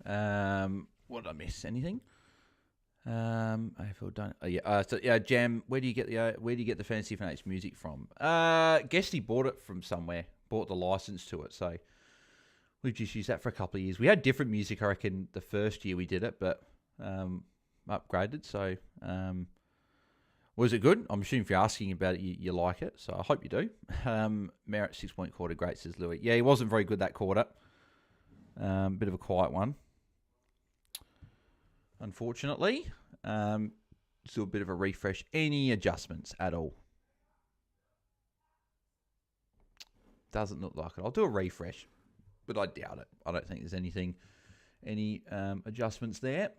What did I miss? Anything? AFL done. Oh, yeah. Jam. Where do you get the Fantasy Fanatics music from? Guesty bought it from somewhere. Bought the license to it, so we've just used that for a couple of years. We had different music, I reckon, the first year we did it, but upgraded. So, was it good? I'm assuming if you're asking about it, you like it. So I hope you do. Merritt 6-point quarter, great, says Louis. Yeah, he wasn't very good that quarter. Bit of a quiet one, unfortunately. Still a bit of a refresh. Any adjustments at all? Doesn't look like it. I'll do a refresh, but I doubt it. I don't think there's any adjustments there.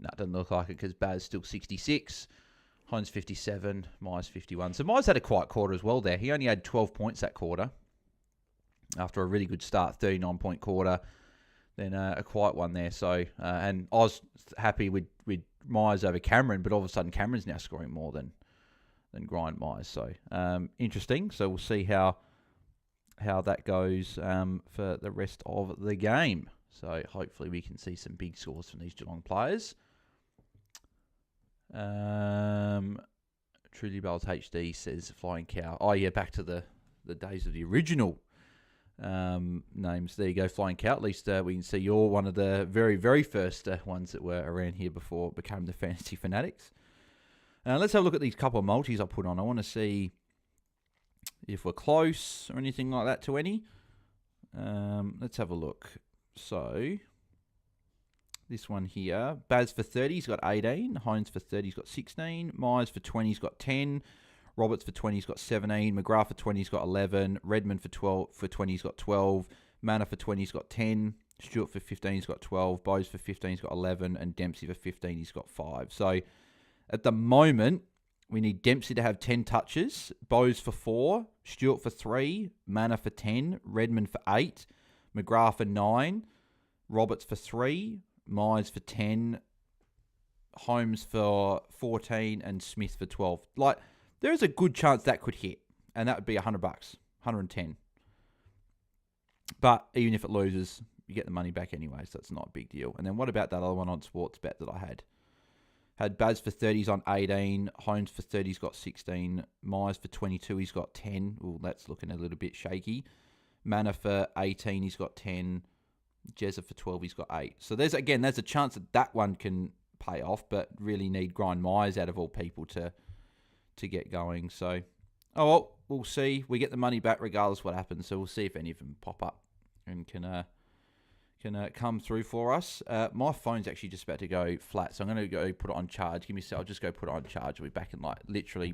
No, it doesn't look like it because Baz still 66. Hines 57, Myers 51. So Myers had a quiet quarter as well there. He only had 12 points that quarter after a really good start, 39-point quarter. Then a quiet one there. So and I was happy with Myers over Cameron, but all of a sudden Cameron's now scoring more than Grind Myers. So interesting. So we'll see how that goes for the rest of the game. So hopefully we can see some big scores from these Geelong players. Truly Bells HD says Flying Cow. Oh yeah, back to the days of the original names. There you go, Flying Cow. At least we can see you're one of the very, very first ones that were around here before it became the Fantasy Fanatics. Let's have a look at these couple of multis I put on. I want to see if we're close or anything like that to any. Let's have a look. So this one here, Baz for 30, he's got 18. Hines for 30, he's got 16. Myers for 20, he's got 10. Roberts for 20, he's got 17. McGrath for 20, he's got 11. Redmond for 20, he's got 12. Manor for 20, he's got 10. Stewart for 15, he's got 12. Bose for 15, he's got 11. And Dempsey for 15, he's got 5. So at the moment, we need Dempsey to have 10 touches. Bose for 4. Stewart for 3. Manor for 10. Redmond for 8. McGrath for 9. Roberts for 3. Myers for 10, Holmes for 14, and Smith for 12. Like, there is a good chance that could hit, and that would be $100, 110. But even if it loses, you get the money back anyway, so it's not a big deal. And then what about that other one on Sportsbet that I had? Had Baz for 30, he's on 18. Holmes for 30, he's got 16. Myers for 22, he's got 10. Well, that's looking a little bit shaky. Manor for 18, he's got 10. Jezza for 12, he's got 8. So there's a chance that one can pay off, but really need Grind Myers out of all people to get going. So, we'll see. We get the money back regardless what happens. So we'll see if any of them pop up and can come through for us. My phone's actually just about to go flat, so I'm going to go put it on charge. Give me a sec. I'll just go put it on charge. I'll be back in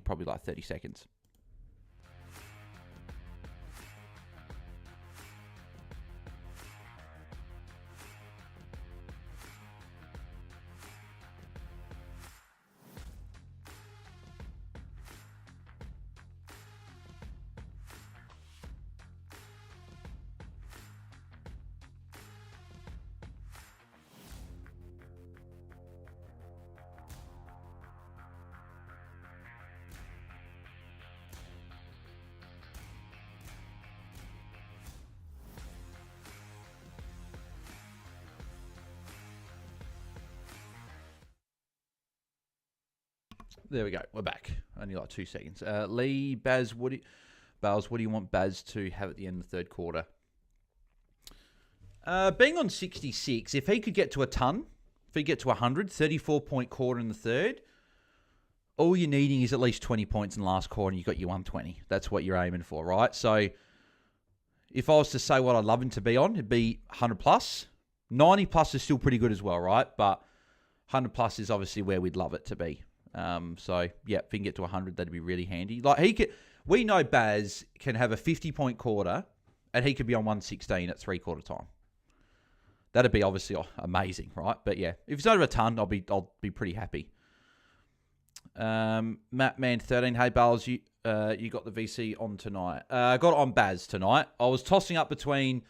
probably 30 seconds. There we go. We're back. Only like 2 seconds. Lee, Baz, what do you want Baz to have at the end of the third quarter? Being on 66, if he could get to a ton, if he get to 100, 34-point quarter in the third, all you're needing is at least 20 points in the last quarter and you've got your 120. That's what you're aiming for, right? So if I was to say what I'd love him to be on, it'd be 100 plus. 90 plus is still pretty good as well, right? But 100 plus is obviously where we'd love it to be. So yeah, if he can get to 100, that'd be really handy. We know Baz can have a 50-point quarter and he could be on 116 at 3/4 time. That'd be obviously amazing, right? But yeah, if it's over a ton, I'll be pretty happy. Matt Man 13, hey Bales, you got the VC on tonight. I got it on Baz tonight. I was tossing up between.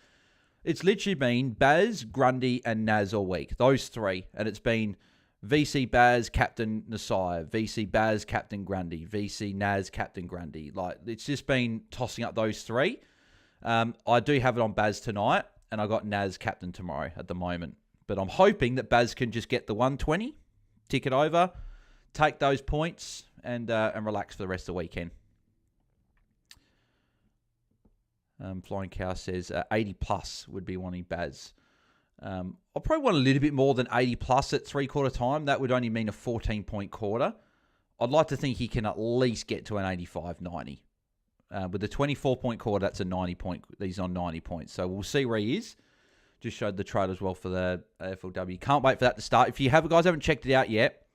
It's literally been Baz, Grundy, and Naz all week. Those three, and it's been VC Baz, Captain Nasai. VC Baz, Captain Grundy. VC Naz, Captain Grundy. Like, it's just been tossing up those three. I do have it on Baz tonight, and I got Naz, Captain tomorrow at the moment. But I'm hoping that Baz can just get the 120, tick it over, take those points, and relax for the rest of the weekend. Flying Cow says 80 plus would be wanting Baz. I probably want a little bit more than 80 plus at 3/4 time. That would only mean a 14-point quarter. I'd like to think he can at least get to an 85, 90. With the 24-point quarter, that's a 90-point. He's on 90 points. So we'll see where he is. Just showed the trade as well for the AFLW. Can't wait for that to start. If you guys haven't checked it out yet,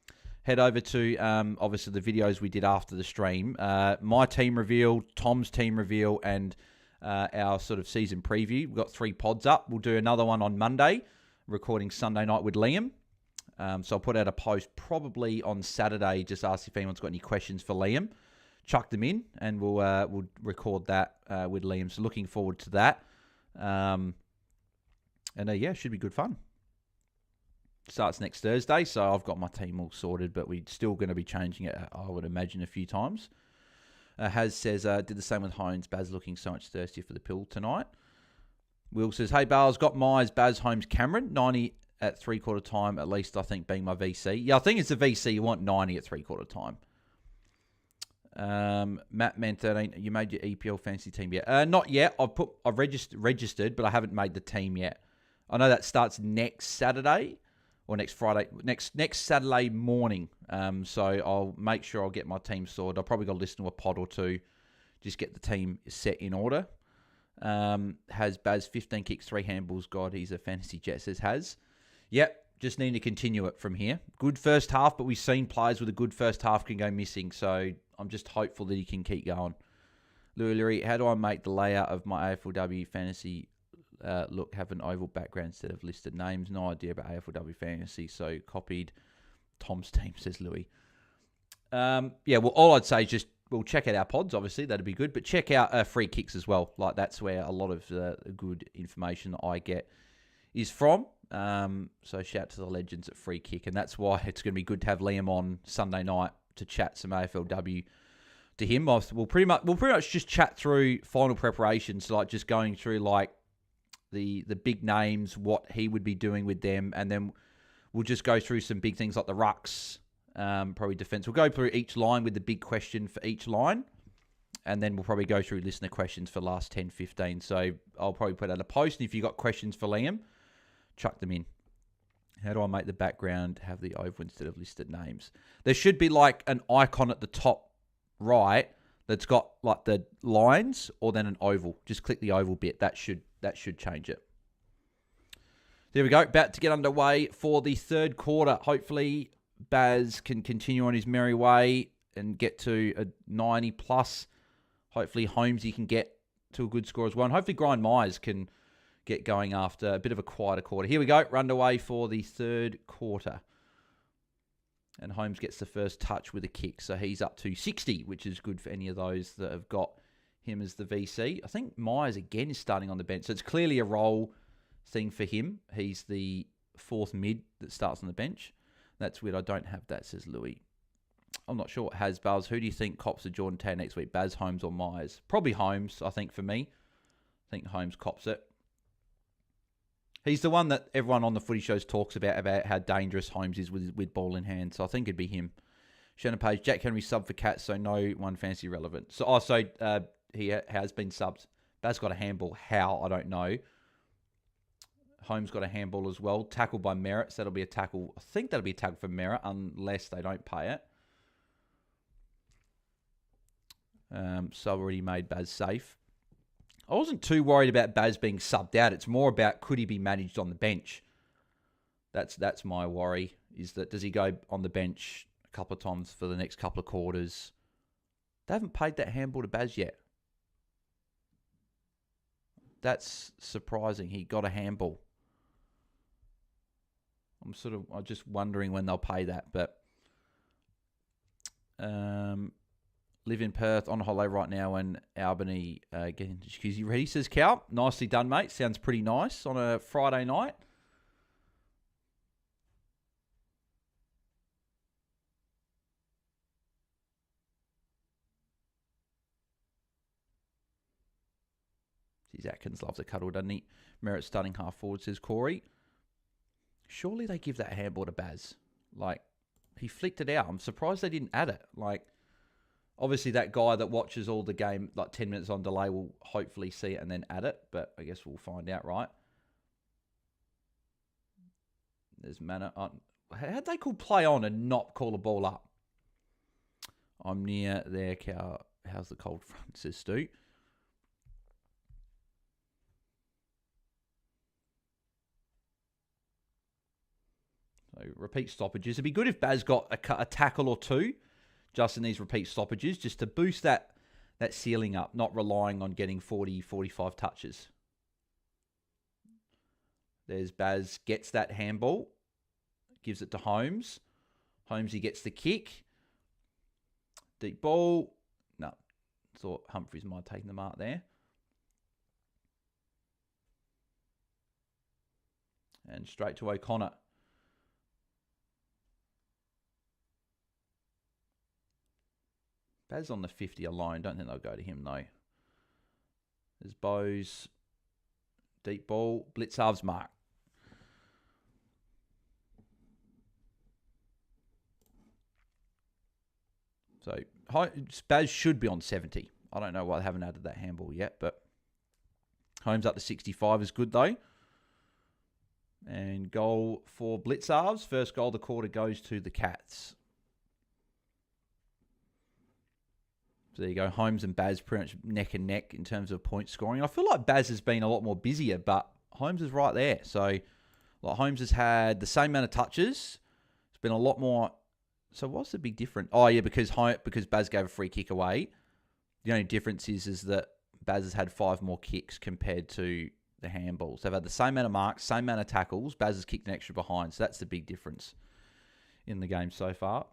head over to, obviously, the videos we did after the stream. My team reveal, Tom's team reveal, and our sort of season preview. We've got 3 pods up. We'll do another one on Monday, recording Sunday night with Liam. So I'll put out a post probably on Saturday, just ask if anyone's got any questions for Liam. Chuck them in, and we'll record that with Liam. So looking forward to that. Yeah, should be good fun. Starts next Thursday, so I've got my team all sorted, but we're still going to be changing it, I would imagine, a few times. Haz says, did the same with Holmes. Baz looking so much thirstier for the pill tonight. Will says, hey, Bales, got Myers, Baz, Holmes, Cameron. 90 at 3/4 time, at least, I think, being my VC. Yeah, I think it's a VC. You want 90 at 3/4 time. Matt Man 13, you made your EPL fantasy team yet? Not yet. I've registered, but I haven't made the team yet. I know that starts next Saturday. Or next Friday, next Saturday morning. So I'll make sure I'll get my team sorted. I'll probably got to listen to a pod or two, just get the team set in order. Has Baz 15 kicks, 3 handballs. God, he's a fantasy jet, says Has. Yep, just need to continue it from here. Good first half, but we've seen players with a good first half can go missing. So I'm just hopeful that he can keep going. Louis, how do I make the layout of my AFLW fantasy look, have an oval background instead of listed names? No idea about AFLW fantasy, so copied Tom's team, says Louis. Well, all I'd say is just, we'll check out our pods, obviously, that'd be good, but check out free kicks as well. Like, that's where a lot of the good information that I get is from. So shout to the legends at Free Kick, and that's why it's going to be good to have Liam on Sunday night to chat some AFLW to him. We'll pretty much just chat through final preparations, like just going through like the big names, what he would be doing with them, and then we'll just go through some big things like the rucks, probably defense. We'll go through each line with the big question for each line, and then we'll probably go through listener questions for the last 10, 15. So I'll probably put out a post, and if you've got questions for Liam, chuck them in. How do I make the background have the oval instead of listed names? There should be like an icon at the top right that's got like the lines, or then an oval. Just click the oval bit. That should change it. There we go. About to get underway for the third quarter. Hopefully, Baz can continue on his merry way and get to a 90 plus. Hopefully, Holmesy can get to a good score as well. And hopefully, Grind Myers can get going after a bit of a quieter quarter. Here we go. We're underway for the third quarter. And Holmes gets the first touch with a kick. So he's up to 60, which is good for any of those that have got him as the VC. I think Myers, again, is starting on the bench. So it's clearly a role thing for him. He's the 4th mid that starts on the bench. That's weird. I don't have that, says Louis. I'm not sure what has Baz. Who do you think cops a Jordan Tan next week? Baz, Holmes, or Myers? Probably Holmes, I think, for me. I think Holmes cops it. He's the one that everyone on the footy shows talks about how dangerous Holmes is with ball in hand. So I think it'd be him. Shannon Page, Jack Henry sub for Cats, so no one fantasy relevant. So also he has been subbed. Baz got a handball. How? I don't know. Holmes got a handball as well. Tackled by Merritt. So that'll be a tackle. I think that'll be a tackle for Merritt unless they don't pay it. So already made Baz safe. I wasn't too worried about Baz being subbed out. It's more about could he be managed on the bench. That's my worry, is that does he go on the bench a couple of times for the next couple of quarters? They haven't paid that handball to Baz yet. That's surprising. He got a handball. I'm just wondering when they'll pay that. But live in Perth, on holiday right now, and Albany getting jacuzzi ready, says Cal. Nicely done, mate. Sounds pretty nice on a Friday night. These Atkins loves a cuddle, doesn't he? Merit starting half forward, says Corey. Surely they give that handball to Baz. Like, he flicked it out. I'm surprised they didn't add it. Like, obviously that guy that watches all the game, like 10 minutes on delay, will hopefully see it and then add it. But I guess we'll find out, right? There's manner. How'd they call play on and not call a ball up? I'm near there, cow. How's the cold front, says Stu. So repeat stoppages. It'd be good if Baz got a tackle or two just in these repeat stoppages, just to boost that ceiling up, not relying on getting 40, 45 touches. There's Baz, gets that handball, gives it to Holmes. Holmesy gets the kick. Deep ball. No, thought Humphries might have taken the mark there. And straight to O'Connor. Baz on the 50 alone. Don't think they'll go to him, though. There's Bowes. Deep ball. Blitzarv's mark. So Baz should be on 70. I don't know why they haven't added that handball yet, but Holmes up to 65 is good, though. And goal for Blitzarvs. First goal of the quarter goes to the Cats. So there you go. Holmes and Baz pretty much neck and neck in terms of point scoring. I feel like Baz has been a lot more busier, but Holmes is right there. So like Holmes has had the same amount of touches. It's been a lot more. So what's the big difference? Oh, yeah, because Baz gave a free kick away. The only difference is that Baz has had 5 more kicks compared to the handballs. They've had the same amount of marks, same amount of tackles. Baz has kicked an extra behind. So that's the big difference in the game so far.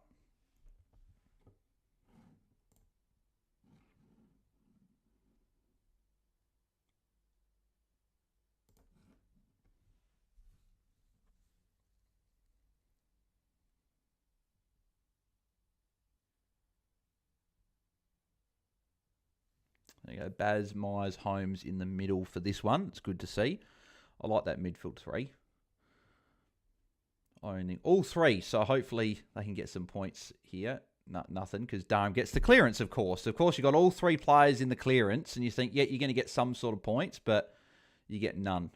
There you go. Baz, Myers, Holmes in the middle for this one. It's good to see. I like that midfield 3. Owning all 3. So hopefully they can get some points here. Nothing, because Durham gets the clearance, of course. Of course, you've got all 3 players in the clearance, and you think, yeah, you're going to get some sort of points, but you get none.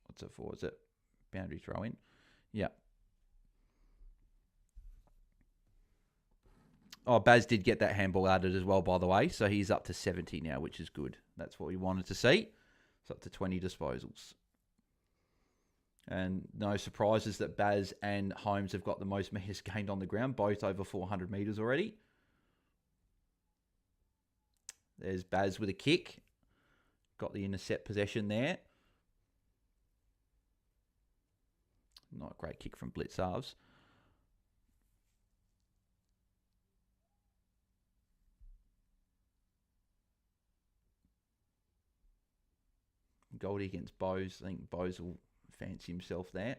What's it for? Is it boundary throw in? Yeah. Oh, Baz did get that handball added as well, by the way. So he's up to 70 now, which is good. That's what we wanted to see. It's up to 20 disposals. And no surprises that Baz and Holmes have got the most metres gained on the ground, both over 400 metres already. There's Baz with a kick. Got the intercept possession there. Not a great kick from Blitzarvs. Goldie against Bowes. I think Bowes will fancy himself there.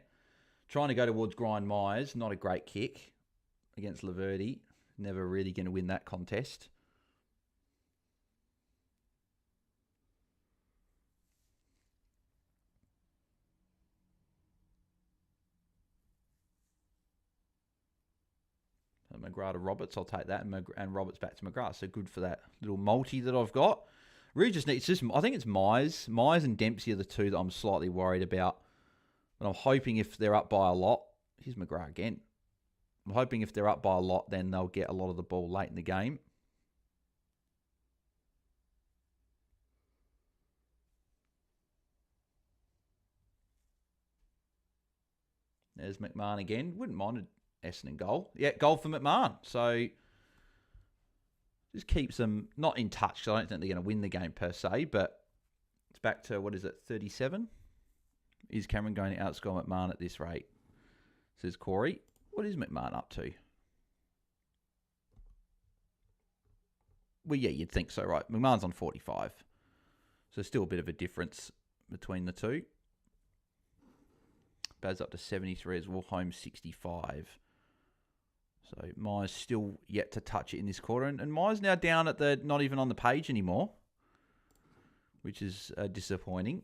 Trying to go towards Grind Myers. Not a great kick against Laverty. Never really going to win that contest. McGrath to Roberts. I'll take that. And Roberts back to McGrath. So good for that little multi that I've got. Really just needs I think it's Myers. Myers and Dempsey are the 2 that I'm slightly worried about. But I'm hoping if they're up by a lot, here's McGrath again. I'm hoping if they're up by a lot, then they'll get a lot of the ball late in the game. There's McMahon again. Wouldn't mind an Essendon goal. Yeah, goal for McMahon. So just keeps them not in touch. So I don't think they're going to win the game per se, but it's back to, 37? Is Cameron going to outscore McMahon at this rate? Says Corey. What is McMahon up to? Well, yeah, you'd think so, right? McMahon's on 45. So still a bit of a difference between the 2. Baz up to 73 as well. Holmes 65. So Myers still yet to touch it in this quarter. And Myers now down at the not even on the page anymore, which is disappointing.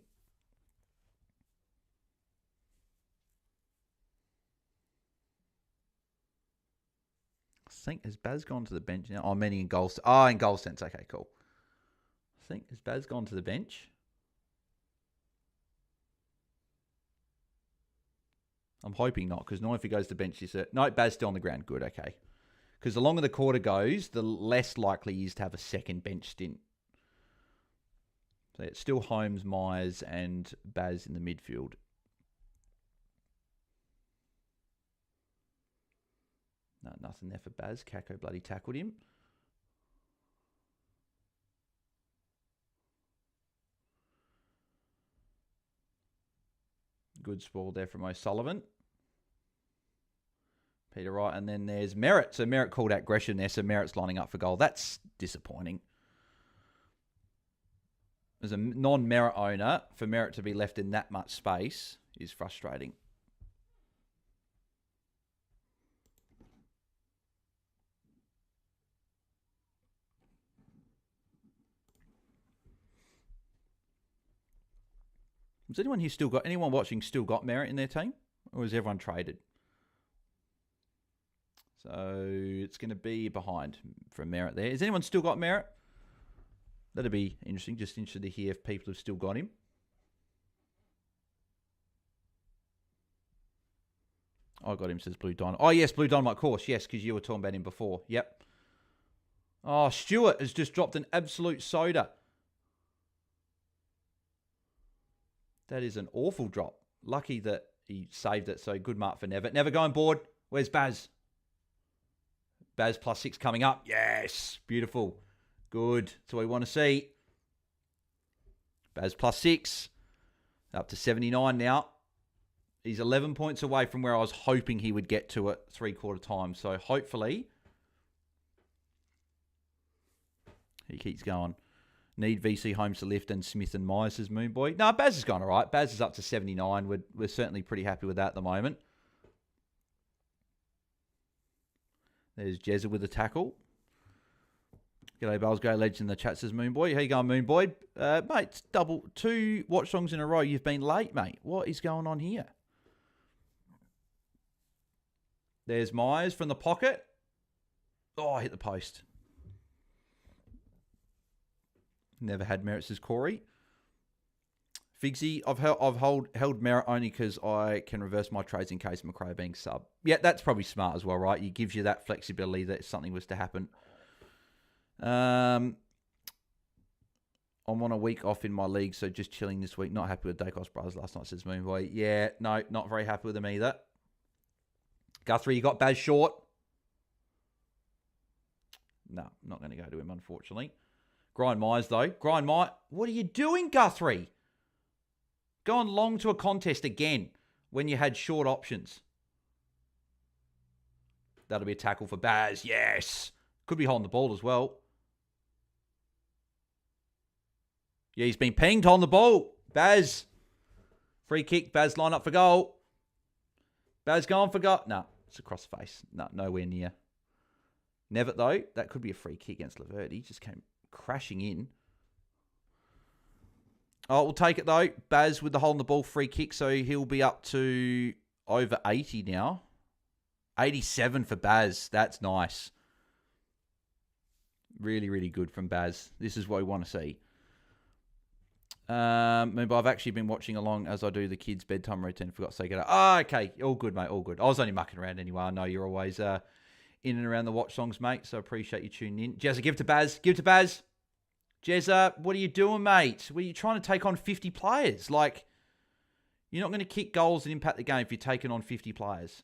I think, has Baz gone to the bench now? Oh, meaning in goals. Oh, in goal sense. Okay, cool. I think, has Baz gone to the bench? I'm hoping not, because now if he goes to the bench, no, Baz still on the ground. Good, okay. Because the longer the quarter goes, the less likely he is to have a second bench stint. So it's still Holmes, Myers, and Baz in the midfield. No, nothing there for Baz. Kako bloody tackled him. Good spoil there from O'Sullivan. Peter Wright, and then there's Merritt. So Merritt called out Gresham there, so Merritt's lining up for goal. That's disappointing. As a non-Merritt owner, for Merritt to be left in that much space is frustrating. Has anyone watching still got Merritt in their team? Or is everyone traded? So it's going to be behind from Merritt there. Has anyone still got Merritt? That'd be interesting. Just interested to hear if people have still got him. I got him, says Blue Dynamite. Oh, yes, Blue Dynamite, of course. Yes, because you were talking about him before. Yep. Oh, Stewart has just dropped an absolute soda. That is an awful drop. Lucky that he saved it, so good mark for Never. Never going board. Where's Baz? Baz +6 coming up. Yes, beautiful. Good. That's what we want to see. Baz +6. Up to 79 now. He's 11 points away from where I was hoping he would get to at 3/4 time. So hopefully he keeps going. Need VC Holmes to lift and Smith and Myers as Moonboy. No, Baz has gone all right. Baz is up to 79. We're certainly pretty happy with that at the moment. There's Jezza with a tackle. G'day, Bales. Go Legend in the chat, says Moonboy. How you going, Moonboy? Mate, it's 2 Watchalongs in a row. You've been late, mate. What is going on here? There's Myers from the pocket. Oh, I hit the post. Never had Merritt, says Corey. Figsy, I've held Merritt only because I can reverse my trades in case McRae being sub. Yeah, that's probably smart as well, right? It gives you that flexibility that if something was to happen. I'm on a week off in my league, so just chilling this week. Not happy with Dacos Brothers last night, says Moonboy. Yeah, no, not very happy with them either. Guthrie, you got Baz short? No, not going to go to him, unfortunately. Grind Myers, though. Grind Myers. What are you doing, Guthrie? Going long to a contest again when you had short options. That'll be a tackle for Baz. Yes. Could be holding the ball as well. Yeah, he's been pinged on the ball. Baz. Free kick. Baz line up for goal. Baz going for goal. No, it's across the face. No, nowhere near. Nevitt, though. That could be a free kick against Laverde. He just came crashing in. Oh, we'll take it, though. Baz with the hole in the ball, free kick, so he'll be up to over 80 now. 87 for Baz. That's nice. Really, really good from Baz. This is what we want to see. Maybe I've actually been watching along as I do the kids' bedtime routine. Forgot to say it. Oh, okay. All good, mate. All good. I was only mucking around anyway. I know you're always in and around the watch songs, mate, so I appreciate you tuning in. Jezza, give it to Baz. Give it to Baz. Jezza, what are you doing, mate? Well, you're trying to take on 50 players. Like, you're not going to kick goals and impact the game if you're taking on 50 players.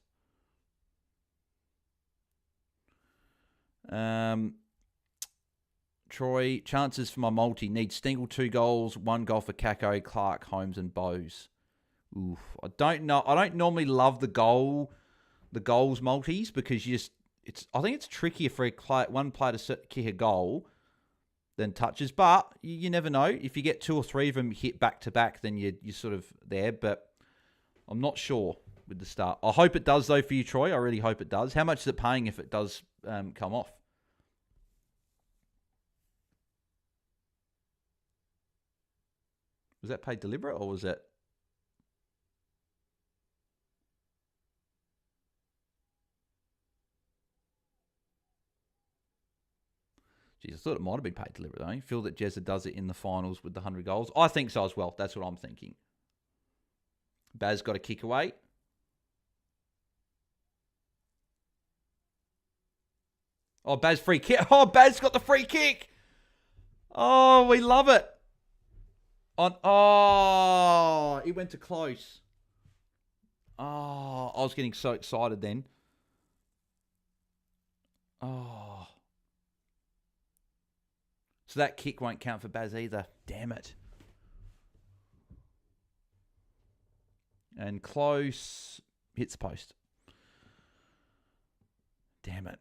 Troy, chances for my multi. Need Stengel 2 goals, 1 goal for Kako, Clark, Holmes, and Bowes. Oof. I don't know. I don't normally love the goals multis because I think it's trickier for one player to kick a goal than touches. But you never know. If you get 2 or 3 of them hit back to back, then you're sort of there. But I'm not sure. with the start. I hope it does, though, for you, Troy. I really hope it does. How much is it paying if it does come off? Was that paid deliberate or was it? Jeez, I thought it might have been paid deliberate, though. You feel that Jezza does it in the finals with the 100 goals? I think so as well. That's what I'm thinking. Baz got a kick away. Oh, Baz free kick. Oh, Baz got the free kick. Oh, we love it. Oh, he went to close. Oh, I was getting so excited then. Oh. So that kick won't count for Baz either. Damn it. And close. Hits the post. Damn it.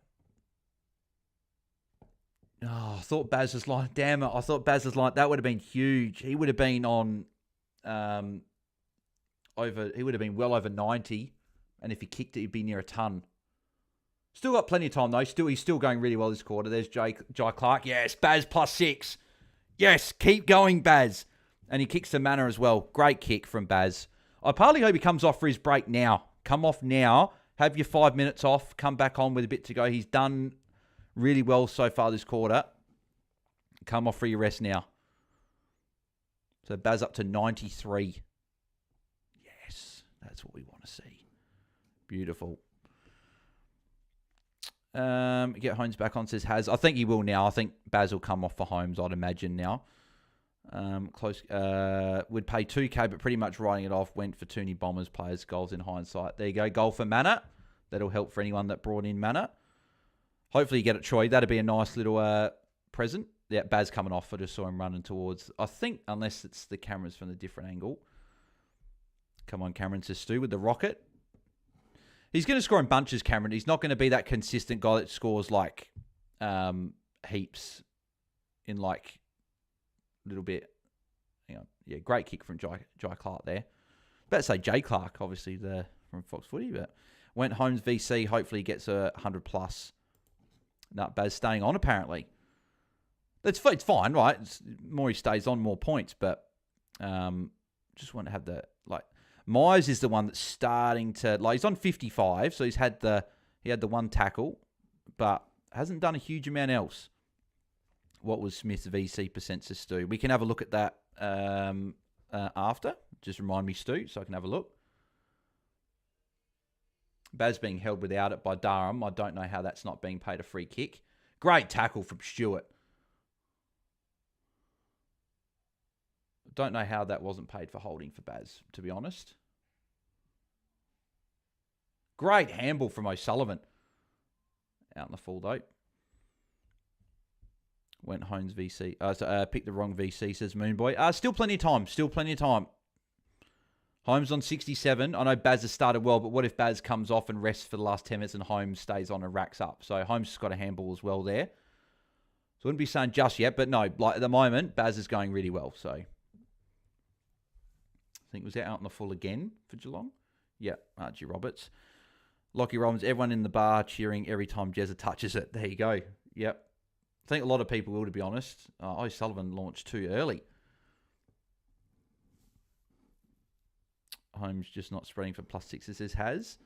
Oh, I thought Baz was like, damn it. I thought Baz was like, that would have been huge. He would have been on, he would have been well over 90. And if he kicked it, he'd be near a ton. Still got plenty of time, though. He's still going really well this quarter. There's Jai Clark. Yes, Baz +6. Yes, keep going, Baz. And he kicks the manor as well. Great kick from Baz. I partly hope he comes off for his break now. Come off now. Have your 5 minutes off. Come back on with a bit to go. He's done really well so far this quarter. Come off for your rest now. So Baz up to 93. Yes, that's what we want to see. Beautiful. Get Holmes back on, says Has. I think he will now. I think Baz will come off for Holmes, I'd imagine now. Close. Would pay 2K, but pretty much writing it off. Went for Toonie Bombers players' goals in hindsight. There you go. Goal for Manor. That'll help for anyone that brought in Manor. Hopefully you get it, Troy. That'd be a nice little present. Yeah, Baz coming off. I just saw him running towards, I think, unless it's the cameras from a different angle. Come on, Cameron, says Stu with the rocket. He's going to score in bunches, Cameron. He's not going to be that consistent guy that scores like heaps in like a little bit. Hang on. Yeah, great kick from Jai Clark there. About to say Jay Clark, obviously, from Fox Footy, but went Holmes VC. Hopefully he gets a 100 plus. No, Baz staying on, apparently. It's fine, right? More he stays on, more points, but just want to have the, like, Myers is the one that's starting to, like, he's on 55, so he had the one tackle, but hasn't done a huge amount else. What was Smith's VC percent to Stu? We can have a look at that after. Just remind me, Stu, so I can have a look. Baz being held without it by Durham. I don't know how that's not being paid a free kick. Great tackle from Stewart. Don't know how that wasn't paid for holding for Baz, to be honest. Great handball from O'Sullivan. Out in the full, though. Went Holmes VC. Picked the wrong VC, says Moonboy. Still plenty of time. Still plenty of time. Holmes on 67. I know Baz has started well, but what if Baz comes off and rests for the last 10 minutes and Holmes stays on and racks up? So Holmes has got a handball as well there. So I wouldn't be saying just yet, but no, like at the moment, Baz is going really well. So I think it was out in the full again for Geelong. Yeah, Archie Roberts. Lockie Robbins, everyone in the bar cheering every time Jezza touches it. There you go. Yep. I think a lot of people will, to be honest. O'Sullivan launched too early. Holmes just not spreading for +6, it says Has.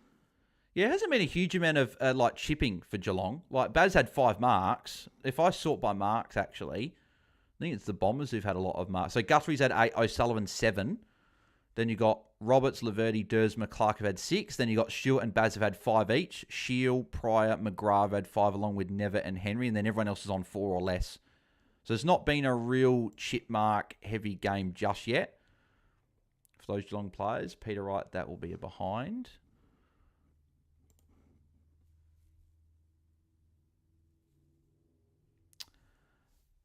Yeah, it hasn't been a huge amount of like chipping for Geelong. Like Baz had 5 marks. If I sort by marks, actually, I think it's the Bombers who've had a lot of marks. So Guthrie's had 8, O'Sullivan 7. Then you got Roberts, Laverty, Dersma, Clark have had 6. Then you got Stewart and Baz have had 5 each. Shield, Pryor, McGrath have had 5 along with Never and Henry. And then everyone else is on 4 or less. So it's not been a real chip mark heavy game just yet. For those Geelong players, Peter Wright, that will be a behind.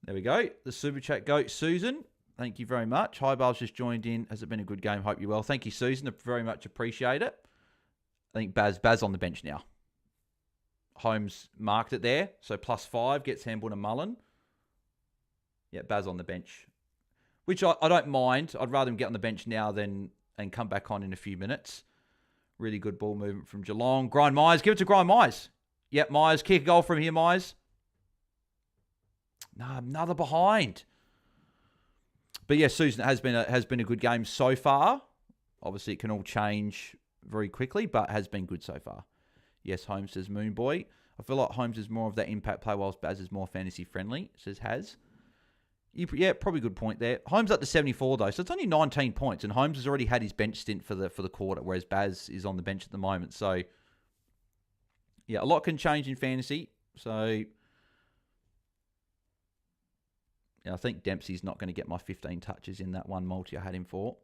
There we go. The Super Chat goat, Susan. Thank you very much. Hi, Bale's just joined in. Has it been a good game? Hope you're well. Thank you, Susan. I very much appreciate it. I think Baz on the bench now. Holmes marked it there. So +5 gets handball to Mullen. Yeah, Baz on the bench. Which I don't mind. I'd rather him get on the bench now and come back on in a few minutes. Really good ball movement from Geelong. Grind Myers. Give it to Grind Myers. Yep, Myers. Kick a goal from here, Myers. No, another behind. But yeah, Susan has been a good game so far. Obviously, it can all change very quickly, but has been good so far. Yes, Holmes says Moon Boy. I feel like Holmes is more of that impact play, whilst Baz is more fantasy friendly, says Has. Yeah, probably good point there. Holmes up to 74 though, so it's only 19 points, and Holmes has already had his bench stint for the quarter, whereas Baz is on the bench at the moment. So yeah, a lot can change in fantasy. So yeah, I think Dempsey's not going to get my 15 touches in that one multi I had him for.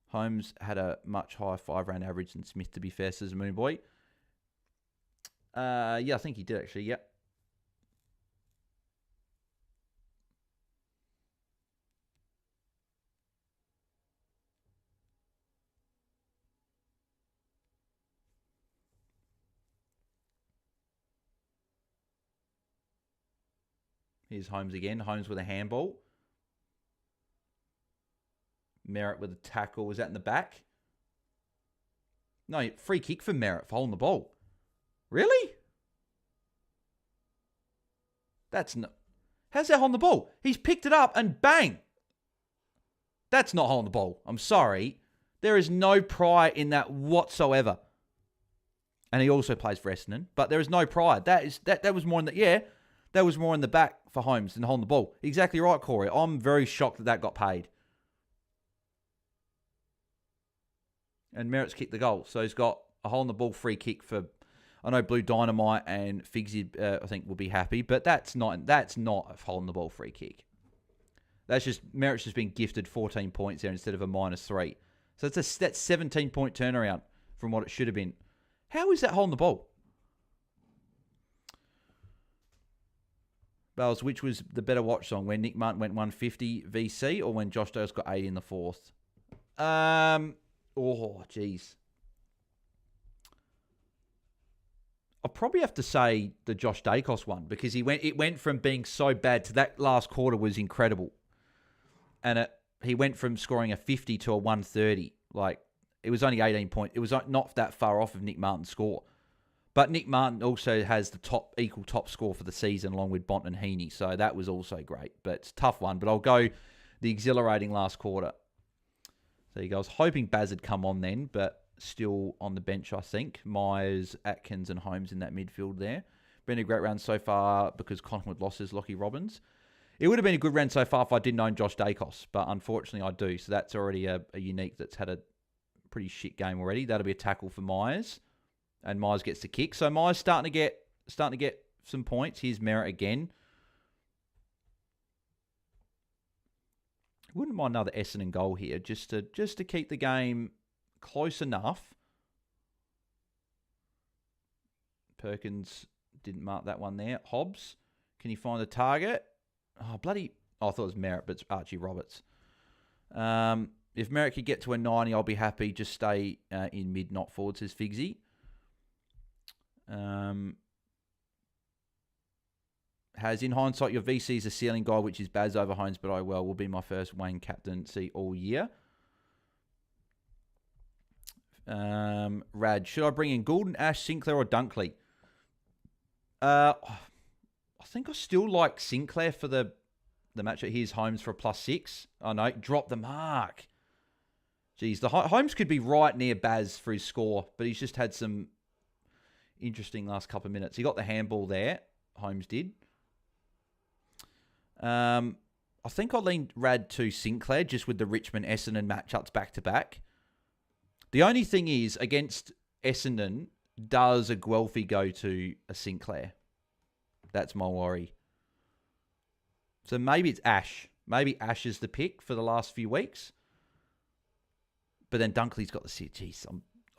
Holmes had a much higher 5-round average than Smith, to be fair, says Moon Boy. Yeah, I think he did actually. Yep. Here's Holmes again. Holmes with a handball. Merritt with a tackle. Was that in the back? No, free kick for Merritt for holding the ball. Really? That's not... How's that holding the ball? He's picked it up and bang! That's not holding the ball. I'm sorry. There is no pride in that whatsoever. And he also plays for Essendon, but there is no pride. That was more in the... Yeah, that was more in the back for Holmes than holding the ball. Exactly right, Corey. I'm very shocked that got paid. And Merritt's kicked the goal. So he's got a hole in the ball free kick for... I know Blue Dynamite and Figsy, I think, will be happy, but that's not a hole in the ball free kick. That's just... Merritt's just been gifted 14 points there instead of a -3. So that's 17-point turnaround from what it should have been. How is that hole in the ball? Bells, which was the better watch song? When Nick Martin went 150 VC or when Josh Dales got 80 in the fourth? Oh, geez. I'll probably have to say the Josh Dacos one because it went from being so bad to that last quarter was incredible. And he went from scoring a 50 to a 130. Like, it was only 18 points. It was not that far off of Nick Martin's score. But Nick Martin also has the equal top score for the season along with Bont and Heaney. So that was also great. But it's a tough one. But I'll go the exhilarating last quarter. There you go. I was hoping Baz had come on then, but still on the bench, I think. Myers, Atkins, and Holmes in that midfield there. Been a great round so far because Collingwood lost his Lockie Robbins. It would have been a good round so far if I didn't own Josh Dacos, but unfortunately I do. So that's already a unique that's had a pretty shit game already. That'll be a tackle for Myers, and Myers gets the kick. So Myers starting to get some points. Here's Merritt again. Wouldn't mind another Essendon goal here, just to keep the game close enough. Perkins didn't mark that one there. Hobbs, can he find the target? Oh, bloody... Oh, I thought it was Merritt, but it's Archie Roberts. If Merritt could get to a 90, I'll be happy. Just stay in mid, not forward, says Figsy. Has, in hindsight, your VC is a ceiling guy, which is Baz over Holmes, but will be my first Wayne captaincy all year. Rad, should I bring in Goulden, Ash, Sinclair, or Dunkley? I think I still like Sinclair for the matchup. Here's Holmes for a +6. Oh, no, drop the mark. Jeez, Holmes could be right near Baz for his score, but he's just had some interesting last couple of minutes. He got the handball there. Holmes did. I think I leaned Rad to Sinclair just with the Richmond Essendon matchups back-to-back. The only thing is, against Essendon, does a Guelphy go to a Sinclair? That's my worry. So maybe it's Ash. Maybe Ash is the pick for the last few weeks. But then Dunkley's got the... Jeez,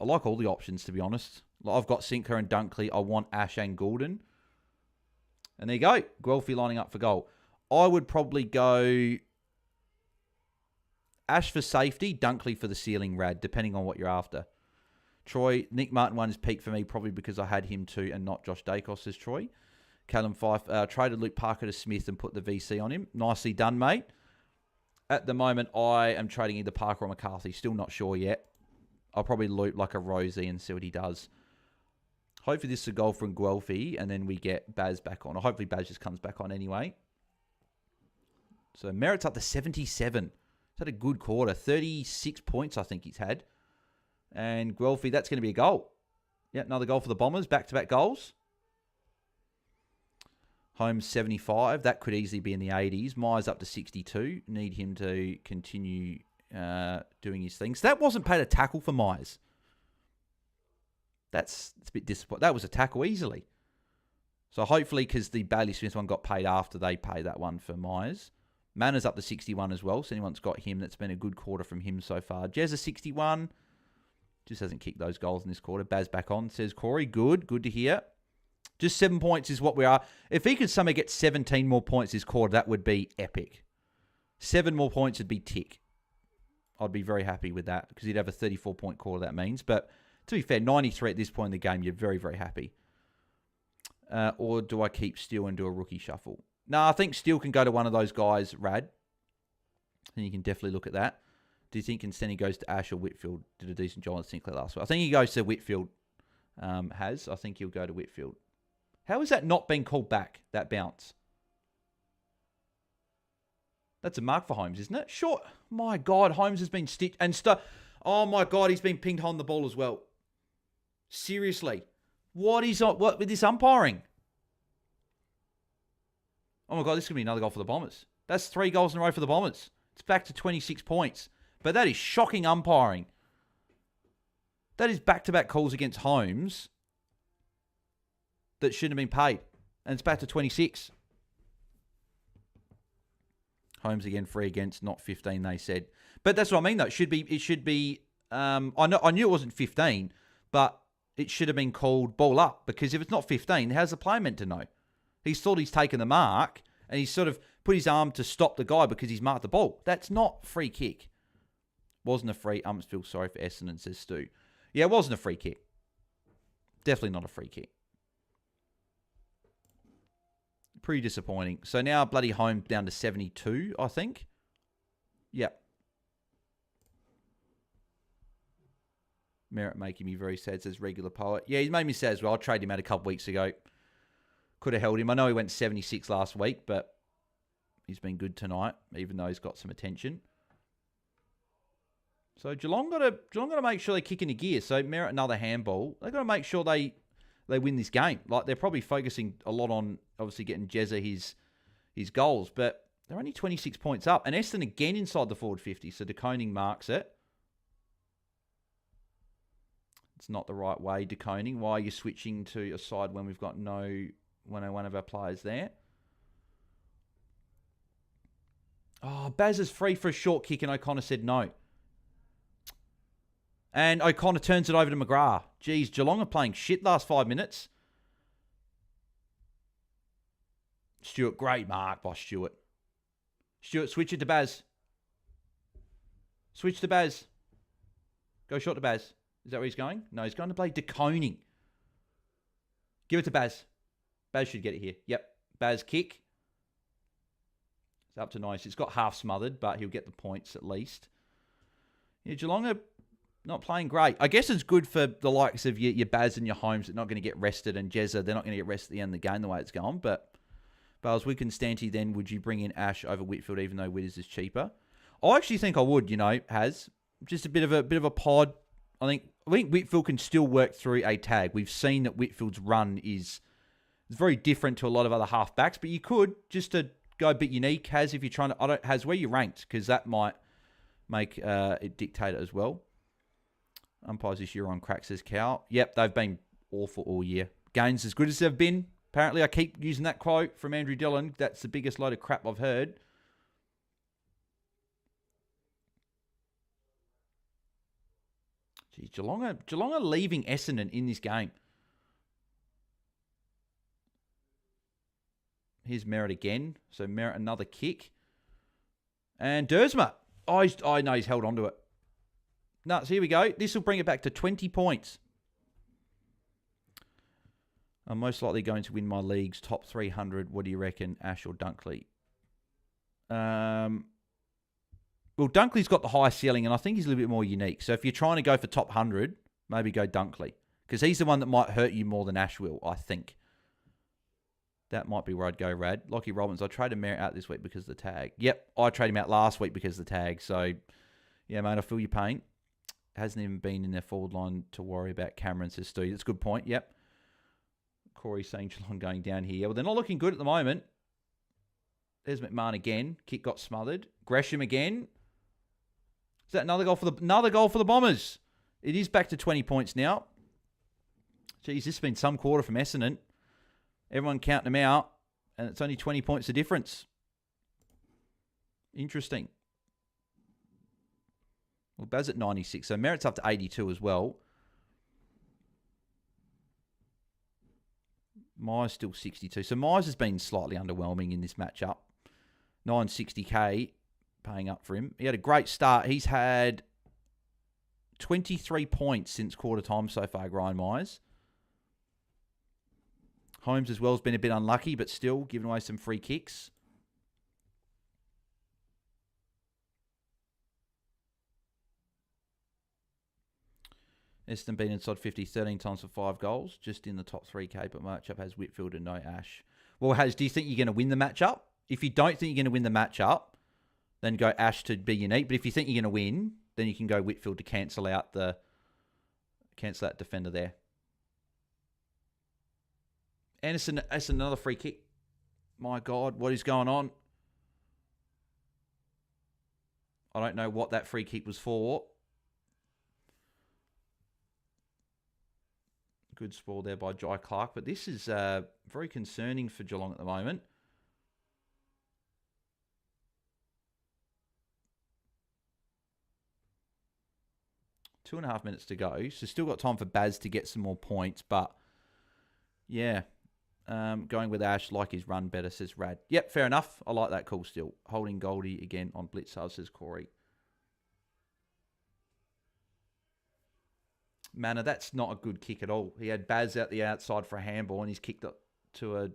I like all the options, to be honest. I've got Sinclair and Dunkley. I want Ash and Goulden. And there you go. Guelphy lining up for goal. I would probably go Ash for safety, Dunkley for the ceiling, Rad, depending on what you're after. Troy, Nick Martin won his peak for me, probably because I had him too and not Josh Dacos, says Troy. Callum Fife traded Luke Parker to Smith and put the VC on him. Nicely done, mate. At the moment, I am trading either Parker or McCarthy. Still not sure yet. I'll probably loop like a Rosie and see what he does. Hopefully this is a goal from Guelphy, and then we get Baz back on. Or hopefully Baz just comes back on anyway. So Merritt's up to 77. He's had a good quarter. 36 points, I think he's had. And Guelphy, that's going to be a goal. Yeah, another goal for the Bombers. Back-to-back goals. Holmes 75. That could easily be in the 80s. Myers up to 62. Need him to continue doing his things. That wasn't paid a tackle for Myers. It's a bit disappointing. That was a tackle easily. So hopefully, because the Bailey Smith one got paid after, they pay that one for Myers. Manners up to 61 as well. So anyone's got him, that's been a good quarter from him so far. Jezza 61. Just hasn't kicked those goals in this quarter. Baz back on, says Corey. Good to hear. Just 7 points is what we are. If he could somehow get 17 more points this quarter, that would be epic. 7 more points would be tick. I'd be very happy with that because he'd have a 34-point quarter, that means. But to be fair, 93 at this point in the game, you're very, very happy. Or do I keep Steele and do a rookie shuffle? No, I think Steele can go to one of those guys, Rad. And you can definitely look at that. Do you think instead he goes to Ash or Whitfield? Did a decent job on Sinclair last week. I think he goes to Whitfield. I think he'll go to Whitfield. How is that not being called back, that bounce? That's a mark for Holmes, isn't it? Sure. My God, Holmes has been stitched and oh my God, he's been pinged on the ball as well. Seriously. What with this umpiring? Oh my God, this is going to be another goal for the Bombers. That's 3 goals in a row for the Bombers. It's back to 26 points. But that is shocking umpiring. That is back-to-back calls against Holmes that shouldn't have been paid. And it's back to 26. Holmes again, free against, not 15, they said. But that's what I mean, though. It should be. I knew it wasn't 15, but it should have been called ball up. Because if it's not 15, how's the player meant to know? He's thought he's taken the mark, and he's sort of put his arm to stop the guy because he's marked the ball. That's not free kick. Wasn't a free. Feel sorry for Essendon, says Stu. Yeah, it wasn't a free kick. Definitely not a free kick. Pretty disappointing. So now bloody Holmes down to 72, I think. Yep. Merritt making me very sad, says Regular Poet. Yeah, he's made me sad as well. I traded him out a couple weeks ago. Could have held him. I know he went 76 last week, but he's been good tonight, even though he's got some attention. So Geelong got to make sure they kick into gear. So Merritt another handball. They've got to make sure they win this game. Like they're probably focusing a lot on obviously getting Jezza his goals, but they're only 26 points up. And Essendon again inside the forward 50. So DeConing marks it. It's not the right way, DeConing. Why are you switching to a side when we've got one of our players there? Oh, Baz is free for a short kick and O'Connor said no. And O'Connor turns it over to McGrath. Geez, Geelong are playing shit last 5 minutes. Stewart, great mark by Stewart. Stewart, switch it to Baz. Switch to Baz. Go short to Baz. Is that where he's going? No, he's going to play DeConing. Give it to Baz. Baz should get it here. Yep. Baz kick. It's up to nice. It's got half smothered, but he'll get the points at least. Yeah, Geelong are not playing great. I guess it's good for the likes of your Baz and your Holmes that are not going to get rested, and Jezza, they're not going to get rested at the end of the game the way it's going. But Bales, Constanti, then would you bring in Ash over Whitfield even though Witters is cheaper? I actually think I would, Has. Just a bit of a pod. I think Whitfield can still work through a tag. We've seen that Whitfield's run is very different to a lot of other halfbacks, but you could, just to go a bit unique, Has, if you're trying to... Has, where you ranked, because that might make it dictate it as well. Umpires this year on crack, says Cal. Yep, they've been awful all year. Gains as good as they've been. Apparently, I keep using that quote from Andrew Dillon. That's the biggest load of crap I've heard. Geez, Geelong are leaving Essendon in this game. Here's Merritt again. So Merritt another kick. And Dersma. I know he's held on to it. No, so here we go. This will bring it back to 20 points. I'm most likely going to win my league's top 300. What do you reckon, Ash or Dunkley? Well, Dunkley's got the high ceiling, and I think he's a little bit more unique. So if you're trying to go for top 100, maybe go Dunkley. Because he's the one that might hurt you more than Ash will, I think. That might be where I'd go, Rad. Lockie Robbins, I traded Merritt out this week because of the tag. Yep, I traded him out last week because of the tag. So, yeah, mate, I feel your pain. Hasn't even been in their forward line to worry about. Cameron, says Stu. That's a good point, yep. Corey saying Geelong going down here. Yeah, well, they're not looking good at the moment. There's McMahon again. Kick got smothered. Gresham again. Is that another goal for the Bombers? It is back to 20 points now. Geez, this has been some quarter from Essendon. Everyone counting them out, and it's only 20 points of difference. Interesting. Well, Baz at 96, so Merritt's up to 82 as well. Myers still 62. So Myers has been slightly underwhelming in this matchup. 960k paying up for him. He had a great start. He's had 23 points since quarter time so far, Ryan Myers. Holmes as well has been a bit unlucky, but still giving away some free kicks. Essendon been inside 50 13 times for 5 goals, just in the top 3K, but matchup has Whitfield and no Ash. Well, do you think you're going to win the matchup? If you don't think you're going to win the matchup, then go Ash to be unique. But if you think you're going to win, then you can go Whitfield to cancel that defender there. Anderson, that's another free kick. My God, what is going on? I don't know what that free kick was for. Good spoil there by Jai Clark. But this is very concerning for Geelong at the moment. Two and a half minutes to go. So still got time for Baz to get some more points. But, yeah. Going with Ash, like his run better, says Rad. Yep, fair enough. I like that call still. Holding Goldie again on Blitz, says Corey. Manor, that's not a good kick at all. He had Baz out the outside for a handball and he's kicked it to a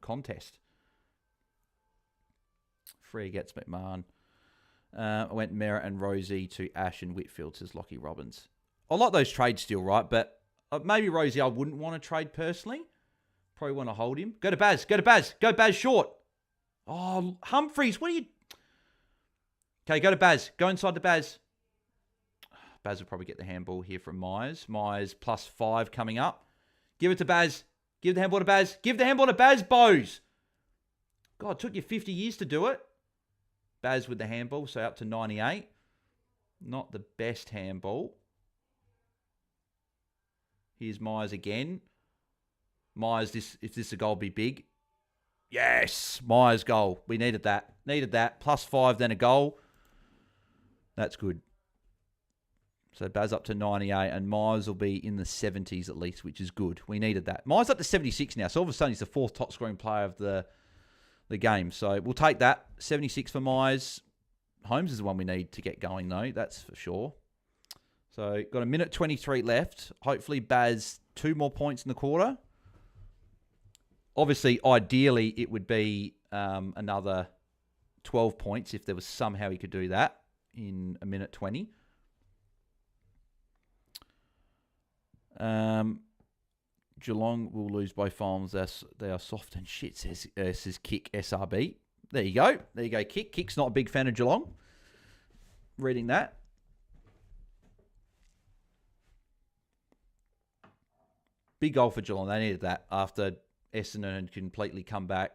contest. Free gets McMahon. I went Merritt and Rosie to Ash and Whitfield, says Lockie Robbins. I like those trades still, right? But maybe Rosie I wouldn't want to trade personally. Probably want to hold him. Go to Baz. Go Baz short. Oh, Humphreys, what are you... Okay, go to Baz. Go inside to Baz. Baz will probably get the handball here from Myers. Myers +5 coming up. Give it to Baz. Give the handball to Baz. Give the handball to Baz, Bose. God, it took you 50 years to do it. Baz with the handball, so up to 98. Not the best handball. Here's Myers again. Myers, if this is a goal, be big. Yes, Myers goal. We needed that. +5, then a goal. That's good. So Baz up to 98, and Myers will be in the 70s at least, which is good. We needed that. Myers up to 76 now, so all of a sudden he's the 4th top scoring player of the game. So we'll take that. 76 for Myers. Holmes is the one we need to get going, though. That's for sure. So got a minute 23 left. Hopefully Baz 2 more points in the quarter. Obviously, ideally, it would be another 12 points if there was somehow he could do that in a minute 20. Geelong will lose by farms. They are soft and shit, says Kick SRB. There you go. Kick. Kick's not a big fan of Geelong. Reading that. Big goal for Geelong. They needed that after Essendon had completely come back.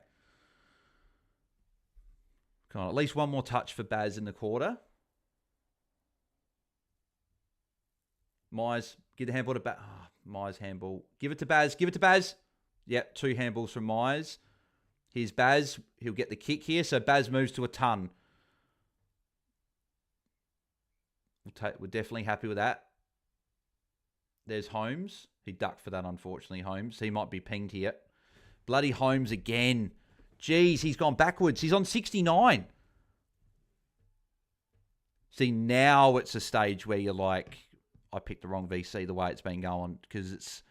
Come on, at least one more touch for Baz in the quarter. Myers, give the handball to Baz. Oh, Myers handball. Give it to Baz. Yep, 2 handballs from Myers. Here's Baz. He'll get the kick here. So Baz moves to a ton. We're definitely happy with that. There's Holmes. He ducked for that, unfortunately, Holmes. He might be pinged here. Bloody Holmes again. Jeez, he's gone backwards. He's on 69. See, now it's a stage where you're like, I picked the wrong VC the way it's been going, because it's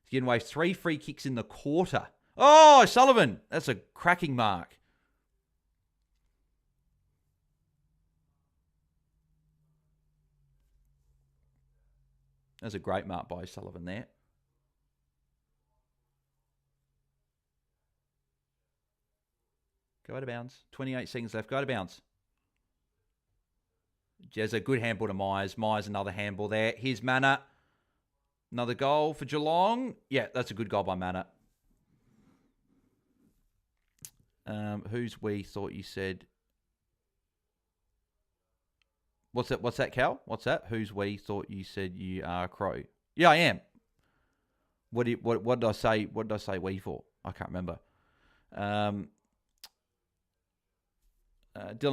getting away 3 free kicks in the quarter. Oh, Sullivan. That's a cracking mark. That's a great mark by Sullivan there. Go out of bounds. 28 seconds left. Go out of bounds. Jezza, good handball to Myers. Myers, another handball there. Here's Manor. Another goal for Geelong. Yeah, that's a good goal by Manor. Who's we thought you said? What's that, Cal? What's that? Who's we thought you said you are Crow? Yeah, I am. What did I say? What did I say we for? I can't remember. Dylan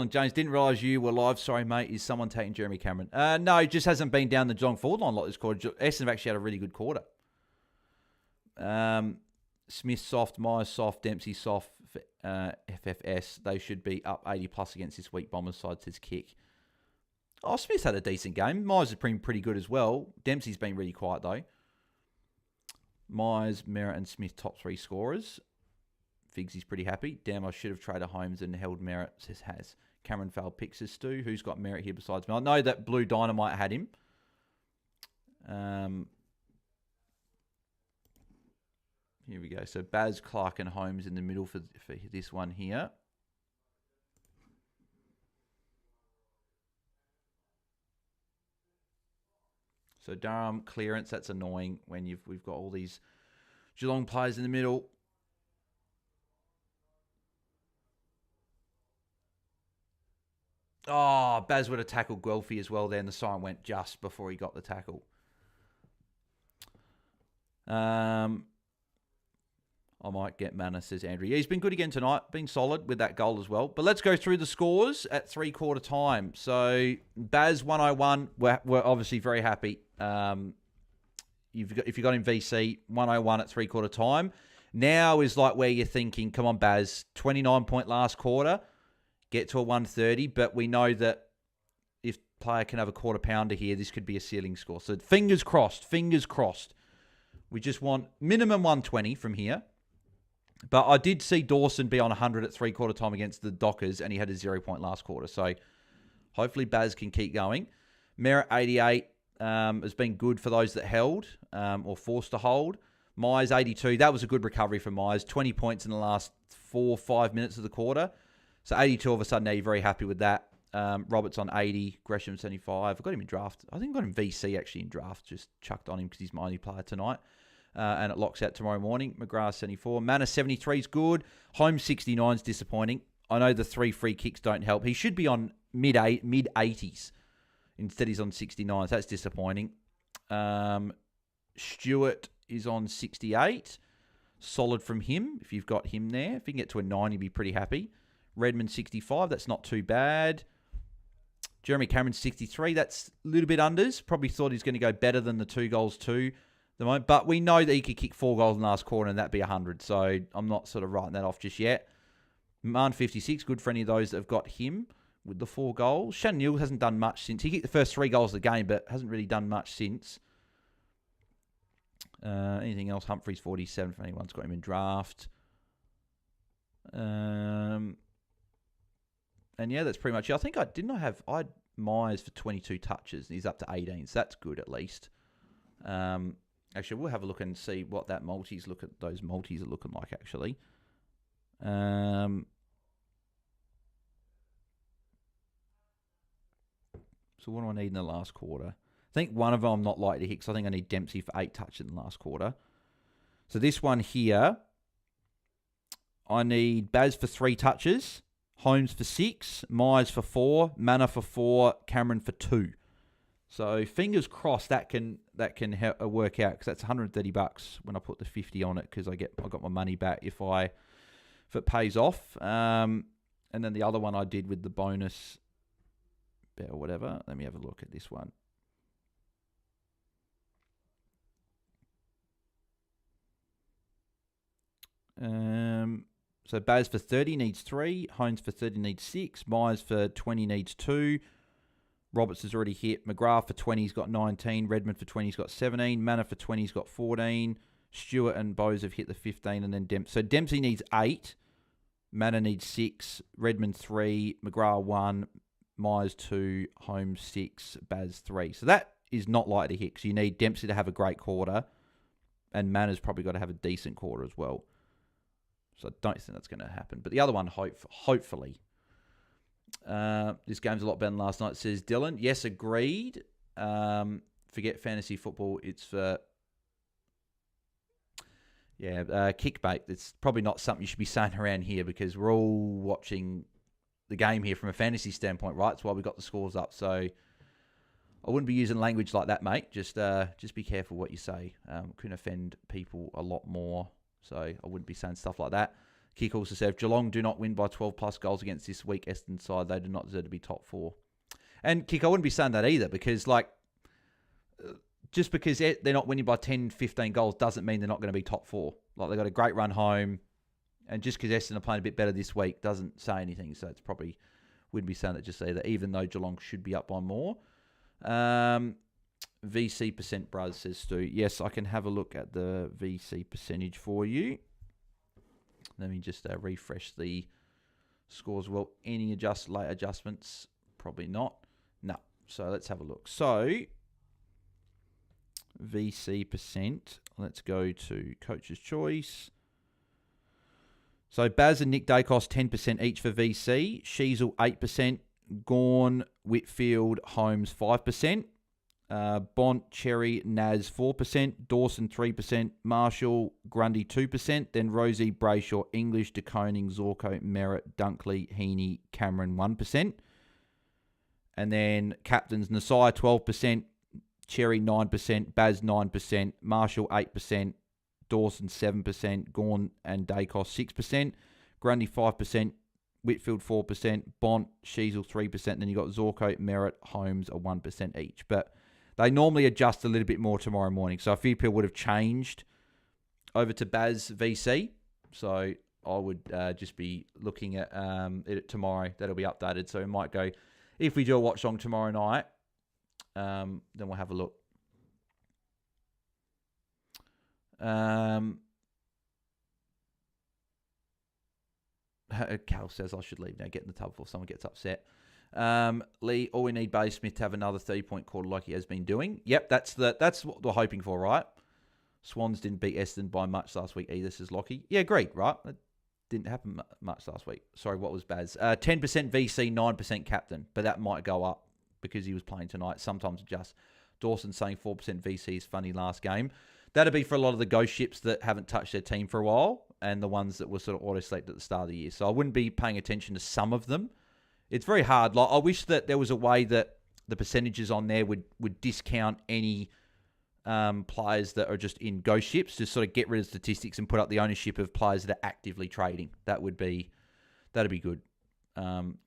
James, didn't realise you were live. Sorry, mate. Is someone taking Jeremy Cameron? No, he just hasn't been down the Geelong forward line like this quarter. Essendon have actually had a really good quarter. Smith soft, Myers soft, Dempsey soft for FFS. They should be up 80 plus against this week. Bombers side says kick. Oh, Smith's had a decent game. Myers has been pretty good as well. Dempsey's been really quiet though. Myers, Merritt and Smith top 3 scorers. Figsy's pretty happy. Damn, I should have traded Holmes and held Merritt, says Has. Cameron failed picks, says Stu. Who's got Merritt here besides me? I know that Blue Dynamite had him. Here we go. So Baz, Clark and Holmes in the middle for this one here. So Durham, clearance. That's annoying when we've got all these Geelong players in the middle. Oh, Baz would have tackled Guelphy as well there, and the siren went just before he got the tackle. I might get Manor, says Andrew. Yeah, he's been good again tonight. Been solid with that goal as well. But let's go through the scores at 3/4 time. So Baz 101. We're obviously very happy. If you got him VC 101 at 3/4 time. Now is like where you're thinking, come on, Baz, 29 point last quarter. Get to a 130, but we know that if player can have a quarter pounder here, this could be a ceiling score. So fingers crossed, fingers crossed. We just want minimum 120 from here. But I did see Dawson be on 100 at 3/4 time against the Dockers, and he had a 0 point last quarter. So hopefully Baz can keep going. Merritt 88 has been good for those that held or forced to hold. Myers 82, that was a good recovery for Myers. 20 points in the last 4-5 minutes of the quarter. So 82 all of a sudden, now you're very happy with that. Roberts on 80, Gresham 75. I got him in draft. I think I got him VC actually in draft. Just chucked on him because he's my only player tonight. And it locks out tomorrow morning. McGrath 74. Manor 73 is good. Holmes 69 is disappointing. I know the 3 free kicks don't help. He should be on mid 80s. Instead he's on 69. So that's disappointing. Stewart is on 68. Solid from him if you've got him there. If you can get to a 90, you'd be pretty happy. Redmond 65, that's not too bad. Jeremy Cameron 63, that's a little bit unders. Probably thought he's going to go better than the 2 goals too. The moment, but we know that he could kick 4 goals in the last quarter and that'd be 100. So I'm not sort of writing that off just yet. Man 56, good for any of those that have got him with the 4 goals. Shannon Neal hasn't done much since. He kicked the first 3 goals of the game, but hasn't really done much since. Anything else? Humphreys 47 for anyone's got him in draft. And yeah, that's pretty much it. I think I had Myers for 22 touches, and he's up to 18, so that's good at least. Actually, we'll have a look and see what those multis are looking like, actually. So what do I need in the last quarter? I think one of them I'm not likely to hit, because I think I need Dempsey for 8 touches in the last quarter. So this one here, I need Baz for 3 touches. Holmes for 6, Myers for 4, Manor for 4, Cameron for 2. So fingers crossed that can work out, because that's $130 when I put the 50 on it, because I got my money back if it pays off. And then the other one I did with the bonus bet or whatever. Let me have a look at this one. So Baz for 30 needs 3. Holmes for 30 needs 6. Myers for 20 needs 2. Roberts has already hit. McGrath for 20 has got 19. Redmond for 20 has got 17. Manor for 20 has got 14. Stewart and Bose have hit the 15. And then Dempsey. So Dempsey needs 8. Manor needs 6. Redmond 3. McGrath 1. Myers 2. Holmes 6. Baz 3. So that is not likely to hit because you need Dempsey to have a great quarter and Manners probably got to have a decent quarter as well. So I don't think that's going to happen. But the other one, hopefully. This game's a lot better than last night, says Dylan. Yes, agreed. Forget fantasy football. It's for... kickbait. It's probably not something you should be saying around here because we're all watching the game here from a fantasy standpoint, right? That's why we got the scores up. So I wouldn't be using language like that, mate. Just be careful what you say. Can offend people a lot more. So I wouldn't be saying stuff like that. Kick also said, if Geelong do not win by 12 plus goals against this weak Essendon side, they do not deserve to be top 4. And Kick, I wouldn't be saying that either because, just because they're not winning by 10, 15 goals doesn't mean they're not going to be top 4. They've got a great run home. And just because Essendon are playing a bit better this week doesn't say anything. So it's probably wouldn't be saying that just either, even though Geelong should be up by more. VC percent, Braz, says Stu. Yes, I can have a look at the VC percentage for you. Let me just refresh the scores. Well, any late adjustments? Probably not. No. So let's have a look. So VC percent. Let's go to Coach's Choice. So Baz and Nick Dacos 10% each for VC. Sheasel 8%. Gawn, Whitfield, Holmes 5%. Bont, Cherry, Naz 4%. Dawson 3%. Marshall, Grundy 2%. Then Rosie, Brayshaw, English, DeConing, Zorko, Merritt, Dunkley, Heaney, Cameron 1%. And then captains Nasai 12%. Cherry 9%. Baz 9%. Marshall 8%. Dawson 7%, Gawn and Dacos 6%, Grundy 5%, Whitfield 4%, Bont, Sheasel 3%, then you got Zorko, Merritt, Holmes are 1% each. But they normally adjust a little bit more tomorrow morning. So a few people would have changed over to Baz VC. So I would just be looking at it tomorrow. That'll be updated. So it might go, if we do a watch along tomorrow night, then we'll have a look. Cal says I should leave now. Get in the tub before someone gets upset. Lee, all we need Bailey Smith to have another 30-point quarter like he has been doing. Yep, that's what we're hoping for, right? Swans didn't beat Essendon by much last week either, says Lockie. Yeah, agreed, right? That didn't happen much last week. Sorry, what was Baz? 10% VC, 9% captain, but that might go up because he was playing tonight. Sometimes adjust. Dawson saying 4% VC is funny last game. That'd be for a lot of the ghost ships that haven't touched their team for a while and the ones that were sort of auto-selected at the start of the year. So I wouldn't be paying attention to some of them. It's very hard. I wish that there was a way that the percentages on there would discount any players that are just in ghost ships, just sort of get rid of statistics and put up the ownership of players that are actively trading. That'd be good.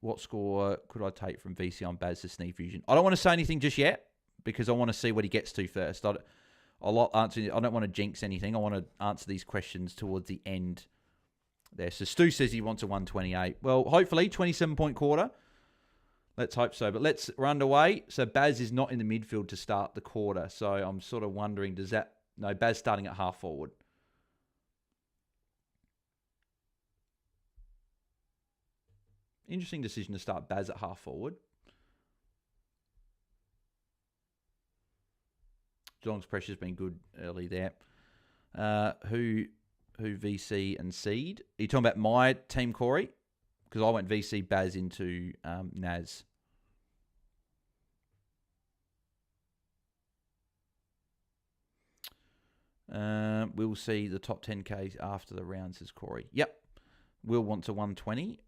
What score could I take from VC on Baz to Sneak Fusion? I don't want to say anything just yet because I want to see what he gets to first. I don't want to jinx anything. I want to answer these questions towards the end there. So Stu says he wants a 128. Well, hopefully 27-point quarter. Let's hope so. But we're underway. So Baz is not in the midfield to start the quarter. So I'm sort of wondering, Baz starting at half forward. Interesting decision to start Baz at half forward. Geelong's pressure's been good early there. Who VC and Seed? Are you talking about my team, Corey? Because I went VC Baz into Naz. We'll see the top 10Ks after the round, says Corey. Yep. Will wants a 120.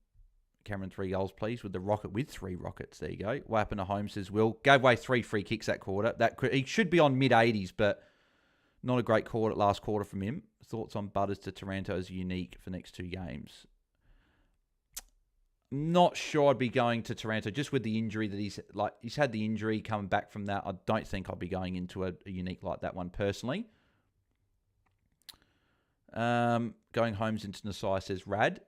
Cameron, 3 goals, please, with the rocket with 3 rockets. There you go. What happened to Holmes, says Will. Gave away 3 free kicks that quarter. He should be on mid-80s, but not a great last quarter from him. Thoughts on Butters to Taranto as unique for next 2 games? Not sure I'd be going to Taranto, just with the injury that he's had the injury coming back from that. I don't think I'll be going into a unique like that one personally. Going Holmes into Nasai, says Rad.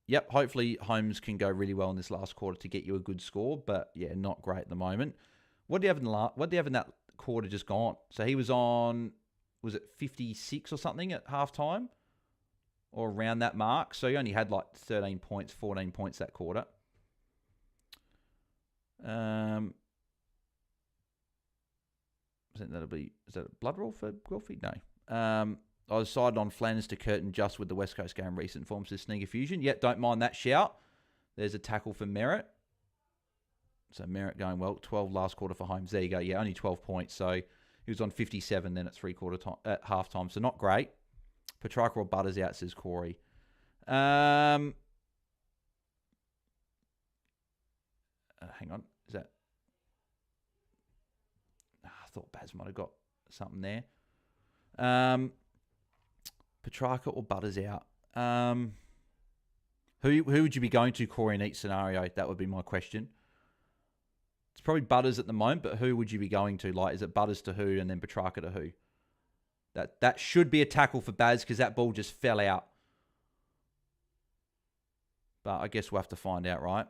Yep, hopefully Holmes can go really well in this last quarter to get you a good score, but yeah, not great at the moment. What do you have in that quarter just gone? So he was on, was it 56 or something at halftime? Or around that mark. So he only had 13 points, 14 points that quarter. I think is that a blood rule for Guelphy? No. I was sided on Flanders to Curtin just with the West Coast game recent forms to Sneaker Fusion. Yet, don't mind that shout. There's a tackle for Merritt. So Merritt going well. 12 last quarter for Holmes. There you go. Yeah, only 12 points. So he was on 57 then at half time. So not great. Petrarca or Butters out, says Corey. Hang on. Is that... I thought Baz might have got something there. Petrarca or Butters out. Who would you be going to, Corey, in each scenario? That would be my question. It's probably Butters at the moment, but who would you be going to? Like, is it Butters to who and then Petrarca to who? That should be a tackle for Baz because that ball just fell out. But I guess we'll have to find out, right?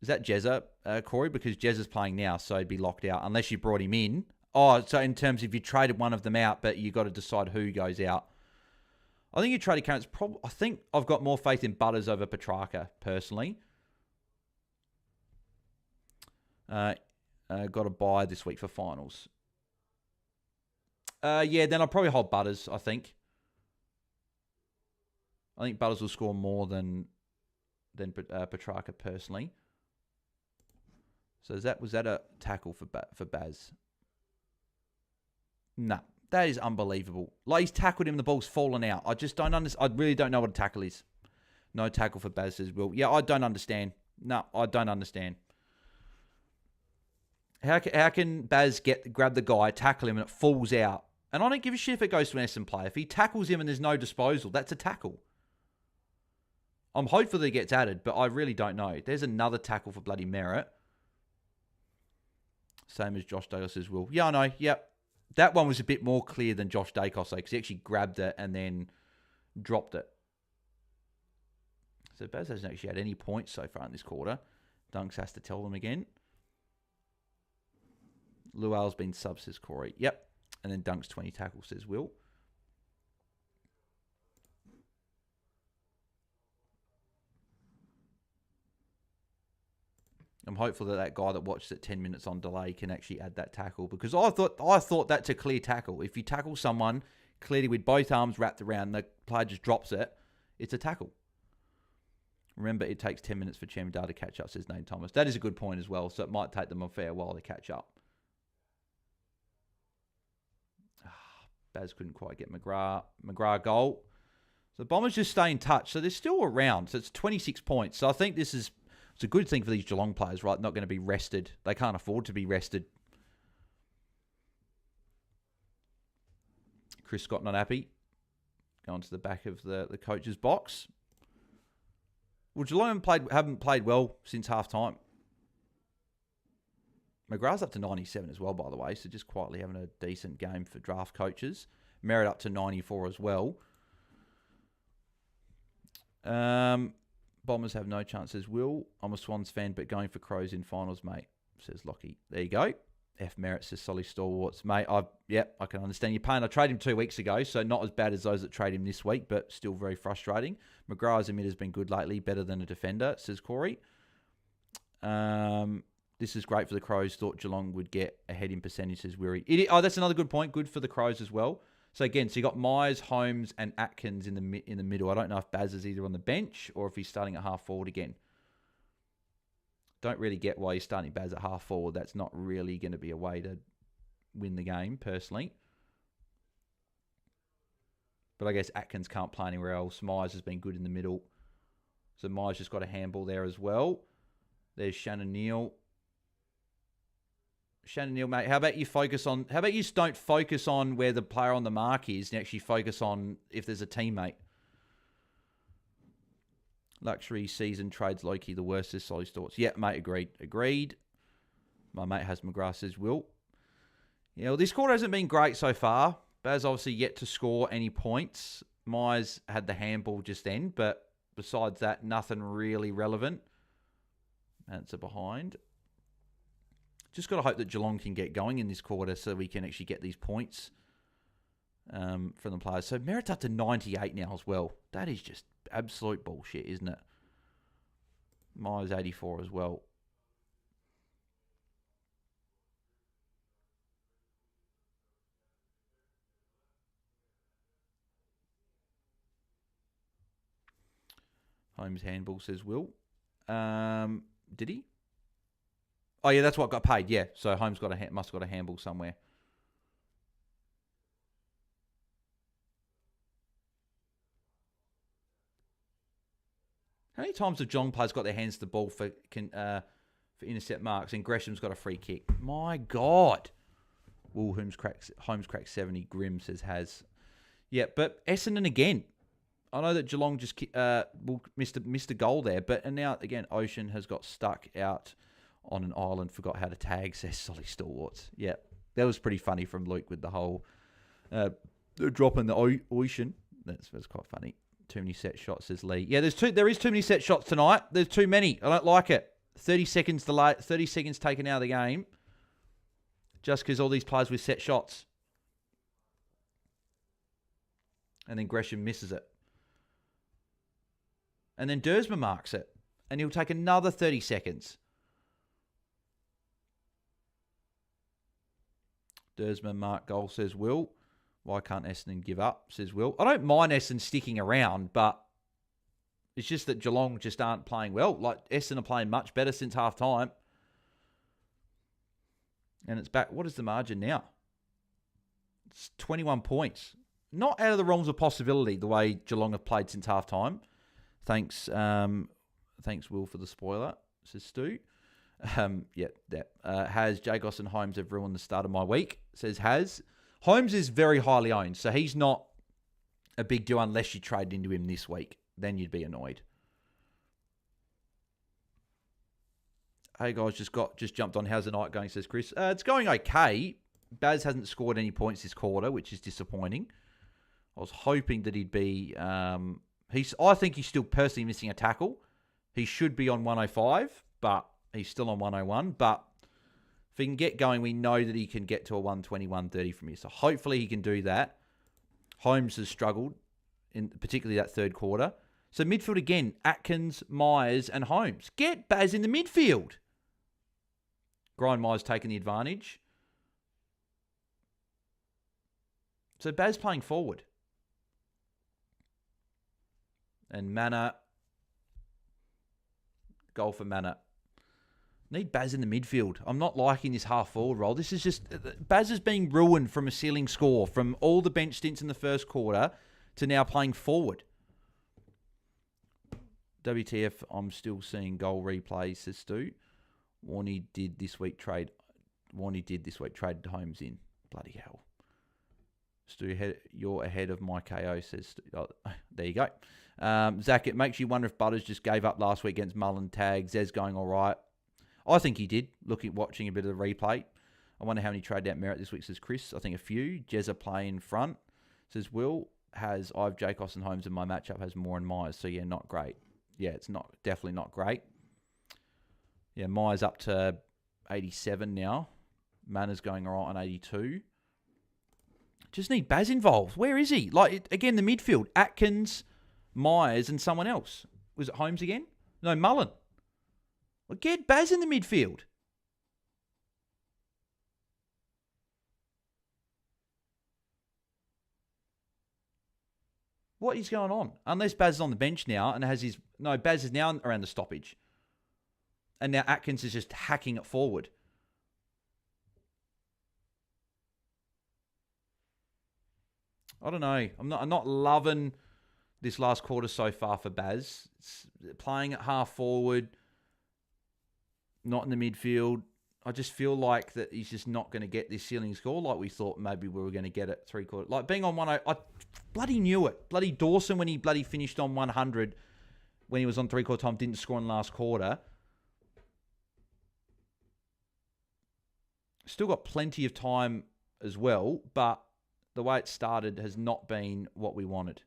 Is that Jezza, Corey? Because Jezza's playing now, so he'd be locked out unless you brought him in. Oh, so in terms of you traded one of them out, but you got to decide who goes out. I think you traded Karen's. I think I've got more faith in Butters over Petrarca, personally. Got a buy this week for finals. Yeah, then I'll probably hold Butters, I think. I think Butters will score more than Petrarca, personally. So was that a tackle for Baz? No, that is unbelievable. Like, he's tackled him, the ball's fallen out. I just don't understand. I really don't know what a tackle is. No tackle for Baz, says Will. Yeah, I don't understand. No, I don't understand. How can Baz grab the guy, tackle him, and it falls out? And I don't give a shit if it goes to an Essendon player. If he tackles him and there's no disposal, that's a tackle. I'm hopeful that he gets added, but I really don't know. There's another tackle for bloody Merritt. Same as Josh Dacos as Will. Yeah, I know. Yep. That one was a bit more clear than Josh Dacos, because he actually grabbed it and then dropped it. So Baz hasn't actually had any points so far in this quarter. Dunks has to tell them again. Lual's been sub, says Corey. Yep. And then Dunks 20 tackles, says Will. I'm hopeful that guy that watched it 10 minutes on delay can actually add that tackle, because I thought that's a clear tackle. If you tackle someone clearly with both arms wrapped around, the player just drops it, it's a tackle. Remember, it takes 10 minutes for Chemdar to catch up, says Nate Thomas. That is a good point as well, so it might take them a fair while to catch up. Baz couldn't quite get McGrath goal. So the Bombers just stay in touch. So they're still around. So it's 26 points. So I think it's a good thing for these Geelong players, right? Not going to be rested. They can't afford to be rested. Chris Scott not happy. Going to the back of the coach's box. Well, Geelong haven't played well since half time. McGrath's up to 97 as well, by the way, so just quietly having a decent game for draft coaches. Merritt up to 94 as well. Bombers have no chance, says Will. I'm a Swans fan, but going for Crows in finals, mate, says Lockie. There you go. F. Merritt says Solly Stalwarts. Mate, I can understand your pain. I traded him 2 weeks ago, so not as bad as those that trade him this week, but still very frustrating. McGrath's admit has been good lately, better than a defender, says Corey. This is great for the Crows. Thought Geelong would get ahead in percentage, says Weary. That's another good point. Good for the Crows as well. So again, you got Myers, Holmes, and Atkins in the middle. I don't know if Baz is either on the bench or if he's starting at half forward again. Don't really get why he's starting Baz at half forward. That's not really going to be a way to win the game, personally. But I guess Atkins can't play anywhere else. Myers has been good in the middle. So Myers just got a handball there as well. There's Shannon Neal. Shannon Neal, mate, how about you don't focus on where the player on the mark is and actually focus on if there's a teammate. Luxury season trades Loki the worst, says Solly Storts. Yeah, mate, agreed. My mate has McGrath, says Will. Yeah, well, this quarter hasn't been great so far. Baz obviously yet to score any points. Myers had the handball just then, but besides that, nothing really relevant. That's a behind. Just got to hope that Geelong can get going in this quarter so we can actually get these points from the players. So Merritt's up to 98 now as well. That is just absolute bullshit, isn't it? Myers 84 as well. Holmes handball, says Will. Did he? Oh, yeah, that's what got paid. Yeah, so Holmes must have got a handball somewhere. How many times have Geelong players got their hands to the ball for intercept marks, and Gresham's got a free kick? My God. Will Holmes cracks 70. Grim says has. Yeah, but Essendon again. I know that Geelong just missed a goal there, and now again Ocean has got stuck out on an island, forgot how to tag, says Solly Stalwarts. Yeah, that was pretty funny from Luke with the whole drop in the Ocean. That's quite funny. Too many set shots, says Lee. Yeah, there is too many set shots tonight. There's too many. I don't like it. 30 seconds delay, 30 seconds taken out of the game, just because all these players with set shots, and then Gresham misses it. And then Dersma marks it. And he'll take another 30 seconds. Dersma mark goal, says Will. Why can't Essendon give up, says Will. I don't mind Essendon sticking around, but it's just that Geelong just aren't playing well. Like, Essendon are playing much better since half-time. And it's back. What is the margin now? It's 21 points. Not out of the realms of possibility, the way Geelong have played since half-time. Thanks, Will, for the spoiler, says Stu. Has Jagos and Holmes have ruined the start of my week, says Has. Holmes is very highly owned, so he's not a big deal unless you trade into him this week. Then you'd be annoyed. Hey guys, just jumped on. How's the night going, says Chris. It's going okay. Baz hasn't scored any points this quarter, which is disappointing. I was hoping that he'd be... I think he's still personally missing a tackle. He should be on 105, but he's still on 101. But if he can get going, we know that he can get to a 120, 130 from here. So hopefully he can do that. Holmes has struggled, in particularly that third quarter. So midfield again, Atkins, Myers and Holmes. Get Baz in the midfield. Grind Myers taking the advantage. So Baz playing forward. And Manor. Goal for Manor. Need Baz in the midfield. I'm not liking this half-forward role. This is just... Baz is being ruined from a ceiling score, from all the bench stints in the first quarter to now playing forward. WTF, I'm still seeing goal replays, says Stu. Warney did this week trade Holmes in. Bloody hell. Stu, you're ahead of my KO, says Stu. Oh, there you go. Zach, it makes you wonder if Butters just gave up last week against Mullen tag. Zez going all right. I think he did, watching a bit of the replay. I wonder how many traded out merit this week, says Chris. I think a few. Jezza play in front, says Will. I've Jacos and Holmes in my matchup, has Moore and Myers. So, yeah, not great. Yeah, it's definitely not great. Yeah, Myers up to 87 now. Manor's going all right on 82. Just need Baz involved. Where is he? Again, the midfield. Atkins, Myers, and someone else. Was it Holmes again? No, Mullen. Well, get Baz in the midfield. What is going on? Unless Baz is on the bench now and has his... No, Baz is now around the stoppage. And now Atkins is just hacking it forward. I don't know. I'm not loving this last quarter so far for Baz. It's playing at half forward, not in the midfield. I just feel like that he's just not going to get this ceiling score like we thought maybe we were going to get it three quarters. Like being on 100, I bloody knew it. Bloody Dawson, when he bloody finished on 100, when he was on three-quarter time, didn't score in the last quarter. Still got plenty of time as well, but the way it started has not been what we wanted.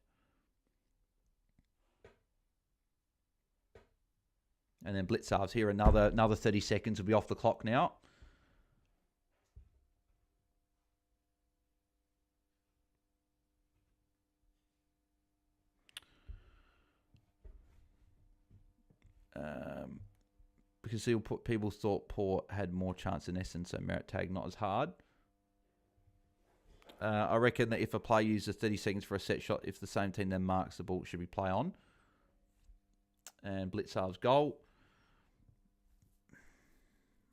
And then Blitzarv's here. Another 30 seconds will be off the clock now. Because people thought Port had more chance than Essendon, so merit tag not as hard. I reckon that if a player uses 30 seconds for a set shot, if the same team then marks the ball, it should be play on. And Blitzar's goal.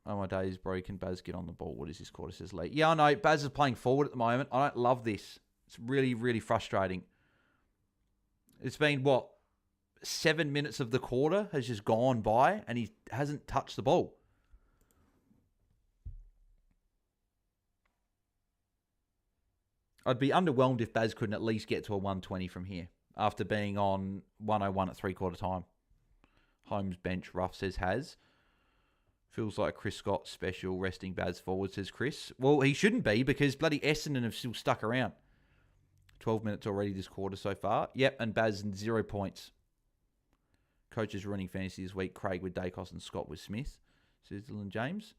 Oh, my day is broken. Baz, get on the ball. What is this quarter? Says late. Yeah, I know. Baz is playing forward at the moment. I don't love this. It's really, really frustrating. It's been, 7 minutes of the quarter has just gone by and he hasn't touched the ball. I'd be underwhelmed if Baz couldn't at least get to a 120 from here after being on 101 at three-quarter time. Holmes bench, Ruff says has. Feels like Chris Scott special resting Baz forward, says Chris. Well, he shouldn't be because bloody Essendon have still stuck around. 12 minutes already this quarter so far. Yep, and Baz 0 points. Coaches running fantasy this week. Craig with Dacos and Scott with Smith, says Dylan James.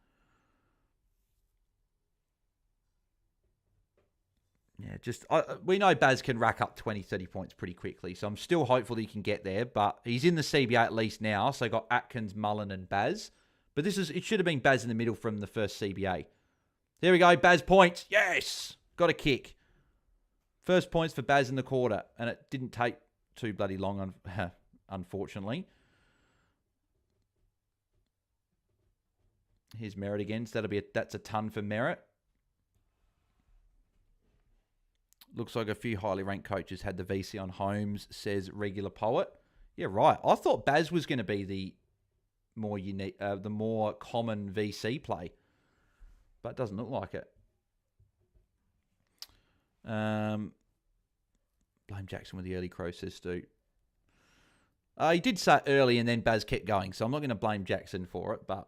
Yeah, we know Baz can rack up 20, 30 points pretty quickly, so I'm still hopeful he can get there, but he's in the CBA at least now, so got Atkins, Mullen, and Baz. But it should have been Baz in the middle from the first CBA. There we go, Baz points. Yes! Got a kick. First points for Baz in the quarter, and it didn't take too bloody long, unfortunately. Here's Merritt again, so that's a ton for Merritt. Looks like a few highly ranked coaches had the VC on Holmes, says Regular Poet. Yeah, right. I thought Baz was going to be the more unique, the more common VC play, but it doesn't look like it. Blame Jackson with the early crow, says Stu. He did say early and then Baz kept going, so I'm not going to blame Jackson for it, but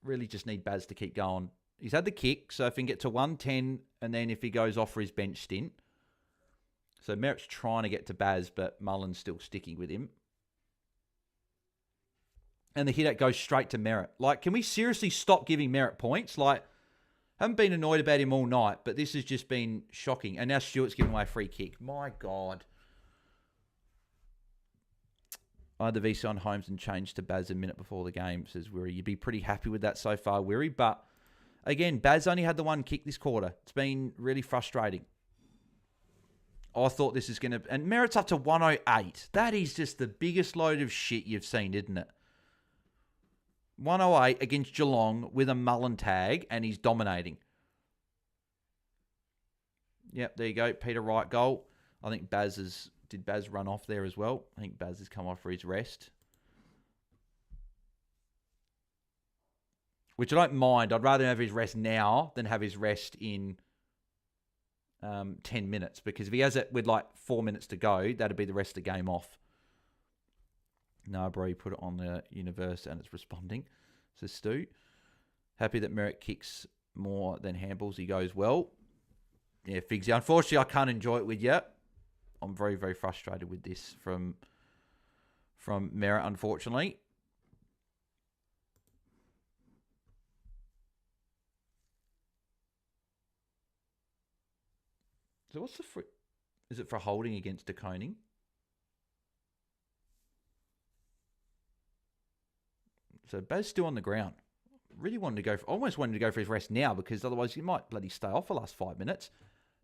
really just need Baz to keep going. He's had the kick, so if he can get to 110, and then if he goes off for his bench stint. So Merritt's trying to get to Baz, but Mullen's still sticking with him. And the hit-out goes straight to Merritt. Like, can we seriously stop giving Merritt points? Like, haven't been annoyed about him all night, but this has just been shocking. And now Stewart's giving away a free kick. My God. I had the VC on Holmes and changed to Baz a minute before the game, says Weary. You'd be pretty happy with that so far, Weary, but again, Baz only had the one kick this quarter. It's been really frustrating. I thought this is going to... And Merritt's up to 108. That is just the biggest load of shit you've seen, isn't it? 108 against Geelong with a Mullen tag, and he's dominating. Yep, there you go. Peter Wright goal. I think Did Baz run off there as well? I think Baz has come off for his rest. Which I don't mind. I'd rather have his rest now than have his rest in 10 minutes. Because if he has it with 4 minutes to go, that'd be the rest of the game off. No, bro, you put it on the universe and it's responding, says Stu. Happy that Merritt kicks more than handballs. He goes, well, yeah, Figsy. Unfortunately, I can't enjoy it with you. I'm very, very frustrated with this from Merritt, unfortunately. So what's the free... Is it for holding against DeConing? So Baz still on the ground. Really wanted to go for... Almost wanted to go for his rest now because otherwise he might bloody stay off for the last 5 minutes.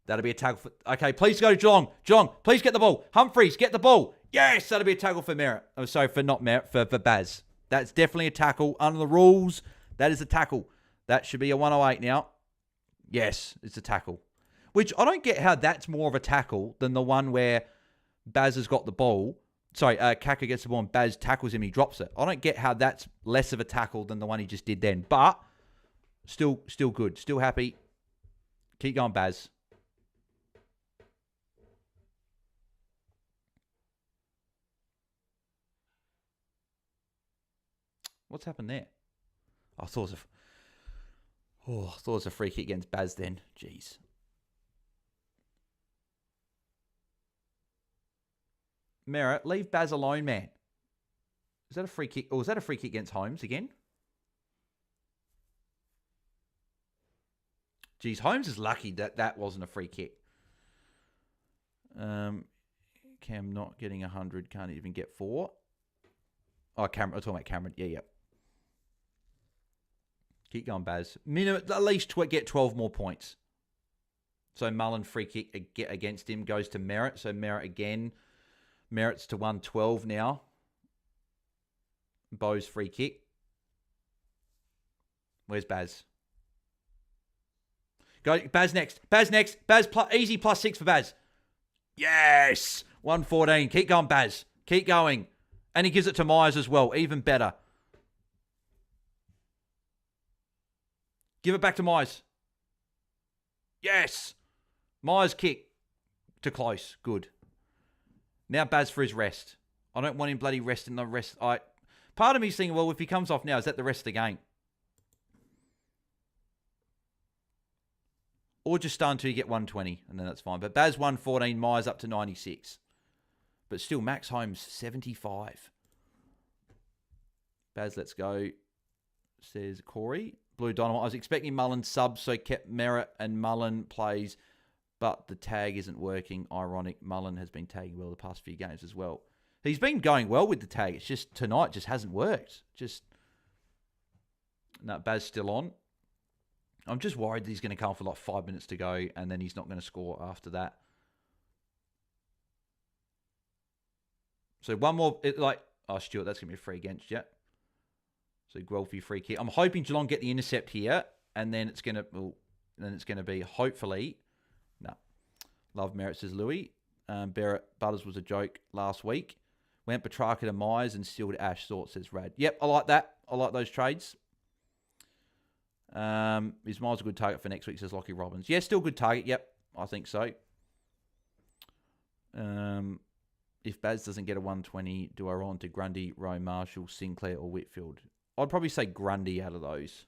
That'll be a tackle for... Okay, please go to Geelong. Geelong, please get the ball. Humphreys, get the ball. Yes, that'll be a tackle for Merritt. Oh, sorry, for not Merritt, for Baz. That's definitely a tackle. Under the rules, that is a tackle. That should be a 108 now. Yes, it's a tackle. Which I don't get how that's more of a tackle than the one where Baz has got the ball. Sorry, Kaka gets the ball and Baz tackles him, he drops it. I don't get how that's less of a tackle than the one he just did then. But still good. Still happy. Keep going, Baz. What's happened there? I thought it was a free kick against Baz then. Jeez. Merritt, leave Baz alone, man. Is that a free kick? Or was that a free kick against Holmes again? Jeez, Holmes is lucky that wasn't a free kick. Cam not getting 100, can't even get 4. Oh, Cameron. I'm talking about Cameron. Yeah. Keep going, Baz. Minimum, at least get 12 more points. So Mullen free kick against him goes to Merritt. So Merritt again. Merritt's to 112 now. Bo's free kick. Where's Baz? Go, Baz next. Baz next. Baz, easy +6 for Baz. Yes! 114. Keep going, Baz. Keep going. And he gives it to Myers as well. Even better. Give it back to Myers. Yes! Myers kick to close. Good. Now Baz for his rest. I don't want him bloody resting the rest. Part of me's thinking, well, if he comes off now, is that the rest of the game? Or just start until you get 120, and then that's fine. But Baz 114, Myers up to 96. But still, Max Holmes 75. Baz, let's go, says Corey. Blue Dynamite. I was expecting Mullen subs, so kept Merritt and Mullen plays, but the tag isn't working. Ironic. Mullen has been tagging well the past few games as well. He's been going well with the tag. It's just tonight just hasn't worked. No, Baz still on. I'm just worried that he's going to come for like 5 minutes to go and then he's not going to score after that. So one more, Stuart, that's going to be a free against, yeah. So Guelphy free kick. I'm hoping Geelong get the intercept here and then it's going to be hopefully, no. Love Merritt, says Louis. Barrett Butters was a joke last week. Went Petrarca to Myers and still to Ash Thought, says Rad. Yep, I like that. I like those trades. Is Myers a good target for next week, says Lockie Robbins. Yeah, still good target. Yep, I think so. If Baz doesn't get a 120, do I roll on to Grundy, Rowe, Marshall, Sinclair, or Whitfield? I'd probably say Grundy out of those.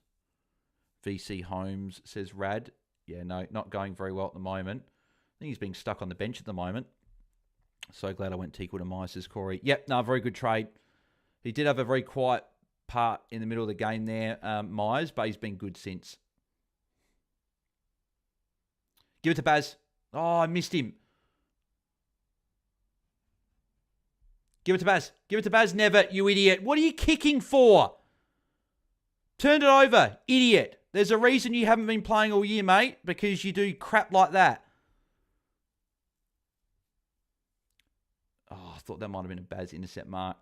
VC Holmes, says Rad. Yeah, no, not going very well at the moment. I think he's being stuck on the bench at the moment. So glad I went Teakle to Myers, says Corey. Yep, no, very good trade. He did have a very quiet part in the middle of the game there, Myers, but he's been good since. Give it to Baz. Oh, I missed him. Give it to Baz. Give it to Baz. Never, you idiot. What are you kicking for? Turned it over, idiot. There's a reason you haven't been playing all year, mate, because you do crap like that. Oh, I thought that might have been a Baz intercept mark.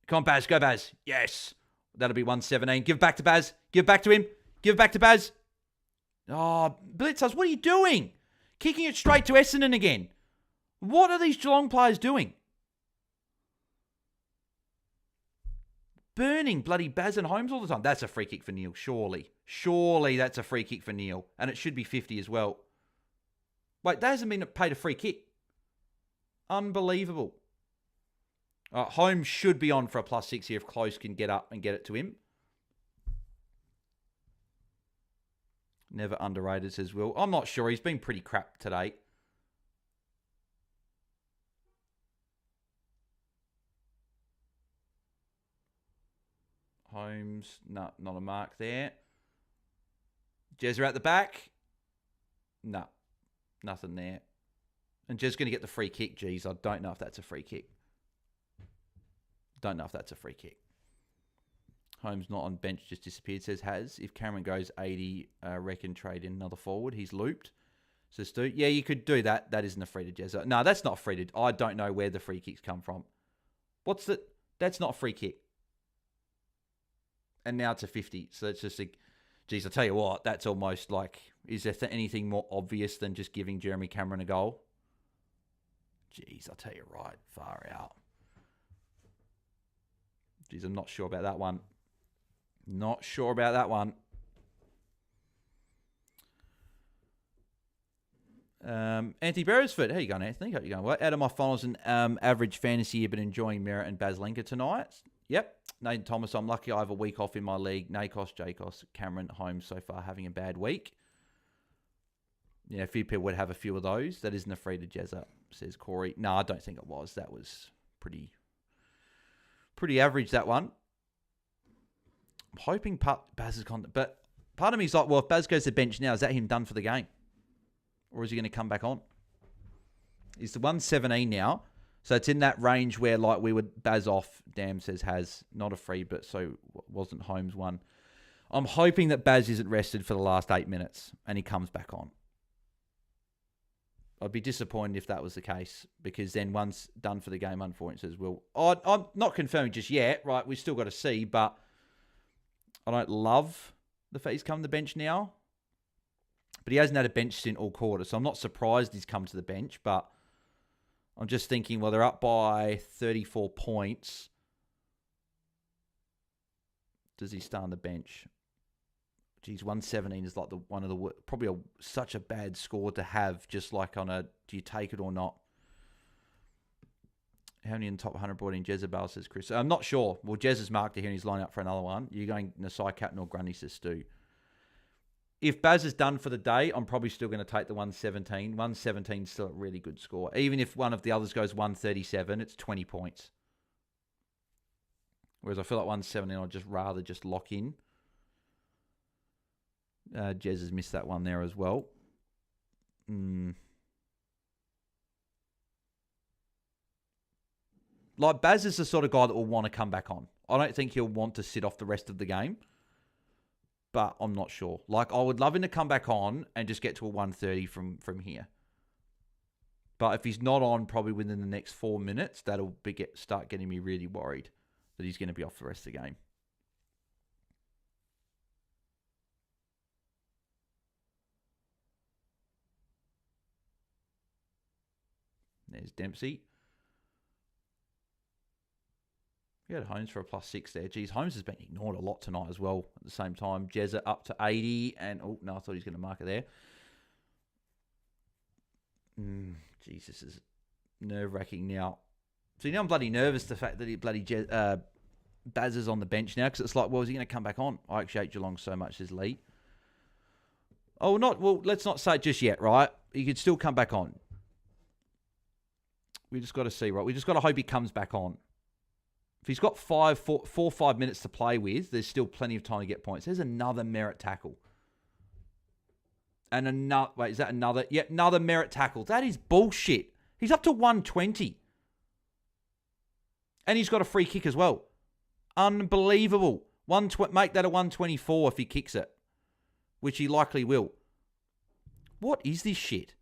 Come on, Baz. Go, Baz. Yes. That'll be 117. Give it back to Baz. Give it back to him. Give it back to Baz. Oh, Blitzers, what are you doing? Kicking it straight to Essendon again. What are these Geelong players doing? Burning bloody Baz and Holmes all the time. That's a free kick for Neil, surely. Surely that's a free kick for Neil. And it should be 50 as well. Wait, that hasn't been paid a free kick. Unbelievable. Holmes should be on for a +6 here if Close can get up and get it to him. Never underrated, says Will. I'm not sure. He's been pretty crap today. Holmes, no, not a mark there. Jezza at the back. No, nothing there. And Jez's going to get the free kick. Geez, I don't know if that's a free kick. Don't know if that's a free kick. Holmes not on bench, just disappeared, says Has. If Cameron goes 80, reckon trade in another forward. He's looped. Says Stu. Yeah, you could do that. That isn't a free to Jezza. No, that's not free to. I don't know where the free kicks come from. What's the... That's not a free kick. And now it's a 50. So it's just like... Geez, I tell you what, that's almost like... Is there anything more obvious than just giving Jeremy Cameron a goal? Geez, I'll tell you right. Far out. Geez, I'm not sure about that one. Not sure about that one. Anthony Beresford. How you going, Anthony? Hope you're going well. Out of my finals and average fantasy year, but enjoying Merritt and Baslenka tonight. Yep. Nathan Thomas, I'm lucky I have a week off in my league. Nakos, Jacos, Cameron, Holmes so far having a bad week. Yeah, a few people would have a few of those. That isn't a free to Jezza, says Corey. No, I don't think it was. That was pretty average, that one. I'm hoping Baz is content. But part of me is like, well, if Baz goes to the bench now, is that him done for the game? Or is he going to come back on? He's the 117 now. So it's in that range where like we would Baz off. Damn, says Has. Not a free, but so wasn't Holmes one. I'm hoping that Baz isn't rested for the last 8 minutes and he comes back on. I'd be disappointed if that was the case, because then once done for the game, unfortunately, says, well, I'm not confirming just yet, right? We've still got to see, but I don't love the fact he's come to the bench now. But he hasn't had a bench stint all quarter, so I'm not surprised he's come to the bench, but I'm just thinking, well, they're up by 34 points. Does he start on the bench? Geez, 117 is like probably such a bad score to have, just like on a, do you take it or not? How many in the top 100 brought in Jezebel, says Chris? I'm not sure. Well, Jez is marked here and he's lining up for another one. You're going Nasai Captain or Grundy, says Stu. If Baz is done for the day, I'm probably still going to take the 117. 117 is still a really good score. Even if one of the others goes 137, it's 20 points. Whereas I feel like 117, I'd just rather just lock in. Jez has missed that one there as well. Like, Baz is the sort of guy that will want to come back on. I don't think he'll want to sit off the rest of the game. But I'm not sure. Like, I would love him to come back on and just get to a 130 from here. But if he's not on probably within the next 4 minutes, that'll start getting me really worried that he's going to be off the rest of the game. There's Dempsey. He had Holmes for a +6 there. Geez, Holmes has been ignored a lot tonight as well. At the same time, Jezza up to 80. And, oh, no, I thought he was going to mark it there. Jeez, this is nerve-wracking now. So, I'm bloody nervous the fact that he bloody Baz is on the bench now, because it's like, well, is he going to come back on? I actually hate Geelong so much, says Lee. Oh, let's not say it just yet, right? He could still come back on. We just got to see, right? We just got to hope he comes back on. If he's got 4 or 5 minutes to play with, there's still plenty of time to get points. There's another merit tackle. And another... Wait, is that another... Yep, another merit tackle. That is bullshit. He's up to 120. And he's got a free kick as well. Unbelievable. Make that a 124 if he kicks it. Which he likely will. What is this shit?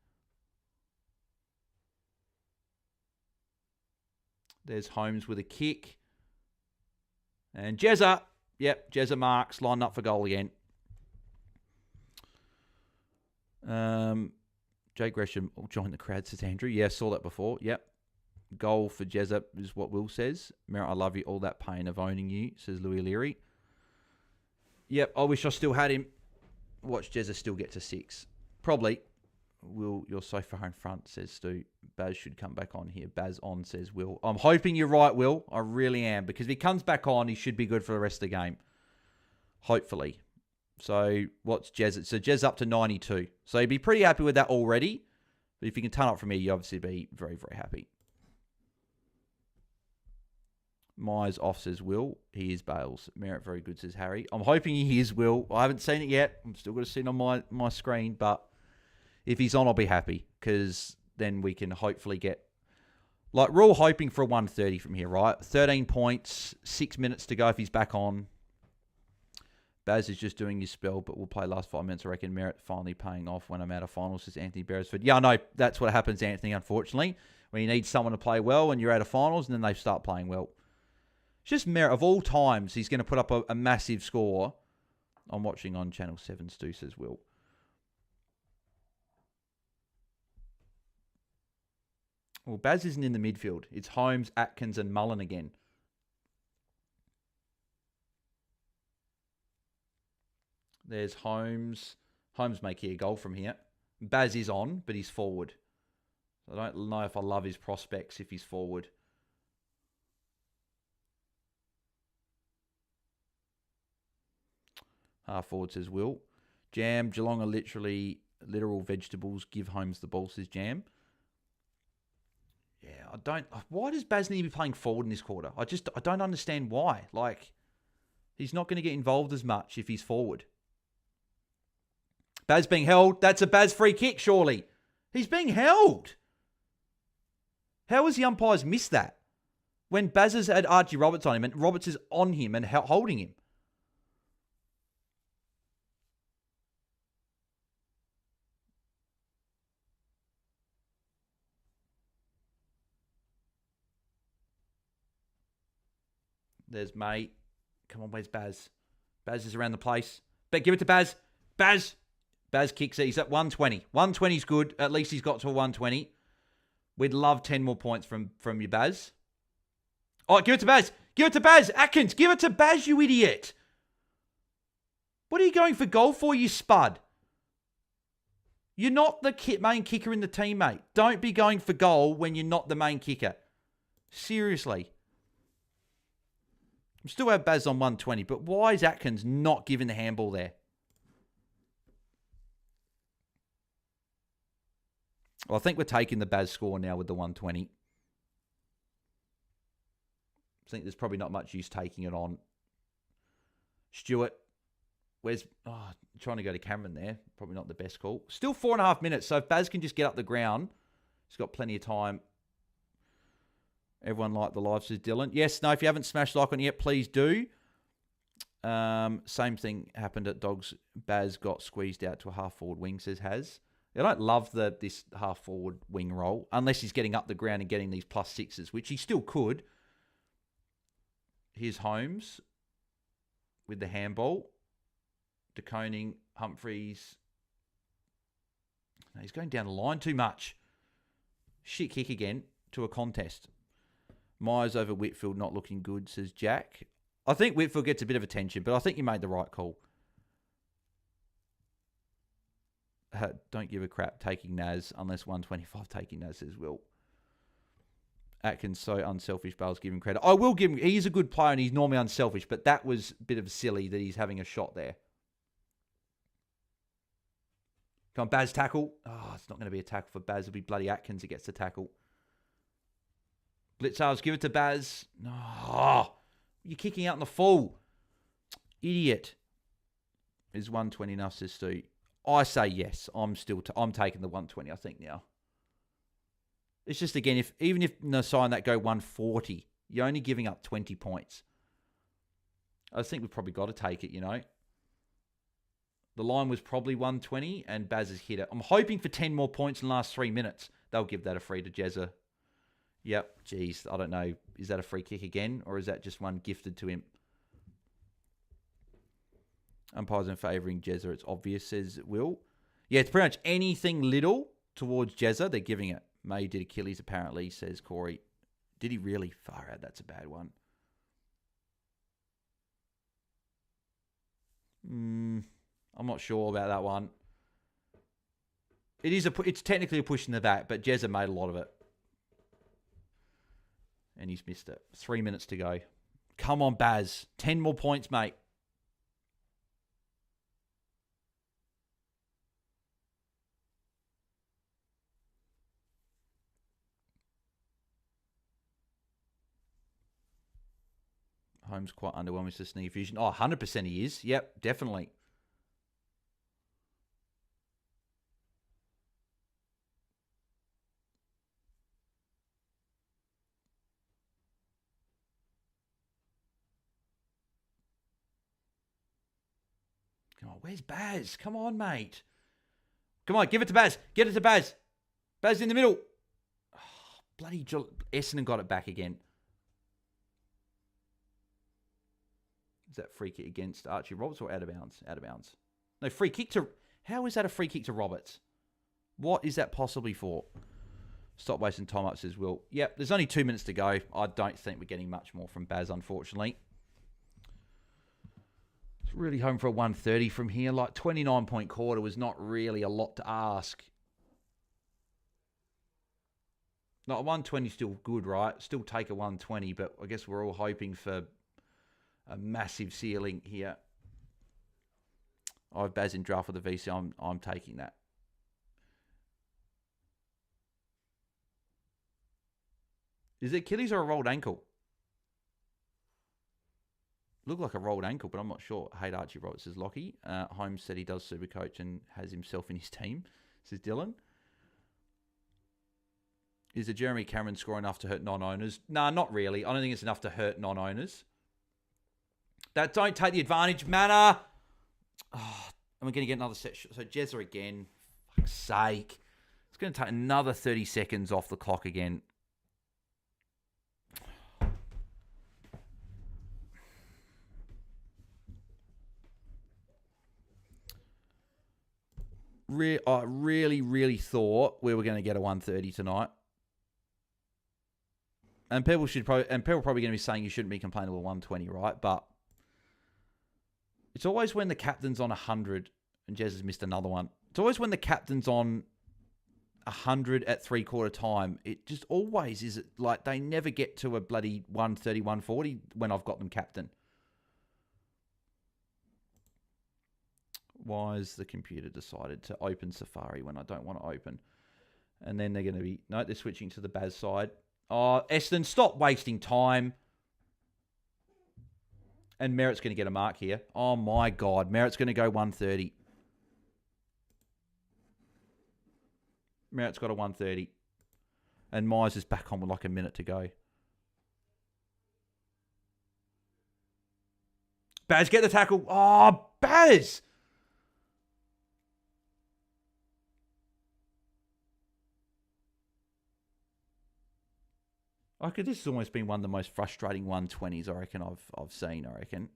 There's Holmes with a kick. And Jezza. Yep, Jezza marks. Lined up for goal again. Jay Gresham will join the crowd, says Andrew. Yeah, saw that before. Yep. Goal for Jezza is what Will says. Merritt, I love you. All that pain of owning you, says Louis Leary. Yep, I wish I still had him. Watch Jezza still get to 6. Probably. Will, you're so far in front, says Stu. Baz should come back on here. Baz on, says Will. I'm hoping you're right, Will. I really am. Because if he comes back on, he should be good for the rest of the game. Hopefully. So, what's Jez? So, Jez up to 92. So, he'd be pretty happy with that already. But if you can turn up from here, you obviously be very, very happy. Myers off, says Will. He is Bales. Merritt, very good, says Harry. I'm hoping he is Will. I haven't seen it yet. I'm still going to see it on my screen. But if he's on, I'll be happy. Because then we can hopefully get... Like, we're all hoping for a 130 from here, right? 13 points, 6 minutes to go if he's back on. Baz is just doing his spell, but we'll play last 5 minutes. I reckon Merritt finally paying off when I'm out of finals, says Anthony Beresford. Yeah, I know that's what happens, Anthony, unfortunately. When you need someone to play well and you're out of finals, and then they start playing well. It's just Merritt. Of all times, he's going to put up a massive score. I'm watching on Channel 7, Stu, says Will. Well, Baz isn't in the midfield. It's Holmes, Atkins, and Mullen again. There's Holmes. Holmes may key a goal from here. Baz is on, but he's forward. I don't know if I love his prospects if he's forward. Half forward, says Will. Jam, Geelong are literally literal vegetables. Give Holmes the ball, says Jam. Yeah, I don't... Why does Baz need to be playing forward in this quarter? I don't understand why. Like, he's not going to get involved as much if he's forward. Baz being held. That's a Baz free kick, surely. He's being held. How has the umpires missed that? When Baz has had Archie Roberts on him and Roberts is on him and holding him. There's mate. Come on, where's Baz? Baz is around the place. But give it to Baz. Baz kicks it. He's at 120. 120's good. At least he's got to a 120. We'd love 10 more points from you, Baz. Oh, give it to Baz. Give it to Baz. Atkins, give it to Baz, you idiot. What are you going for goal for, you spud? You're not the main kicker in the team, mate. Don't be going for goal when you're not the main kicker. Seriously. I still have Baz on 120, but why is Atkins not giving the handball there? Well, I think we're taking the Baz score now with the 120. I think there's probably not much use taking it on. Stewart. Trying to go to Cameron there. Probably not the best call. Still 4.5 minutes, so if Baz can just get up the ground, he's got plenty of time. Everyone liked the live, says Dylan. Yes, no, if you haven't smashed like on it yet, please do. Same thing happened at Dogs. Baz got squeezed out to a half-forward wing, says Haz. I don't love this half-forward wing role, unless he's getting up the ground and getting these +6s, which he still could. Here's Holmes with the handball. De Koning, Humphreys. No, he's going down the line too much. Shit kick again to a contest. Myers over Whitfield not looking good, says Jack. I think Whitfield gets a bit of attention, but I think you made the right call. Don't give a crap taking Naz, unless 125 taking Naz, says Will. Atkins, so unselfish, Bale's give him credit. I will give him, he's a good player and he's normally unselfish, but that was a bit of silly that he's having a shot there. Come on, Baz tackle. Oh, it's not going to be a tackle for Baz. It'll be bloody Atkins that gets the tackle. Blitzars, give it to Baz. No, you're kicking out in the full. Idiot. Is 120 enough, says Stu? I say yes. I'm taking the 120, I think, now. It's just, again, even if Nasai and that go 140, you're only giving up 20 points. I think we've probably got to take it, you know. The line was probably 120, and Baz has hit it. I'm hoping for 10 more points in the last 3 minutes. They'll give that a free to Jezza. Yep, geez, I don't know. Is that a free kick again, or is that just one gifted to him? Umpires in favouring Jezza, it's obvious, says Will. Yeah, it's pretty much anything little towards Jezza, they're giving it. May did Achilles, apparently, says Corey. Did he really? Far out, that's a bad one. I'm not sure about that one. It's technically a push in the back, but Jezza made a lot of it. And he's missed it. 3 minutes to go. Come on, Baz. 10 more points, mate. Holmes quite underwhelming to sneak vision. Oh, 100% he is. Yep, definitely. Come on, where's Baz? Come on, mate. Come on, give it to Baz. Get it to Baz. Baz in the middle. Oh, bloody Essendon got it back again. Is that free kick against Archie Roberts or out of bounds? Out of bounds. No, free kick to... How is that a free kick to Roberts? What is that possibly for? Stop wasting time up, says Will. Yep, there's only 2 minutes to go. I don't think we're getting much more from Baz, unfortunately. It's really home for a 130 from here. Like, 29-point quarter was not really a lot to ask. Not a 120 still good, right? Still take a 120, but I guess we're all hoping for a massive ceiling here. I have Baz in draft for the VC. I'm taking that. Is it Achilles or a rolled ankle? Look like a rolled ankle, but I'm not sure. I hate Archie Roberts, says Lockie. Holmes said he does Supercoach and has himself in his team, says Dylan. Is a Jeremy Cameron score enough to hurt non-owners? Nah, not really. I don't think it's enough to hurt non-owners. That don't take the advantage, Manor. Oh, and we're going to get another set. So Jezza again. For fuck's sake. It's going to take another 30 seconds off the clock again. I really thought we were going to get a 130 tonight. And people probably going to be saying you shouldn't be complaining about 120, right? But it's always when the captain's on 100, and Jez has missed another one. It's always when the captain's on 100 at three-quarter time. It just always is like they never get to a bloody 130, 140 when I've got them captain. Why has the computer decided to open Safari when I don't want to open? And then they're going to be... No, they're switching to the Baz side. Oh, Essendon, stop wasting time. And Merritt's going to get a mark here. Oh, my God. Merritt's going to go 130. Merritt's got a 130. And Myers is back on with like a minute to go. Baz, get the tackle. Oh, Baz! This has almost been one of the most frustrating 120s I reckon I've seen, I reckon.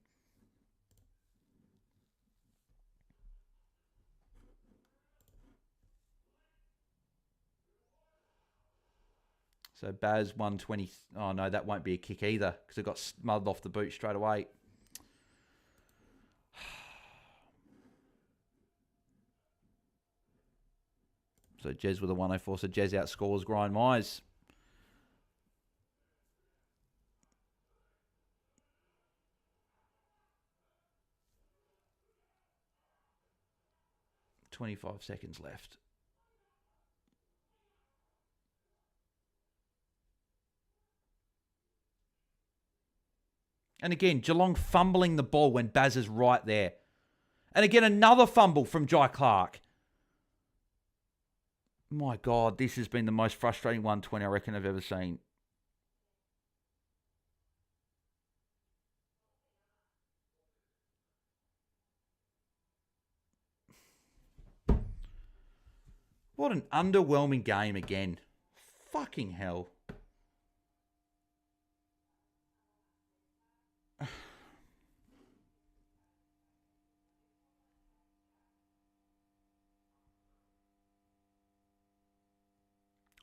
So Baz 120. Oh no, that won't be a kick either because it got smothered off the boot straight away. So Jez with a 104. So Jez outscores Grind Myers. $25 seconds left. And again, Geelong fumbling the ball when Baz is right there. And again, another fumble from Jai Clark. My God, this has been the most frustrating 120 I reckon I've ever seen. What an underwhelming game again. Fucking hell.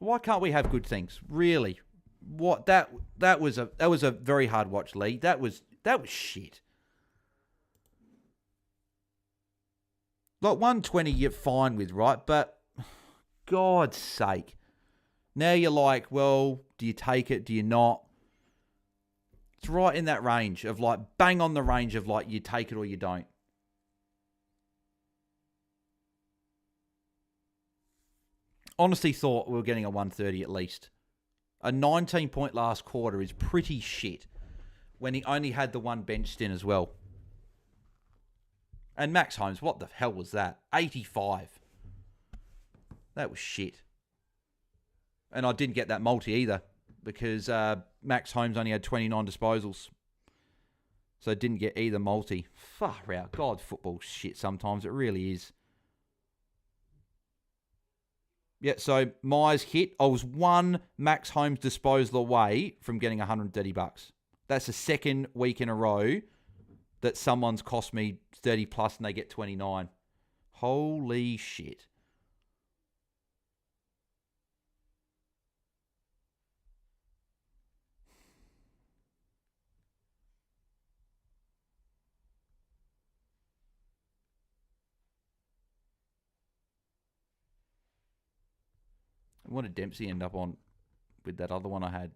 Why can't we have good things? Really? What that was a very hard watch, Lee. That was shit. Like 120 you're fine with, right? But God's sake. Now you're like, well, do you take it? Do you not? It's right in that range of like, bang on the range of like, you take it or you don't. Honestly thought we were getting a 130 at least. A 19-point last quarter is pretty shit when he only had the one bench stint as well. And Max Holmes, what the hell was that? 85. That was shit. And I didn't get that multi either because Max Holmes only had 29 disposals. So I didn't get either multi. Far out. God, football shit sometimes. It really is. Yeah, so Myers hit. I was one Max Holmes disposal away from getting $130. That's the second week in a row that someone's cost me 30 plus and they get 29. Holy shit. What did Dempsey end up on with that other one I had?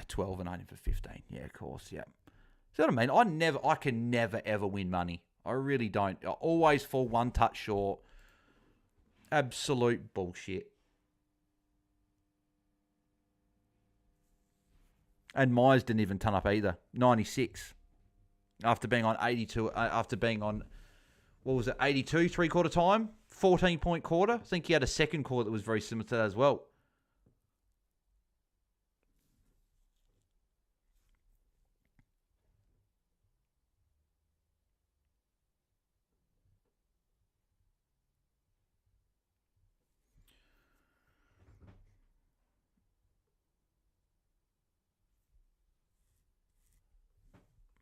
12 and 18 for 15. Yeah, of course, yeah. See what I mean? I can never, ever win money. I really don't. I always fall one touch short. Absolute bullshit. And Myers didn't even turn up either. 96. After being on 82, after being on, what was it, 82, three-quarter time? 14-point quarter. I think he had a second quarter that was very similar to that as well.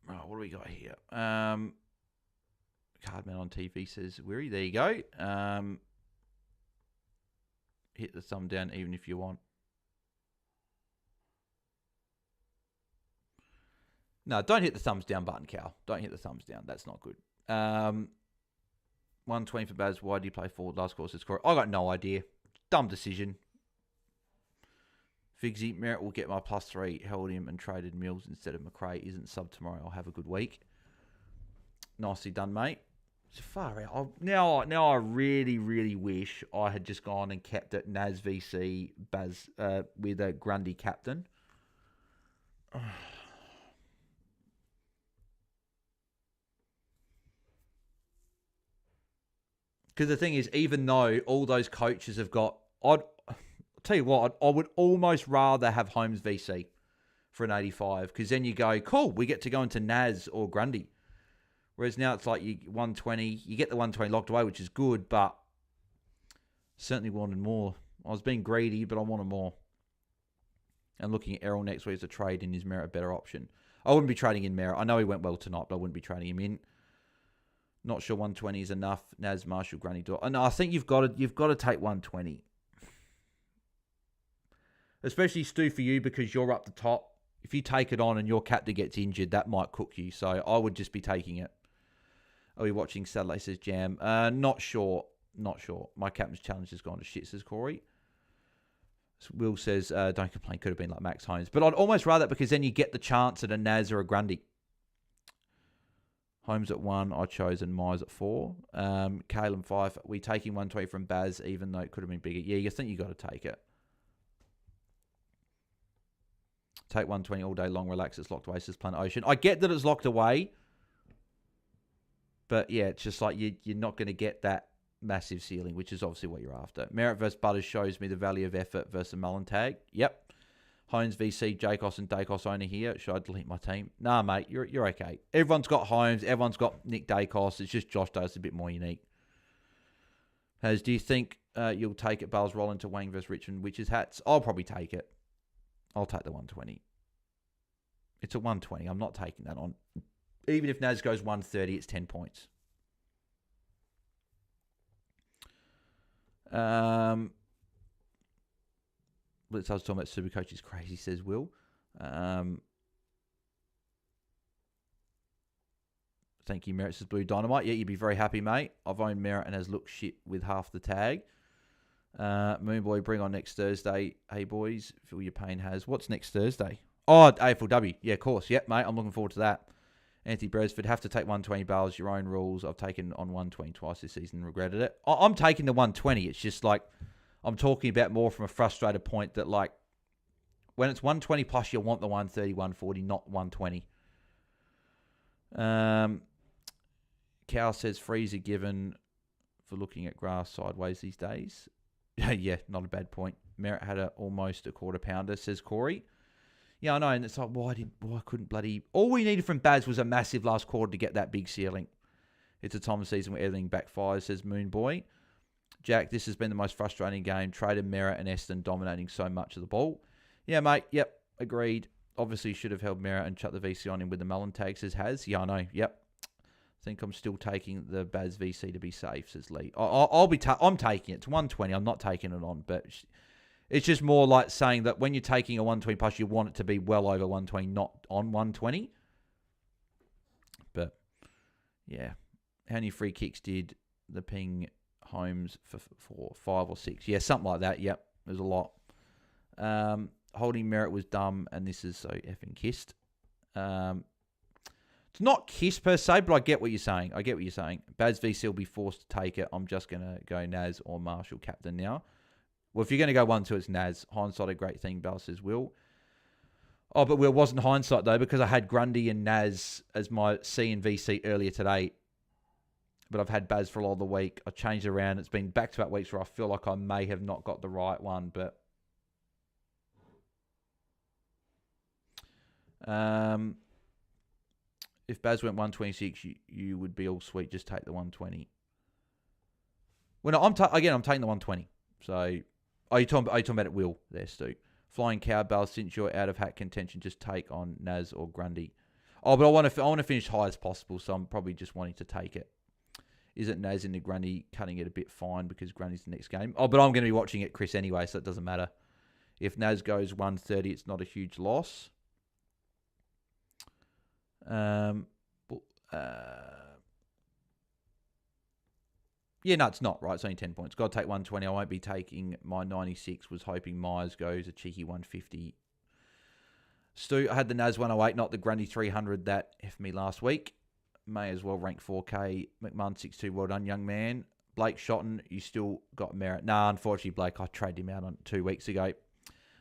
Right, what do we got here? Cardman on TV says, Weary. There you go. Hit the thumb down even if you want. No, don't hit the thumbs down button, Cal. Don't hit the thumbs down. That's not good. 120 for Baz. Why do you play forward? Last course is correct. I got no idea. Dumb decision. Figsy, Merritt will get my +3. Held him and traded Mills instead of McRae. Isn't sub tomorrow. I'll have a good week. Nicely done, mate. It's far out. Now I really, really wish I had just gone and kept it Naz VC Baz with a Grundy captain. Because the thing is, even though all those coaches have got... I'll tell you what, I would almost rather have Holmes VC for an 85. Because then you go, cool, we get to go into Naz or Grundy. Whereas now it's like you 120, you get the 120 locked away, which is good, but certainly wanted more. I was being greedy, but I wanted more. And looking at Errol next week as a trade in, is Merritt a better option? I wouldn't be trading in Merritt. I know he went well tonight, but I wouldn't be trading him in. Not sure 120 is enough. Naz, Marshall, Granny, Dor. No, I think you've got to take 120. Especially, Stu, for you, because you're up the top. If you take it on and your captain gets injured, that might cook you. So I would just be taking it. Are we watching Saturday, says Jam? Not sure. Not sure. My captain's challenge has gone to shit, says Corey. Will says, don't complain, could have been like Max Holmes. But I'd almost rather, because then you get the chance at a Naz or a Grundy. Holmes at 1, I chose, and Myers at 4. Caleb 5, we taking 120 from Baz, even though it could have been bigger. Yeah, you think you got to take it. Take 120 all day long, relax, it's locked away, says Planet Ocean. I get that it's locked away, but yeah, it's just like you're not going to get that massive ceiling, which is obviously what you're after. Merritt versus Butters shows me the value of effort versus Mullen tag. Yep. Holmes VC, Jacos and Dacos owner here. Should I delete my team? Nah, mate, you're okay. Everyone's got Holmes. Everyone's got Nick Dacos. It's just Josh Davis a bit more unique. Do you think you'll take it, Bales roll into Wang versus Richmond Witches hats? I'll probably take it. I'll take the 120. It's a 120. I'm not taking that on. Even if Naz goes 130, it's 10 points. Let's talk about Supercoach is crazy, says Will. Thank you, Merritt, says Blue Dynamite. Yeah, you'd be very happy, mate. I've owned Merritt and has looked shit with half the tag. Moonboy, bring on next Thursday. Hey, boys, feel your pain has. What's next Thursday? Oh, AFLW. Yeah, of course. Yep, mate. I'm looking forward to that. Anthony Bresford, have to take 120 Bales, your own rules. I've taken on 120 twice this season and regretted it. I'm taking the 120. It's just like, I'm talking about more from a frustrated point that, like, when it's 120 plus, you want the 130, 140, not 120. Cal says freeze are given for looking at grass sideways these days. Yeah, not a bad point. Merritt had almost a quarter pounder, says Corey. Yeah, I know, and it's like, why couldn't bloody... All we needed from Baz was a massive last quarter to get that big ceiling. It's a time of season where everything backfires, says Moonboy. Jack, this has been the most frustrating game. Traded Merritt and Essendon dominating so much of the ball. Yeah, mate, yep, agreed. Obviously, should have held Merritt and chucked the VC on him with the Mullen tag, says Has. Yeah, I know, yep. I think I'm still taking the Baz VC to be safe, says Lee. I'm taking it. It's 120. I'm not taking it on, but... It's just more like saying that when you're taking a 120 plus, you want it to be well over 120, not on 120. But, yeah. How many free kicks did the Ping Holmes for 5 or 6? Yeah, something like that. Yep, there's a lot. Holding Merritt was dumb, and this is so effing kissed. It's not kissed per se, but I get what you're saying. Baz VC will be forced to take it. I'm just going to go Naz or Marshall captain now. Well, if you're going to go 1-2, it's Naz. Hindsight, a great thing, Bell says Will. Oh, but Will wasn't hindsight, though, because I had Grundy and Naz as my C and VC earlier today. But I've had Baz for a lot of the week. I changed around. It's been back-to-back weeks where I feel like I may have not got the right one, but... if Baz went 126, you would be all sweet. Just take the 120. Well, no, I'm taking the 120. So... Are you talking about it, Will, there, Stu? Flying Cowbell, since you're out of hat contention, just take on Naz or Grundy. Oh, but I want to finish high as possible, so I'm probably just wanting to take it. Isn't Naz in the Grundy cutting it a bit fine because Grundy's the next game? Oh, but I'm going to be watching it, Chris, anyway, so it doesn't matter. If Naz goes 130, it's not a huge loss. Yeah, no, it's not, right? It's only 10 points. Got to take 120. I won't be taking my 96. Was hoping Myers goes a cheeky 150. Stu, I had the Naz 108, not the Grundy 300 that F me last week. May as well rank 4K. McMahon 6'2", well done, young man. Blake Shotton, you still got merit. Nah, unfortunately, Blake, I traded him out on 2 weeks ago.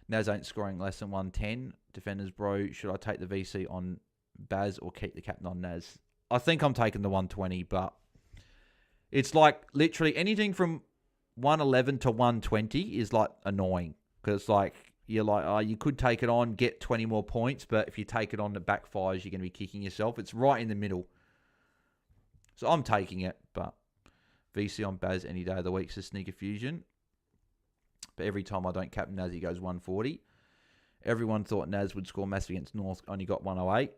Naz ain't scoring less than 110. Defenders, bro, should I take the VC on Baz or keep the captain on Naz? I think I'm taking the 120, but it's like literally anything from 111 to 120 is like annoying because like you're like, oh, you could take it on, get 20 more points, but if you take it on, the backfires, you're going to be kicking yourself. It's right in the middle. So I'm taking it, but VC on Baz any day of the week's a sneaker fusion. But every time I don't captain Naz, he goes 140. Everyone thought Naz would score massive against North, only got 108.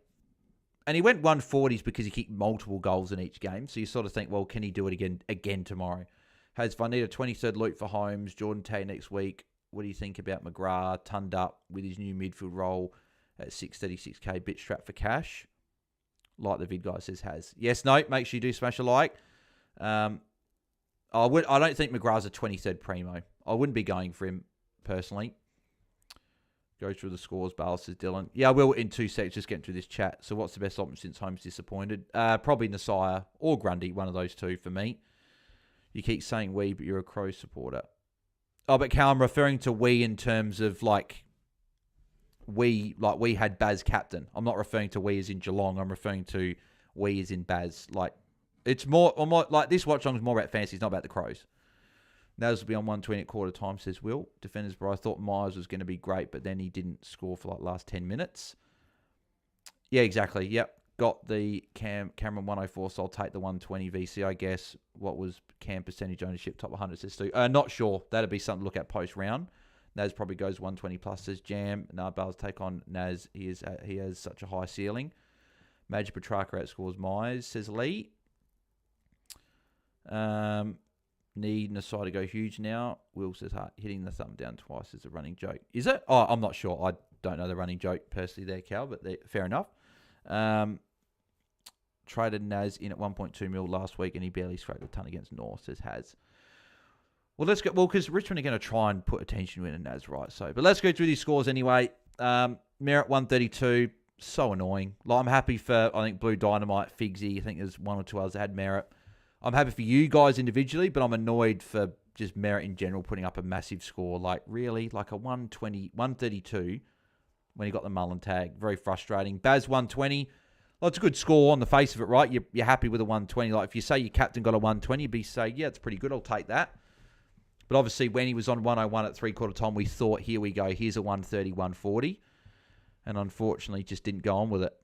And he went 140s because he kicked multiple goals in each game. So you sort of think, well, can he do it again tomorrow? Has Vanita 23rd loot for Holmes, Jordan Tay next week. What do you think about McGrath, tunned up with his new midfield role at 636k, bit strapped for cash? Like the vid guy says, has. Yes, no, make sure you do smash a like. I don't think McGrath's a 23rd primo. I wouldn't be going for him personally. Go through the scores, Bale says Dylan. Yeah, I will in 2 seconds, just getting through this chat. So what's the best option since Holmes disappointed? Probably Nasaya or Grundy, one of those two for me. You keep saying we, but you're a Crow supporter. Oh, but Cal, I'm referring to we in terms of like we had Baz captain. I'm not referring to we as in Geelong. I'm referring to we as in Baz. Like it's more like this Watchalong is more about fantasy. It's not about the Crows. Naz will be on 120 at quarter time, says Will. Defenders, bro. I thought Myers was going to be great, but then he didn't score for like last 10 minutes. Yeah, exactly. Yep. Got the Cameron 104, so I'll take the 120 VC, I guess. What was Cam percentage ownership? Top 100, says Stu. Not sure. That'd be something to look at post-round. Naz probably goes 120 plus, says Jam. Bale's take on Naz. He has such a high ceiling. Magic Petrarca outscores Myers, says Lee. Need Nasai to go huge now. Will says hitting the thumb down twice is a running joke. Is it? Oh, I'm not sure. I don't know the running joke personally there, Cal, but fair enough. Traded Naz in at 1.2 mil last week and he barely scraped a ton against North, says Has. Well, let's go. Well, because Richmond are going to try and put attention in Naz, right? So, but let's go through these scores anyway. Merritt 132, so annoying. Like, I'm happy for, I think, Blue Dynamite, Figsy. I think there's one or two others that had Merritt. I'm happy for you guys individually, but I'm annoyed for just Merritt in general putting up a massive score. Like, really? Like a 132 when he got the Mullen tag. Very frustrating. Baz 120. Well, it's a good score on the face of it, right? You're happy with a 120. Like, if you say your captain got a 120, you'd be saying, yeah, it's pretty good. I'll take that. But obviously, when he was on 101 at three-quarter time, we thought, here we go. Here's a 130, 140. And unfortunately, just didn't go on with it.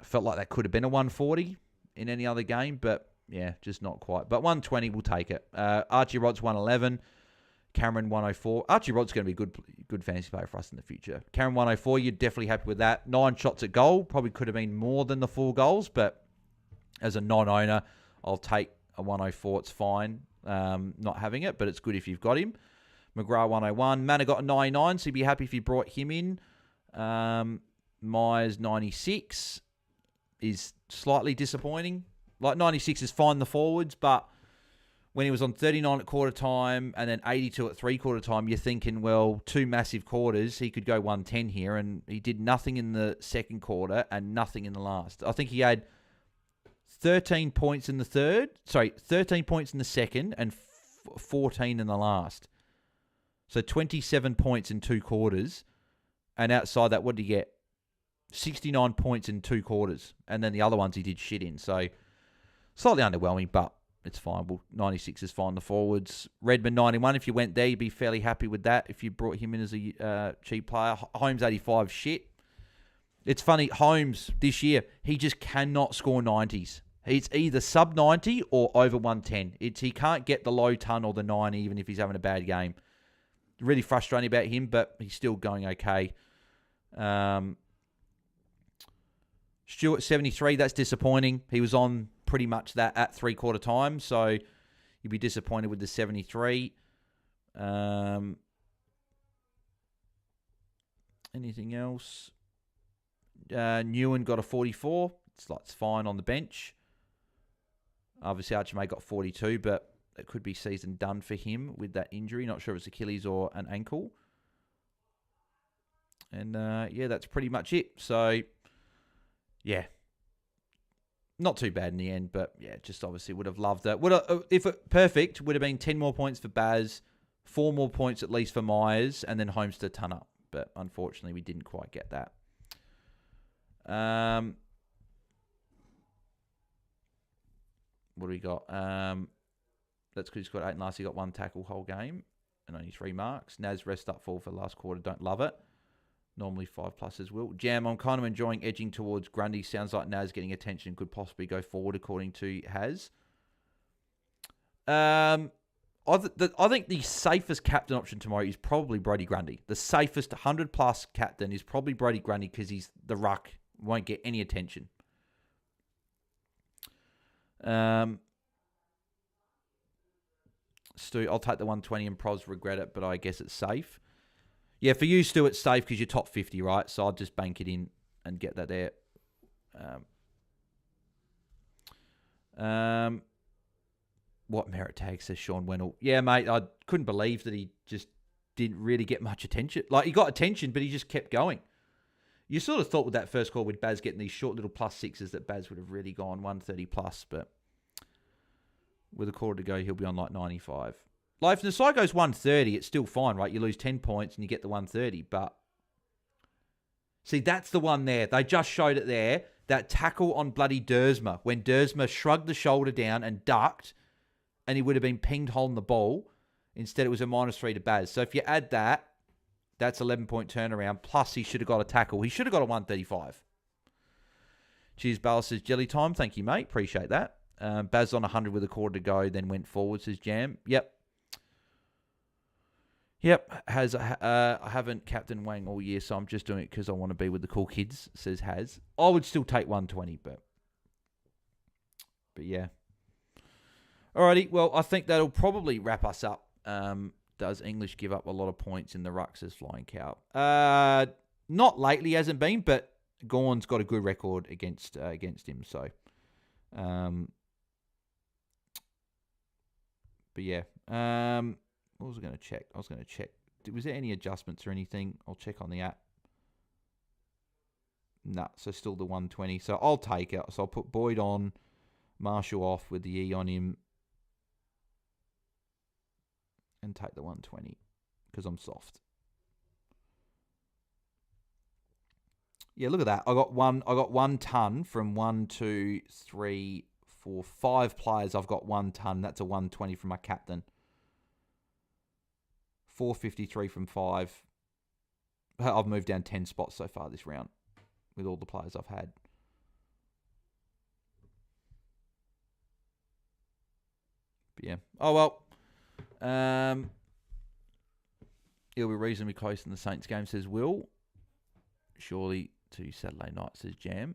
Felt like that could have been a 140 in any other game, but yeah, just not quite. But 120, we'll take it. Archie Rod's 111. Cameron 104. Archie Rod's going to be a good fantasy player for us in the future. Cameron 104, you're definitely happy with that. 9 shots at goal. Probably could have been more than the 4 goals, but as a non-owner, I'll take a 104. It's fine not having it, but it's good if you've got him. McGrath 101. Manor got a 99, so you'd be happy if you brought him in. Myers 96 is slightly disappointing. Like 96 is fine, the forwards, but when he was on 39 at quarter time and then 82 at three-quarter time, you're thinking, well, 2 massive quarters, he could go 110 here, and he did nothing in the second quarter and nothing in the last. I think he had 13 points in the third, 13 points in the second and 14 in the last. So 27 points in 2 quarters, and outside that, what did he get? 69 points in 2 quarters, and then the other ones he did shit in. So slightly underwhelming, but it's fine. Well, 96 is fine. The forwards. Redmond 91. If you went there, you'd be fairly happy with that. If you brought him in as a cheap player. Holmes 85. Shit. It's funny. Holmes this year, he just cannot score 90s. He's either sub 90 or over 110. He can't get the low ton or the 90 even if he's having a bad game. Really frustrating about him, but he's still going okay. Stewart 73. That's disappointing. He was on pretty much that at 3/4 time. So you'd be disappointed with the 73. Anything else? Newen got a 44. It's fine on the bench. Obviously, Archimate got 42, but it could be season done for him with that injury. Not sure if it's Achilles or an ankle. And, that's pretty much it. So, yeah. Not too bad in the end, but, just obviously would have loved that. Perfect, would have been 10 more points for Baz, 4 more points at least for Myers, and then Holmes to ton up. But, unfortunately, we didn't quite get that. What do we got? That's because he's got 8 and last. He got 1 tackle whole game and only 3 marks. Naz rest up full for the last quarter. Don't love it. Normally 5 pluses will. Jam, I'm kind of enjoying edging towards Grundy. Sounds like Naz getting attention could possibly go forward according to Haz. I think the safest captain option tomorrow is probably Brodie Grundy. The safest 100 plus captain is probably Brodie Grundy because he's the ruck. Won't get any attention. Stu, I'll take the 120 and Pros regret it, but I guess it's safe. Yeah, for you, Stu, it's safe because you're top 50, right? So I'll just bank it in and get that there. What merit tag, says Sean Wennell. Yeah, mate, I couldn't believe that he just didn't really get much attention. Like, he got attention, but he just kept going. You sort of thought with that first call with Baz getting these short little +6s that Baz would have really gone 130 plus, but with a quarter to go, he'll be on like 95. Like, if the side goes 130, it's still fine, right? You lose 10 points and you get the 130, but see, that's the one there. They just showed it there. That tackle on bloody Dersma, when Dersma shrugged the shoulder down and ducked, and he would have been pinged holding the ball. Instead, it was a -3 to Baz. So if you add that, that's 11-point turnaround. Plus, he should have got a tackle. He should have got a 135. Cheers, Bale, says Jelly Time. Thank you, mate. Appreciate that. Baz on 100 with a quarter to go, then went forward, says Jam. Yep. I haven't captain Wang all year, so I'm just doing it because I want to be with the cool kids, says Haz. I would still take 120, but yeah. Alrighty, well, I think that'll probably wrap us up. Does English give up a lot of points in the ruck, says Flying Cow? Not lately, hasn't been, but Gorn's got a good record against him, so. But yeah. What was I going to check? Was there any adjustments or anything? I'll check on the app. Nah, so still the 120. So I'll take it. So I'll put Boyd on, Marshall off with the E on him, and take the 120 because I'm soft. Yeah, look at that. I got 1 ton from 1, 2, 3, 4, 5 players. I've got 1 ton. That's a 120 from my captain. 453 from 5. I've moved down 10 spots so far this round with all the players I've had. But yeah. Oh, well. It'll be reasonably close in the Saints game, says Will. Surely to Saturday night, says Jam.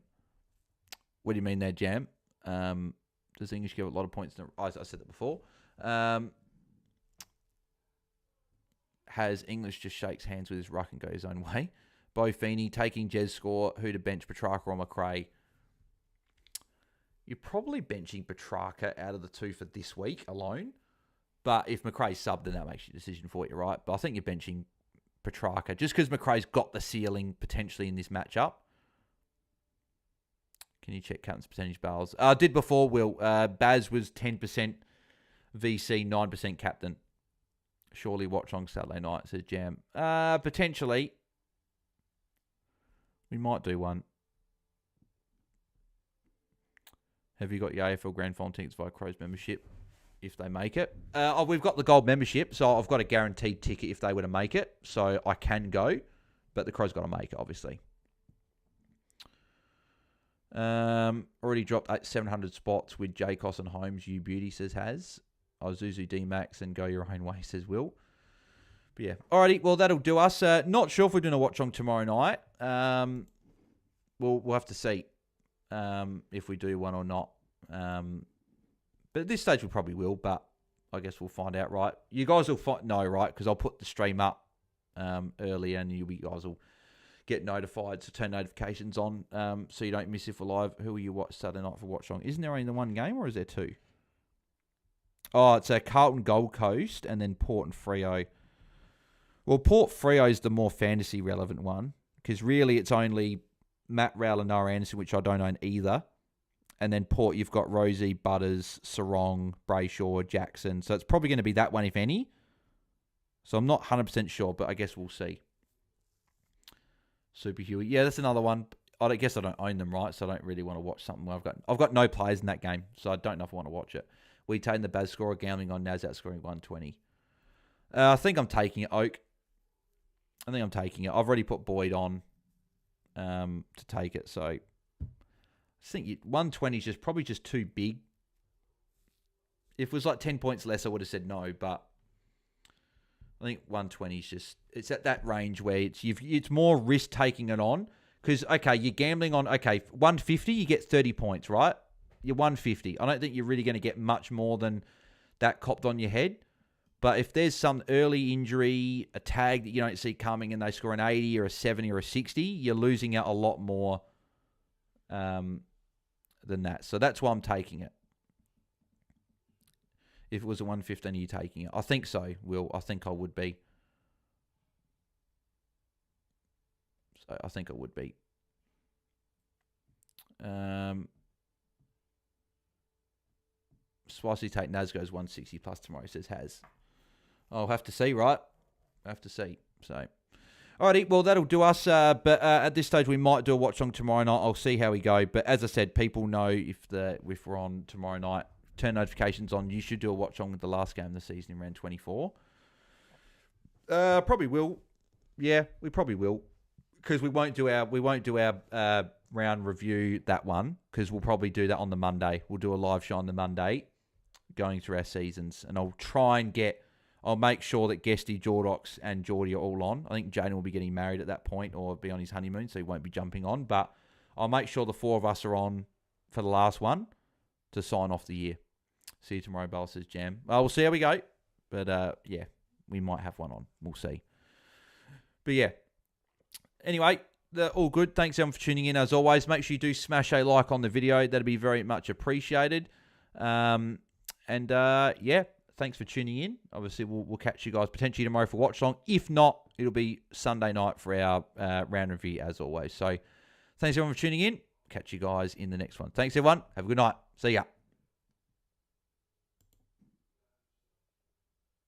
What do you mean there, Jam? Does English give a lot of points? I said that before. Has English just shakes hands with his ruck and goes his own way. Bo Feeney taking Jez score. Who to bench, Petrarca or McRae? You're probably benching Petrarca out of the two for this week alone. But if McRae's subbed, then that makes your decision for you, right? But I think you're benching Petrarca just because McRae's got the ceiling potentially in this matchup. Can you check captain's percentage barrels? I did before, Will. Baz was 10% VC, 9% captain. Surely Watchalong Saturday night, says Jam. Potentially. We might do one. Have you got your AFL Grand Final tickets via Crows membership if they make it? We've got the gold membership, so I've got a guaranteed ticket if they were to make it. So I can go, but the Crows got to make it, obviously. Already dropped 700 spots with Jacos and Holmes. You beauty, says Haz. Zuzu D-Max and go your own way, says Will. But yeah. Alrighty, well, that'll do us. Not sure if we're doing a watch-on tomorrow night. We'll have to see if we do one or not. But at this stage we probably will, but I guess we'll find out, right? You guys will know, right? Because I'll put the stream up earlier and you guys will get notified. So turn notifications on so you don't miss if we're live. Who will you watch Saturday night for Watchalong? Isn't there only the one game or is there two? Oh, it's a Carlton Gold Coast and then Port and Freo. Well, Port Freo is the more fantasy relevant one because really it's only Matt Rowell and Noah Anderson, which I don't own either. And then Port, you've got Rosie, Butters, Sarong, Brayshaw, Jackson. So it's probably going to be that one, if any. So I'm not 100% sure, but I guess we'll see. Super Huey. Yeah, that's another one. I guess I don't own them, right? So I don't really want to watch something where I've got no players in that game. So I don't know if I want to watch it. We taking the Baz score gambling on Naz outscoring 120. I think I'm taking it, Oak. I think I'm taking it. I've already put Boyd on to take it. So I think 120 is probably just too big. If it was like 10 points less, I would have said no. But I think 120 is just, it's at that range where it's more risk taking it on. Because, okay, you're gambling on, 150, you get 30 points, right? You're 150. I don't think you're really going to get much more than that copped on your head. But if there's some early injury, a tag that you don't see coming and they score an 80 or a 70 or a 60, you're losing out a lot more than that. So that's why I'm taking it. If it was a 115, are you taking it? I think so, Will. I think I would be. So I think I would be. Spicy Take Naz goes 160 plus tomorrow, says Has. I'll have to see, right? I have to see. So, alrighty, well, that'll do us. But at this stage, we might do a watch on tomorrow night. I'll see how we go. But as I said, people know if we're on tomorrow night. Turn notifications on. You should do a watch on with the last game of the season in round 24. Probably will. Yeah, we probably will. Because we won't do our round review, that one, because we'll probably do that on the Monday. We'll do a live show on the Monday going through our seasons. And I'll make sure that Guesty, Jordox, and Jordy are all on. I think Jaiden will be getting married at that point or be on his honeymoon, so he won't be jumping on. But I'll make sure the four of us are on for the last one to sign off the year. See you tomorrow, Bell, says Jam. We'll see how we go. But, yeah, we might have one on. We'll see. But, yeah. Anyway, all good. Thanks, everyone, for tuning in. As always, make sure you do smash a like on the video. That'd be very much appreciated. Yeah, thanks for tuning in. Obviously, we'll catch you guys potentially tomorrow for Watchalong. If not, it'll be Sunday night for our round review, as always. So, thanks, everyone, for tuning in. Catch you guys in the next one. Thanks, everyone. Have a good night. See ya.